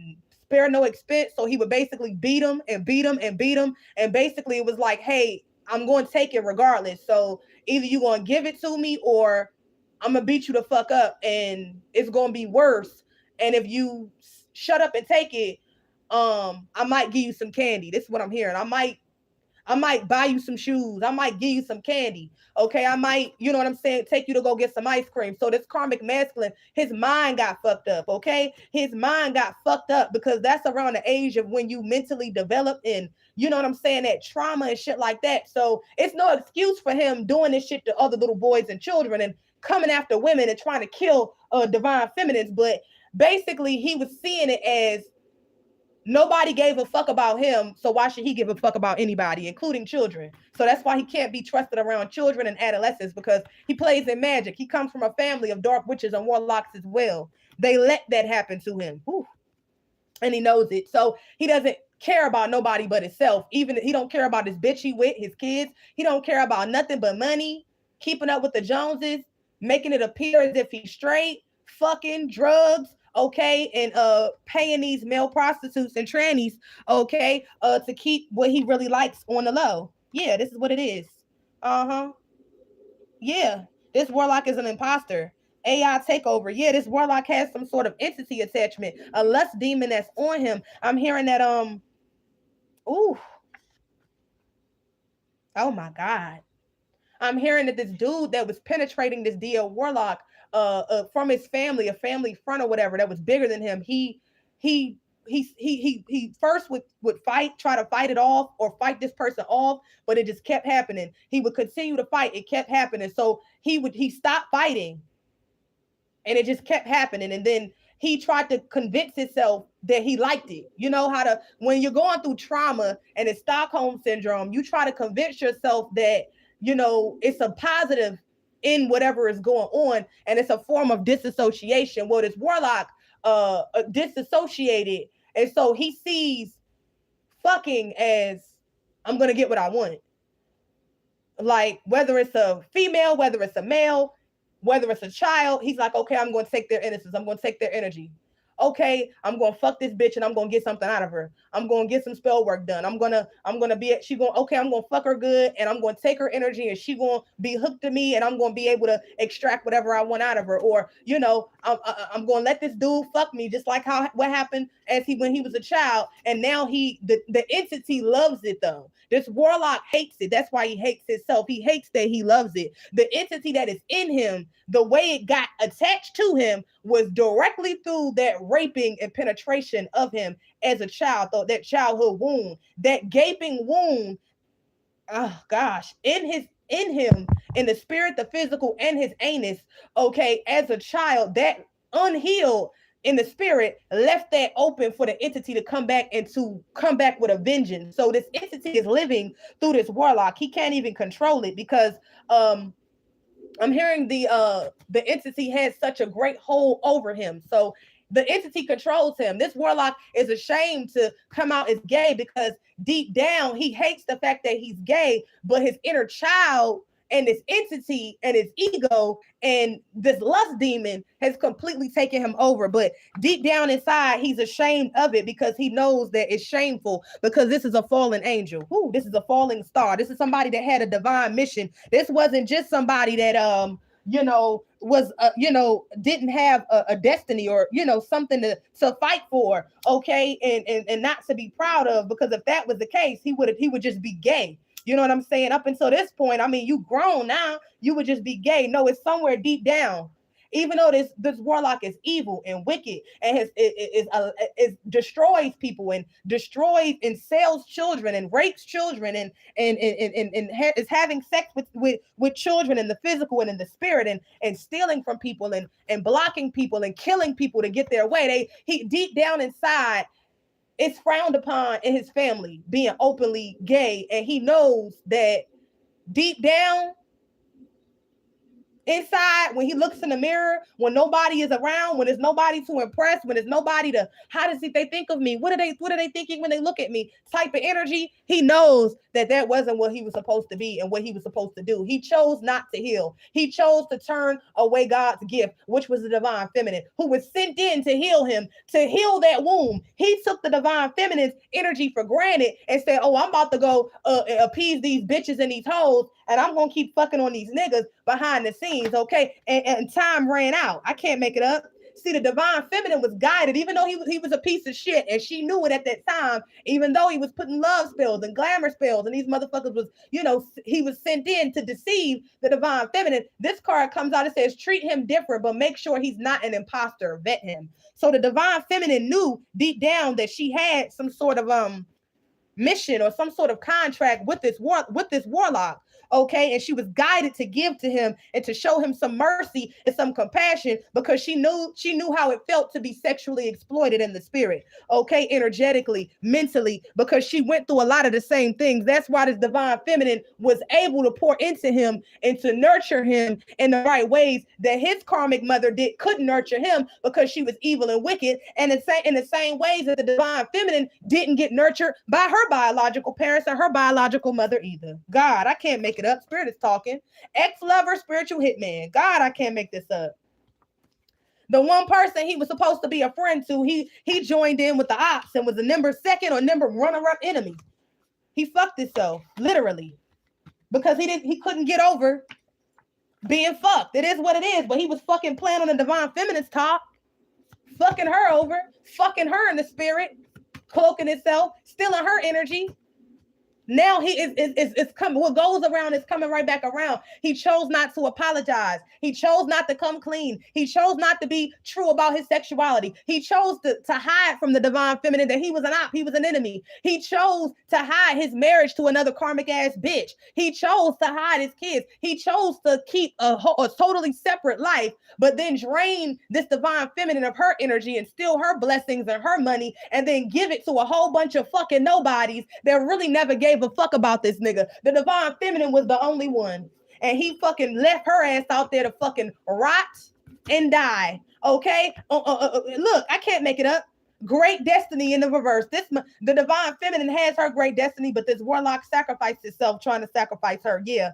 A: spare no expense. So he would basically beat him and beat him and beat him. And basically it was like, hey, I'm going to take it regardless. So either you're going to give it to me or I'm going to beat you the fuck up and it's going to be worse. And if you shut up and take it, I might give you some candy. This is what I'm hearing. I might buy you some shoes. I might give you some candy. Okay. I might, you know what I'm saying? Take you to go get some ice cream. So this karmic masculine, his mind got fucked up. Okay. His mind got fucked up because that's around the age of when you mentally develop and, you know what I'm saying, that trauma and shit like that. So it's no excuse for him doing this shit to other little boys and children and coming after women and trying to kill divine feminines. But basically he was seeing it as nobody gave a fuck about him, so why should he give a fuck about anybody, including children? So that's why he can't be trusted around children and adolescents, because he plays in magic. He comes from a family of dark witches and warlocks as well. They let that happen to him. Whew. And he knows it. So he doesn't care about nobody but himself. Even he don't care about his bitch he with, his kids. He don't care about nothing but money, keeping up with the Joneses, making it appear as if he's straight, fucking drugs, okay, and paying these male prostitutes and trannies, okay, to keep what he really likes on the low. Yeah, this is what it is. Uh-huh. Yeah. This warlock is an imposter. AI takeover. Yeah, this warlock has some sort of entity attachment, a lust demon that's on him. I'm hearing that ooh, oh my God. I'm hearing that this dude that was penetrating this DL Warlock from his family, a family friend or whatever that was bigger than him, he he first would fight, try to fight it off or fight this person off, but it just kept happening. He would continue to fight, it kept happening. So he stopped fighting and it just kept happening. And then he tried to convince himself that he liked it. You know how to, when you're going through trauma and it's Stockholm syndrome, you try to convince yourself that, you know, it's a positive in whatever is going on, and it's a form of disassociation. Well, this warlock disassociated, and so he sees fucking as, I'm gonna get what I want. Like, whether it's a female, whether it's a male, whether it's a child, he's like, okay, I'm going to take their innocence. I'm going to take their energy. Okay, I'm going to fuck this bitch and I'm going to get something out of her. I'm going to get some spell work done. I'm going to be, she going, okay, I'm going to fuck her good and I'm going to take her energy and she going to be hooked to me and I'm going to be able to extract whatever I want out of her. Or, you know, I'm going to let this dude fuck me, just like how, what happened when he was a child. And now the entity loves it though. This warlock hates it. That's why he hates himself. He hates that he loves it. The entity that is in him, the way it got attached to him was directly through that raping and penetration of him as a child, though, that childhood wound, that gaping wound. Oh gosh, in him, in the spirit, the physical, and his anus, okay, as a child, that unhealed in the spirit left that open for the entity to come back and to come back with a vengeance. So this entity is living through this warlock. He can't even control it because I'm hearing the entity has such a great hold over him. So the entity controls him. This warlock is ashamed to come out as gay because deep down he hates the fact that he's gay, but his inner child and this entity and his ego and this lust demon has completely taken him over. But deep down inside, he's ashamed of it because he knows that it's shameful because this is a fallen angel. Ooh, this is a falling star. This is somebody that had a divine mission. This wasn't just somebody that you know, was didn't have a destiny or, you know, something to fight for, okay, and not to be proud of, because if that was the case, he would just be gay. You know what I'm saying? Up until this point, I mean, you grown now, you would just be gay. No, it's somewhere deep down. Even though this warlock is evil and wicked and is destroys people and destroys and sells children and rapes children and is having sex with children in the physical and in the spirit and stealing from people and blocking people and killing people to get their way. He deep down inside, it's frowned upon in his family being openly gay, and he knows that deep down inside, when he looks in the mirror, when nobody is around, when there's nobody to impress, when there's nobody to, how does they think of me? What are they thinking when they look at me? Type of energy. He knows that wasn't what he was supposed to be and what he was supposed to do. He chose not to heal. He chose to turn away God's gift, which was the divine feminine, who was sent in to heal him, to heal that womb. He took the divine feminine's energy for granted and said, oh, I'm about to go appease these bitches and these hoes, and I'm gonna keep fucking on these niggas behind the scenes, okay? And time ran out. I can't make it up. See, the divine feminine was guided, even though he was a piece of shit, and she knew it at that time, even though he was putting love spells and glamour spells, and these motherfuckers was, you know, he was sent in to deceive the divine feminine. This card comes out and says, treat him different, but make sure he's not an imposter. Vet him. So the divine feminine knew deep down that she had some sort of mission or some sort of contract with this warlock, okay, and she was guided to give to him and to show him some mercy and some compassion because she knew how it felt to be sexually exploited in the spirit, okay, energetically, mentally, because she went through a lot of the same things. That's why this divine feminine was able to pour into him and to nurture him in the right ways that his karmic mother couldn't nurture him because she was evil and wicked, and in the same ways that the divine feminine didn't get nurtured by her biological parents or her biological mother either. God, I can't make it up. Spirit is talking. Ex-lover, spiritual hitman. God, I can't make this up. The one person he was supposed to be a friend to, he joined in with the ops and was the number second or number runner-up enemy. He fucked himself, literally, because he couldn't get over being fucked. It is what it is, but he was fucking playing on the divine feminine's top, fucking her over, fucking her in the spirit, cloaking himself, stealing her energy. Now he is coming. What goes around is coming right back around. He chose not to apologize. He chose not to come clean. He chose not to be true about his sexuality. He chose to hide from the divine feminine that he was an op. He was an enemy. He chose to hide his marriage to another karmic ass bitch. He chose to hide his kids. He chose to keep a totally separate life, but then drain this divine feminine of her energy and steal her blessings and her money, and then give it to a whole bunch of fucking nobodies that really never gave a fuck about this nigga. The divine feminine was the only one, and he fucking left her ass out there to fucking rot and die. Okay, look, I can't make it up. Great destiny in the reverse. The divine feminine has her great destiny, but this warlock sacrificed himself trying to sacrifice her. Yeah,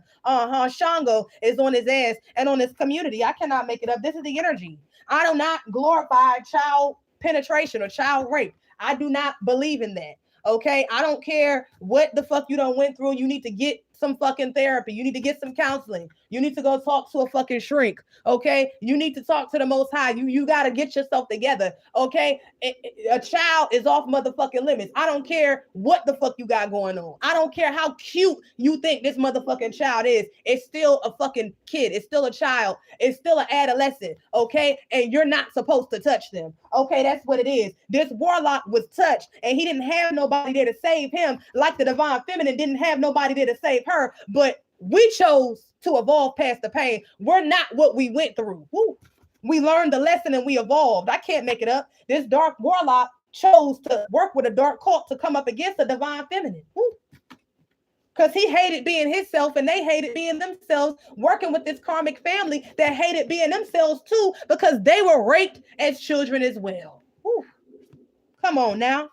A: Shango is on his ass and on his community. I cannot make it up. This is the energy. I do not glorify child penetration or child rape. I do not believe in that. Okay, I don't care what the fuck you done went through. You need to get some fucking therapy. You need to get some counseling. You need to go talk to a fucking shrink. Okay, you need to talk to the Most High. You got to get yourself together. Okay, a child is off motherfucking limits. I don't care what the fuck you got going on. I don't care how cute you think this motherfucking child is. It's still a fucking kid. It's still a child. It's still an adolescent. Okay, and you're not supposed to touch them. Okay, that's what it is. This warlock was touched, and he didn't have nobody there to save him, like the divine feminine didn't have nobody there to save her. But we chose to evolve past the pain. We're not what we went through. Woo. We learned the lesson and we evolved. I can't make it up. This dark warlock chose to work with a dark cult to come up against the divine feminine. Because he hated being himself and they hated being themselves, working with this karmic family that hated being themselves too, because they were raped as children as well. Woo. Come on now.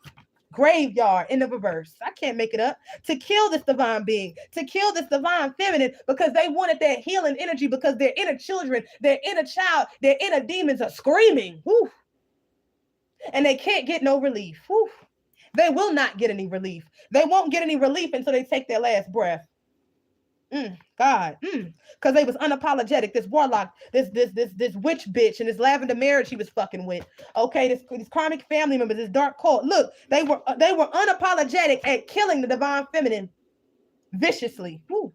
A: Graveyard in the reverse. I can't make it up. To kill this divine being, to kill this divine feminine, because they wanted that healing energy, because their inner children, their inner child, their inner demons are screaming. Woo. And they can't get no relief. Woo. They will not get any relief. They won't get any relief until they take their last breath. God, because they was unapologetic. This warlock, this witch bitch, and this lavender marriage he was fucking with. Okay, this karmic family members, this dark cult. Look, they were unapologetic at killing the divine feminine viciously. Woo.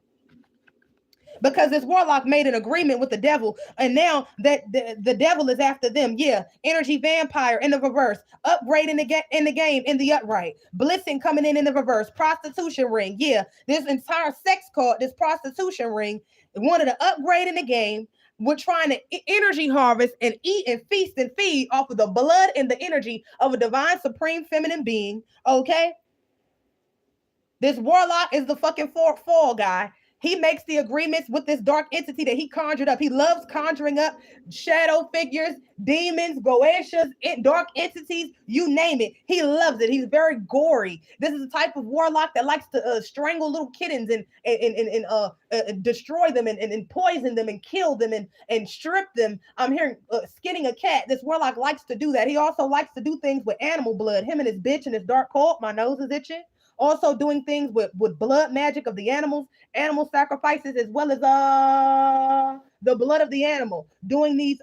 A: Because this warlock made an agreement with the devil, and now that the devil is after them. Yeah, energy vampire in the reverse, upgrading in the game in the upright, blissing coming in the reverse, prostitution ring. Yeah, this entire sex cult, this prostitution ring, wanted to upgrade in the game. We're trying to energy harvest and eat and feast and feed off of the blood and the energy of a divine supreme feminine being. Okay, this warlock is the fucking fall guy. He makes the agreements with this dark entity that he conjured up. He loves conjuring up shadow figures, demons, goetias, dark entities, you name it. He loves it. He's very gory. This is the type of warlock that likes to strangle little kittens and destroy them and poison them and kill them and strip them. I'm hearing skinning a cat. This warlock likes to do that. He also likes to do things with animal blood. Him and his bitch and his dark cult. My nose is itching. Also doing things with blood magic of the animals, animal sacrifices, as well as the blood of the animal. Doing these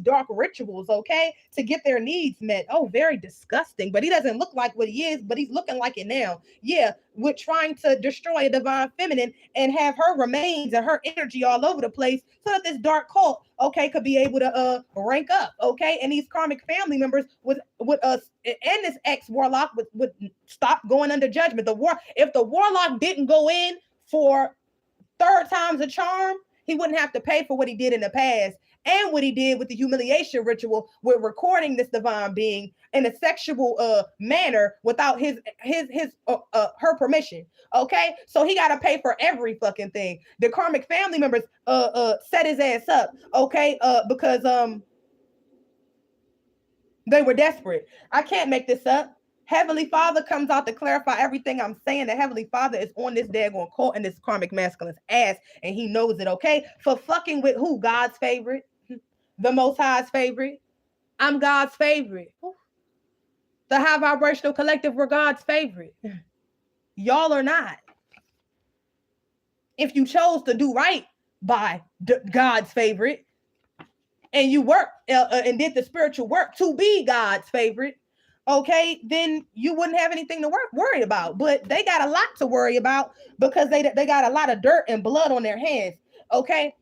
A: dark rituals, okay, to get their needs met. Oh, very disgusting. But he doesn't look like what he is, but he's looking like it now. Yeah, we're trying to destroy a divine feminine and have her remains and her energy all over the place so that this dark cult, okay, could be able to rank up, okay? And these karmic family members with us and this ex-warlock would stop going under judgment. If the warlock didn't go in for third time's a charm, he wouldn't have to pay for what he did in the past and what he did with the humiliation ritual with recording this divine being in a sexual manner without her permission. Okay, so he got to pay for every fucking thing. The karmic family members set his ass up, okay, because they were desperate. I can't make this up. Heavenly Father comes out to clarify everything I'm saying. The Heavenly Father is on this daggone cult and this karmic masculine's ass, and he knows it, okay? For fucking with who? God's favorite. The Most High's favorite. I'm God's favorite. The high vibrational collective, we're God's favorite. Y'all are not. If you chose to do right by God's favorite, and you work and did the spiritual work to be God's favorite, okay, then you wouldn't have anything to worry about. But they got a lot to worry about because they got a lot of dirt and blood on their hands. Okay,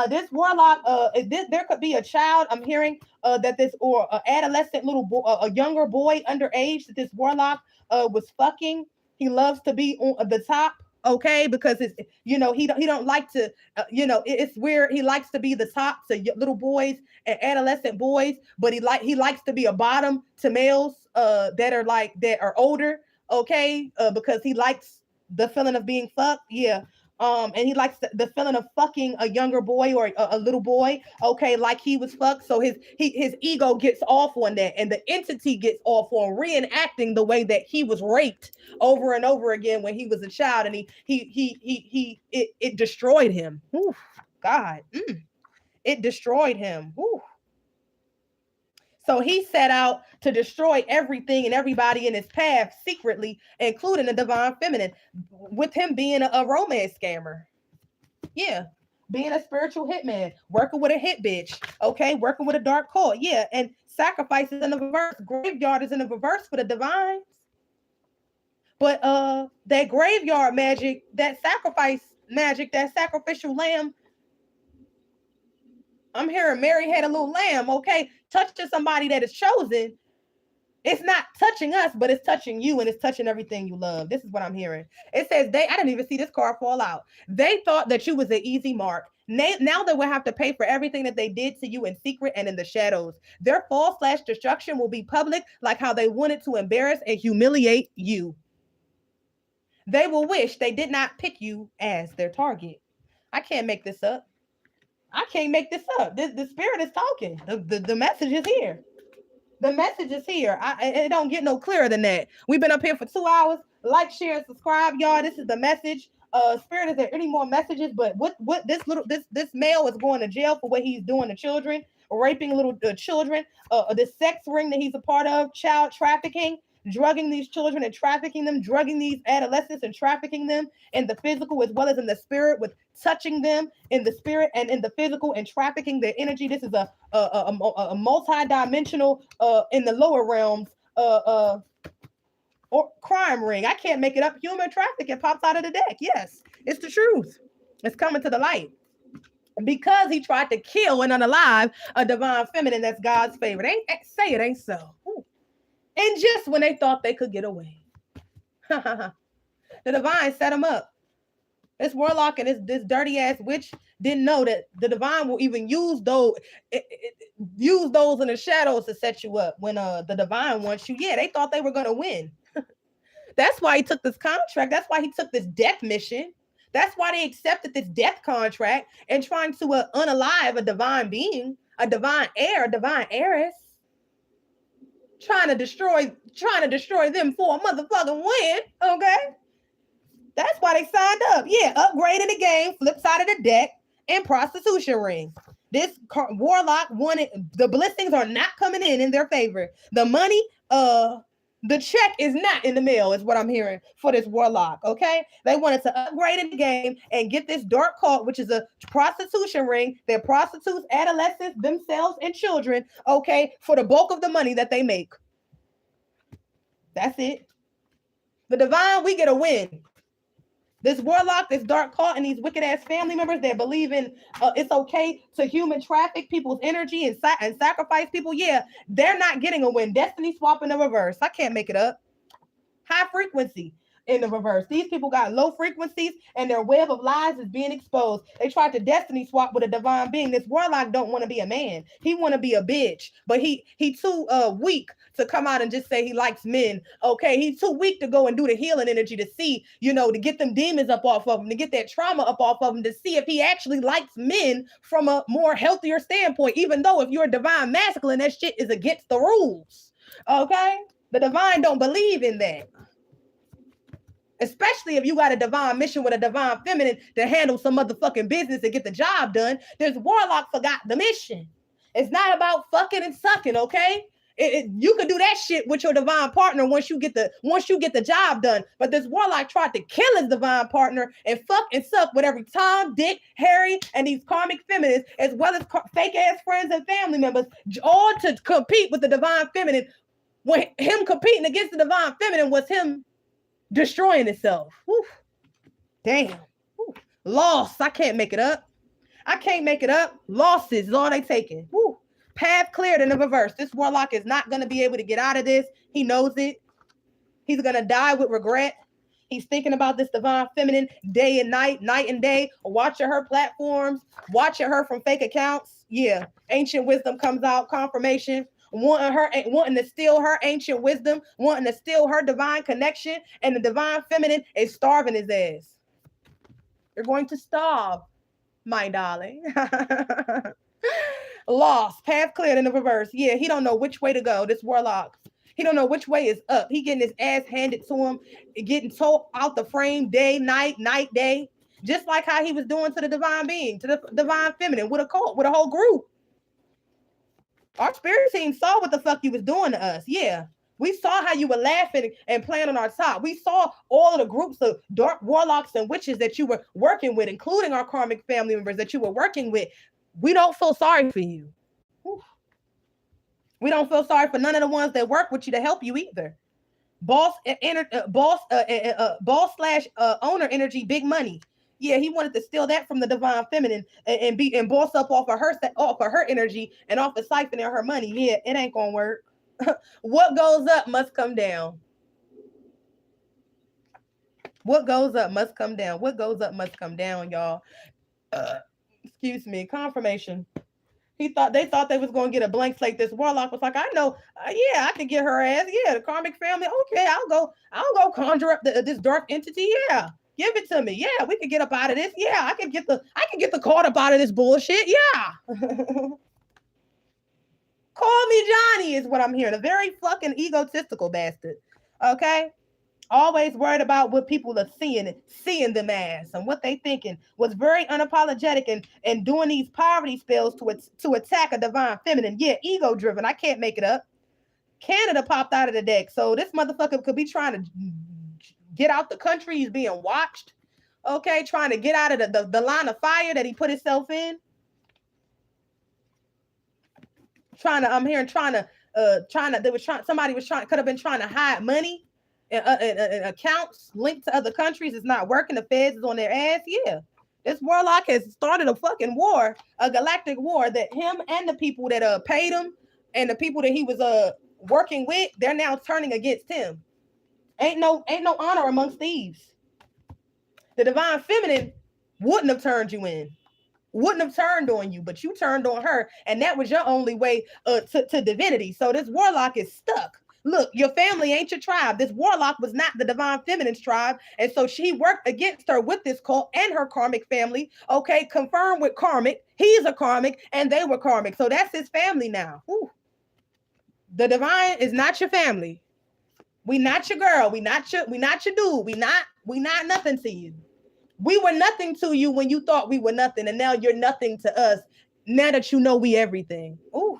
A: this warlock, there could be a child. I'm hearing that this or adolescent little boy, a younger boy underage that this warlock was fucking. He loves to be on the top. Okay, because it's he don't like to it's weird. He likes to be the top to little boys and adolescent boys, but he likes to be a bottom to males that are older. Okay, because he likes the feeling of being fucked. Yeah, and he likes the feeling of fucking a younger boy or a little boy, okay, like he was fucked. So his ego gets off on that, and the entity gets off on reenacting the way that he was raped over and over again when he was a child, and it destroyed him. Ooh, God, it destroyed him. Ooh. So he set out to destroy everything and everybody in his path secretly, including the divine feminine, with him being a romance scammer. Yeah. Being a spiritual hitman, working with a hit bitch, okay, working with a dark cult. Yeah. And sacrifices in the reverse. Graveyard is in the reverse for the divines. But that graveyard magic, that sacrifice magic, that sacrificial lamb, I'm hearing Mary had a little lamb, okay? Touching somebody that is chosen. It's not touching us, but it's touching you and it's touching everything you love. This is what I'm hearing. It says I didn't even see this card fall out. They thought that you was an easy mark. Now they will have to pay for everything that they did to you in secret and in the shadows. Their fall/destruction will be public, like how they wanted to embarrass and humiliate you. They will wish they did not pick you as their target. I can't make this up. I can't make this up. The spirit is talking. The message is here. The message is here. It don't get no clearer than that. We've been up here for 2 hours. Like, share, and subscribe, y'all. This is the message. Spirit, is there any more messages? But what this male is going to jail for what he's doing to children, raping little children, the sex ring that he's a part of, child trafficking, drugging these children and trafficking them, drugging these adolescents and trafficking them in the physical as well as in the spirit, with touching them in the spirit and in the physical and trafficking their energy. This is a multi-dimensional in the lower realms or crime ring. I can't make it up. Human trafficking pops out of the deck. Yes, it's the truth. It's coming to the light. Because he tried to kill and unalive a divine feminine that's God's favorite. Say it ain't so. Ooh. And just when they thought they could get away, the divine set them up. This warlock and this dirty ass witch didn't know that the divine will even use those in the shadows to set you up when the divine wants you. Yeah, they thought they were gonna win. That's why he took this contract. That's why he took this death mission. That's why they accepted this death contract and trying to unalive a divine being, a divine heir, a divine heiress. Trying to destroy them for a motherfucking win, okay? That's why they signed up. Yeah, upgrading the game, flip side of the deck, and prostitution ring. This warlock wanted, the blessings are not coming in their favor. The money, the check is not in the mail, is what I'm hearing for this warlock, okay? They wanted to upgrade in the game and get this dark cult, which is a prostitution ring that prostitutes adolescents, themselves, and children, okay, for the bulk of the money that they make. That's it. The divine, we get a win. This warlock, this dark cult, and these wicked ass family members that believe in it's okay to human traffic people's energy and sacrifice people. Yeah, they're not getting a win. Destiny swap in the reverse. I can't make it up. High frequency in the reverse. These people got low frequencies and their web of lies is being exposed. They tried to destiny swap with a divine being. This warlock don't want to be a man. He want to be a bitch, but he too weak to come out and just say he likes men. Okay, he's too weak to go and do the healing energy to see, to get them demons up off of him, to get that trauma up off of him, to see if he actually likes men from a more healthier standpoint, even though if you're a divine masculine, that shit is against the rules. Okay, the divine don't believe in that. Especially if you got a divine mission with a divine feminine to handle some motherfucking business and get the job done. This warlock forgot the mission. It's not about fucking and sucking, okay? You can do that shit with your divine partner once you get the job done. But this warlock tried to kill his divine partner and fuck and suck with every Tom, Dick, Harry, and these karmic feminists, as well as fake ass friends and family members, all to compete with the divine feminine. When him competing against the divine feminine was him destroying itself. Whew. Damn. Whew. Loss. I can't make it up. I can't make it up. Losses is all they taking. Whew. Path cleared in the reverse. This warlock is not going to be able to get out of this. He knows it. He's going to die with regret. He's thinking about this divine feminine day and night and day, watching her platforms, watching her from fake accounts. Yeah, ancient wisdom comes out, confirmation, wanting to steal her ancient wisdom, wanting to steal her divine connection, and the divine feminine is starving his ass. You're going to starve, my darling. Lost, path cleared in the reverse. Yeah, he don't know which way to go. This warlock, he don't know which way is up. He getting his ass handed to him, getting told out the frame day, night, day, just like how he was doing to the divine being, to the divine feminine, with a cult, with a whole group. Our spirit team saw what the fuck you was doing to us. Yeah, we saw how you were laughing and playing on our top. We saw all of the groups of dark warlocks and witches that you were working with, including our karmic family members that you were working with. We don't feel sorry for you. Whew. We don't feel sorry for none of the ones that work with you to help you either. Boss slash owner energy, big money. Yeah, he wanted to steal that from the divine feminine and boss up off of her energy and off of siphoning her money. Yeah, it ain't gonna work. What goes up must come down. What goes up must come down. What goes up must come down, y'all. Excuse me, confirmation. They thought they was gonna get a blank slate. This warlock was like, I know, yeah, I can get her ass. Yeah, the karmic family. Okay, I'll go conjure up this dark entity. Yeah, give it to me. Yeah, we can get up out of this. Yeah, I can get the caught up out of this bullshit. Yeah. Call me Johnny is what I'm hearing. A very fucking egotistical bastard. Okay. Always worried about what people are seeing them as and what they thinking. Was very unapologetic and doing these poverty spells to attack a divine feminine. Yeah, ego driven. I can't make it up. Canada popped out of the deck. So this motherfucker could be trying to get out the country. He's being watched. Okay, trying to get out of the line of fire that he put himself in. Somebody could have been trying to hide money. And accounts linked to other countries is not working. The feds is on their ass. Yeah, this warlock has started a fucking war, a galactic war that him and the people that paid him and the people that he was working with, they're now turning against him. Ain't no honor amongst thieves. The divine feminine wouldn't have turned you in, wouldn't have turned on you, but you turned on her, and that was your only way to divinity. So this warlock is stuck. Look, your family ain't your tribe. This warlock was not the divine feminine's tribe. And so she worked against her with this cult and her karmic family. Okay, confirmed with karmic. He's a karmic and they were karmic. So that's his family now. Whew. The divine is not your family. We not your girl. We not your dude. We not nothing to you. We were nothing to you when you thought we were nothing. And now you're nothing to us. Now that you know we everything. Ooh.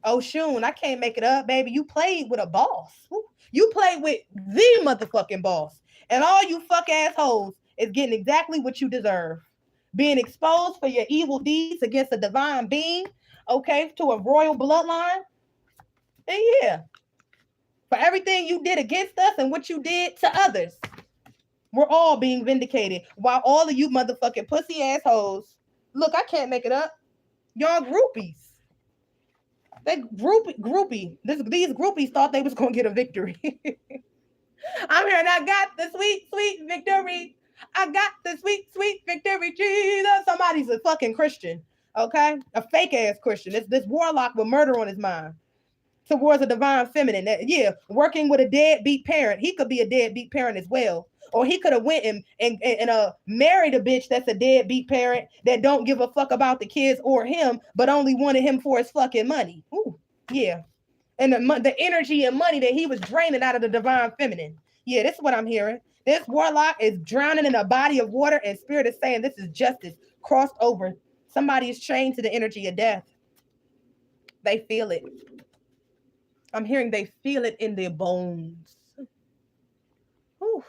A: Oh, Shun, I can't make it up, baby. You played with a boss. You played with the motherfucking boss. And all you fuck assholes is getting exactly what you deserve. Being exposed for your evil deeds against a divine being, okay, to a royal bloodline. And yeah, for everything you did against us and what you did to others. We're all being vindicated while all of you motherfucking pussy assholes, look, I can't make it up. Y'all groupies. They groupie. These groupies thought they was gonna get a victory. I'm here and I got the sweet, sweet victory. I got the sweet, sweet victory, Jesus. Somebody's a fucking Christian, okay? A fake ass Christian. This warlock with murder on his mind towards a divine feminine. Yeah, working with a deadbeat parent. He could be a deadbeat parent as well. Or he could have went and married a bitch that's a deadbeat parent that don't give a fuck about the kids or him, but only wanted him for his fucking money. Ooh, yeah. And the energy and money that he was draining out of the divine feminine. Yeah, this is what I'm hearing. This warlock is drowning in a body of water, and spirit is saying this is justice crossed over. Somebody is chained to the energy of death. They feel it. I'm hearing they feel it in their bones. Whew.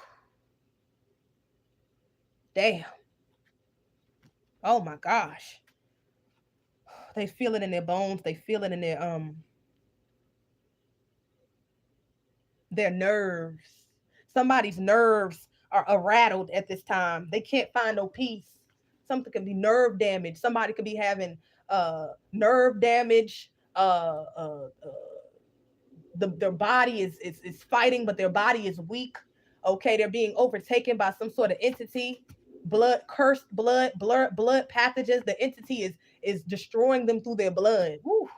A: Damn. Oh my gosh. They feel it in their bones. They feel it in their nerves. Somebody's nerves are rattled at this time. They can't find no peace. Something could be nerve damage. Somebody could be having nerve damage. Their body is fighting, but their body is weak. Okay, they're being overtaken by some sort of entity. Blood, cursed blood pathogens. The entity is destroying them through their blood. Woo.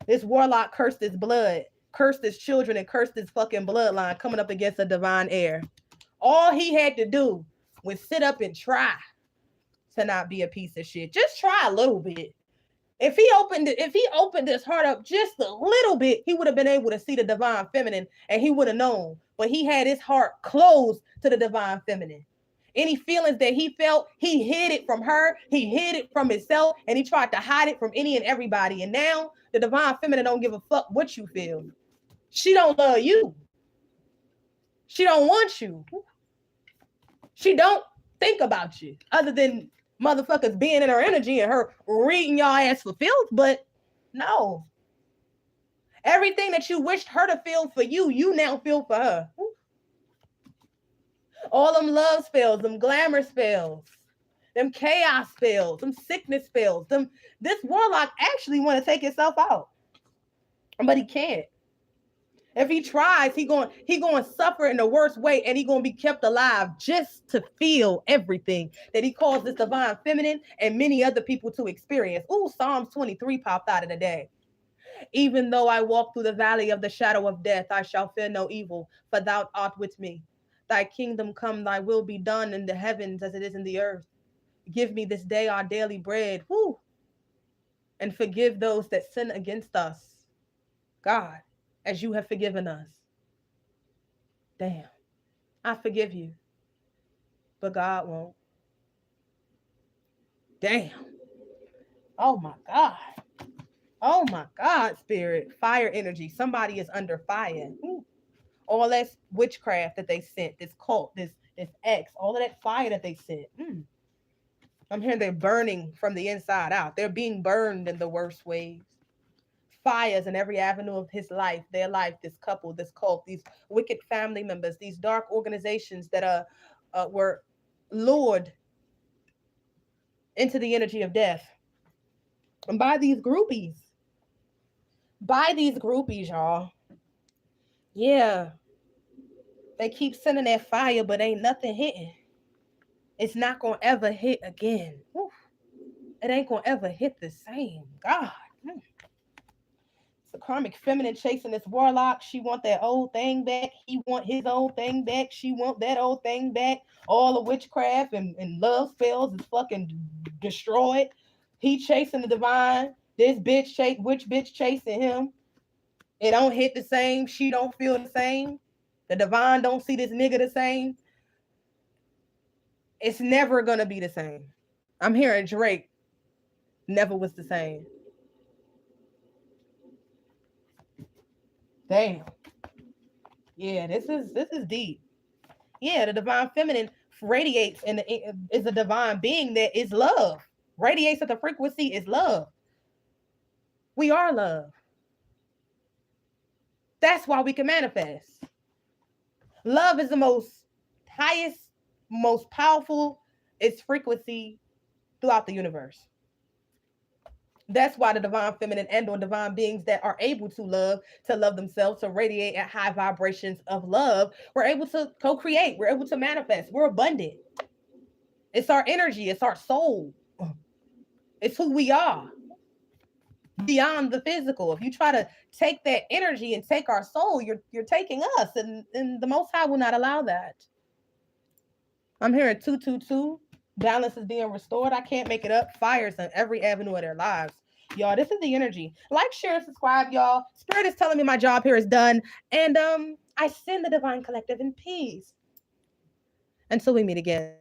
A: This warlock cursed his blood, cursed his children, and cursed his fucking bloodline coming up against a divine heir. All he had to do was sit up and try to not be a piece of shit. Just try a little bit. If he opened his heart up just a little bit, he would have been able to see the divine feminine and he would have known. But he had his heart closed to the divine feminine. Any feelings that he felt, he hid it from her, he hid it from himself, and he tried to hide it from any and everybody. And now the divine feminine don't give a fuck what you feel. She don't love you. She don't want you. She don't think about you other than motherfuckers being in her energy and her reading y'all ass for filth. But no. Everything that you wished her to feel for you, you now feel for her. All them love spells, them glamour spells, them chaos spells, them sickness spells, this warlock actually want to take himself out. But he can't. If he tries, he going to suffer in the worst way, and he going to be kept alive just to feel everything that he calls this divine feminine and many other people to experience. Ooh, Psalms 23 popped out of the day. Even though I walk through the valley of the shadow of death, I shall fear no evil, for thou art with me. Thy kingdom come, thy will be done in the heavens as it is in the earth. Give me this day our daily bread. Woo. And forgive those that sin against us, God, as you have forgiven us. Damn. I forgive you, but God won't. Damn. Oh my God. Oh my God, spirit. Fire energy. Somebody is under fire. Ooh. All that witchcraft that they sent, this cult, this X, all of that fire that they sent. I'm hearing they're burning from the inside out. They're being burned in the worst ways. Fires in every avenue of his life, their life, this couple, this cult, these wicked family members, these dark organizations that were lured into the energy of death. And by these groupies, y'all. Yeah. They keep sending that fire, but ain't nothing hitting. It's not going to ever hit again. Woo. It ain't going to ever hit the same. God. It's a karmic feminine chasing this warlock. She want that old thing back. He want his old thing back. She want that old thing back. All the witchcraft and love spells is fucking destroyed. He chasing the divine. This which bitch chasing him. It don't hit the same. She don't feel the same. The divine don't see this nigga the same. It's never gonna be the same. I'm hearing Drake never was the same. Damn. Yeah, this is deep. Yeah, the divine feminine radiates and is a divine being that is love. Radiates at the frequency is love. We are love. That's why we can manifest. Love is the most highest, most powerful, its frequency throughout the universe. That's why the divine feminine and or divine beings that are able to love themselves, to radiate at high vibrations of love, we're able to co-create. We're able to manifest. We're abundant. It's our energy. It's our soul. It's who we are. Beyond the physical. If you try to take that energy and take our soul, you're taking us, and the Most High will not allow that. I'm hearing 222. Balance is being restored. I can't make it up. Fires on every avenue of their lives. Y'all, this is the energy. Like, share, and subscribe, y'all. Spirit is telling me my job here is done. And I send the divine collective in peace. Until we meet again.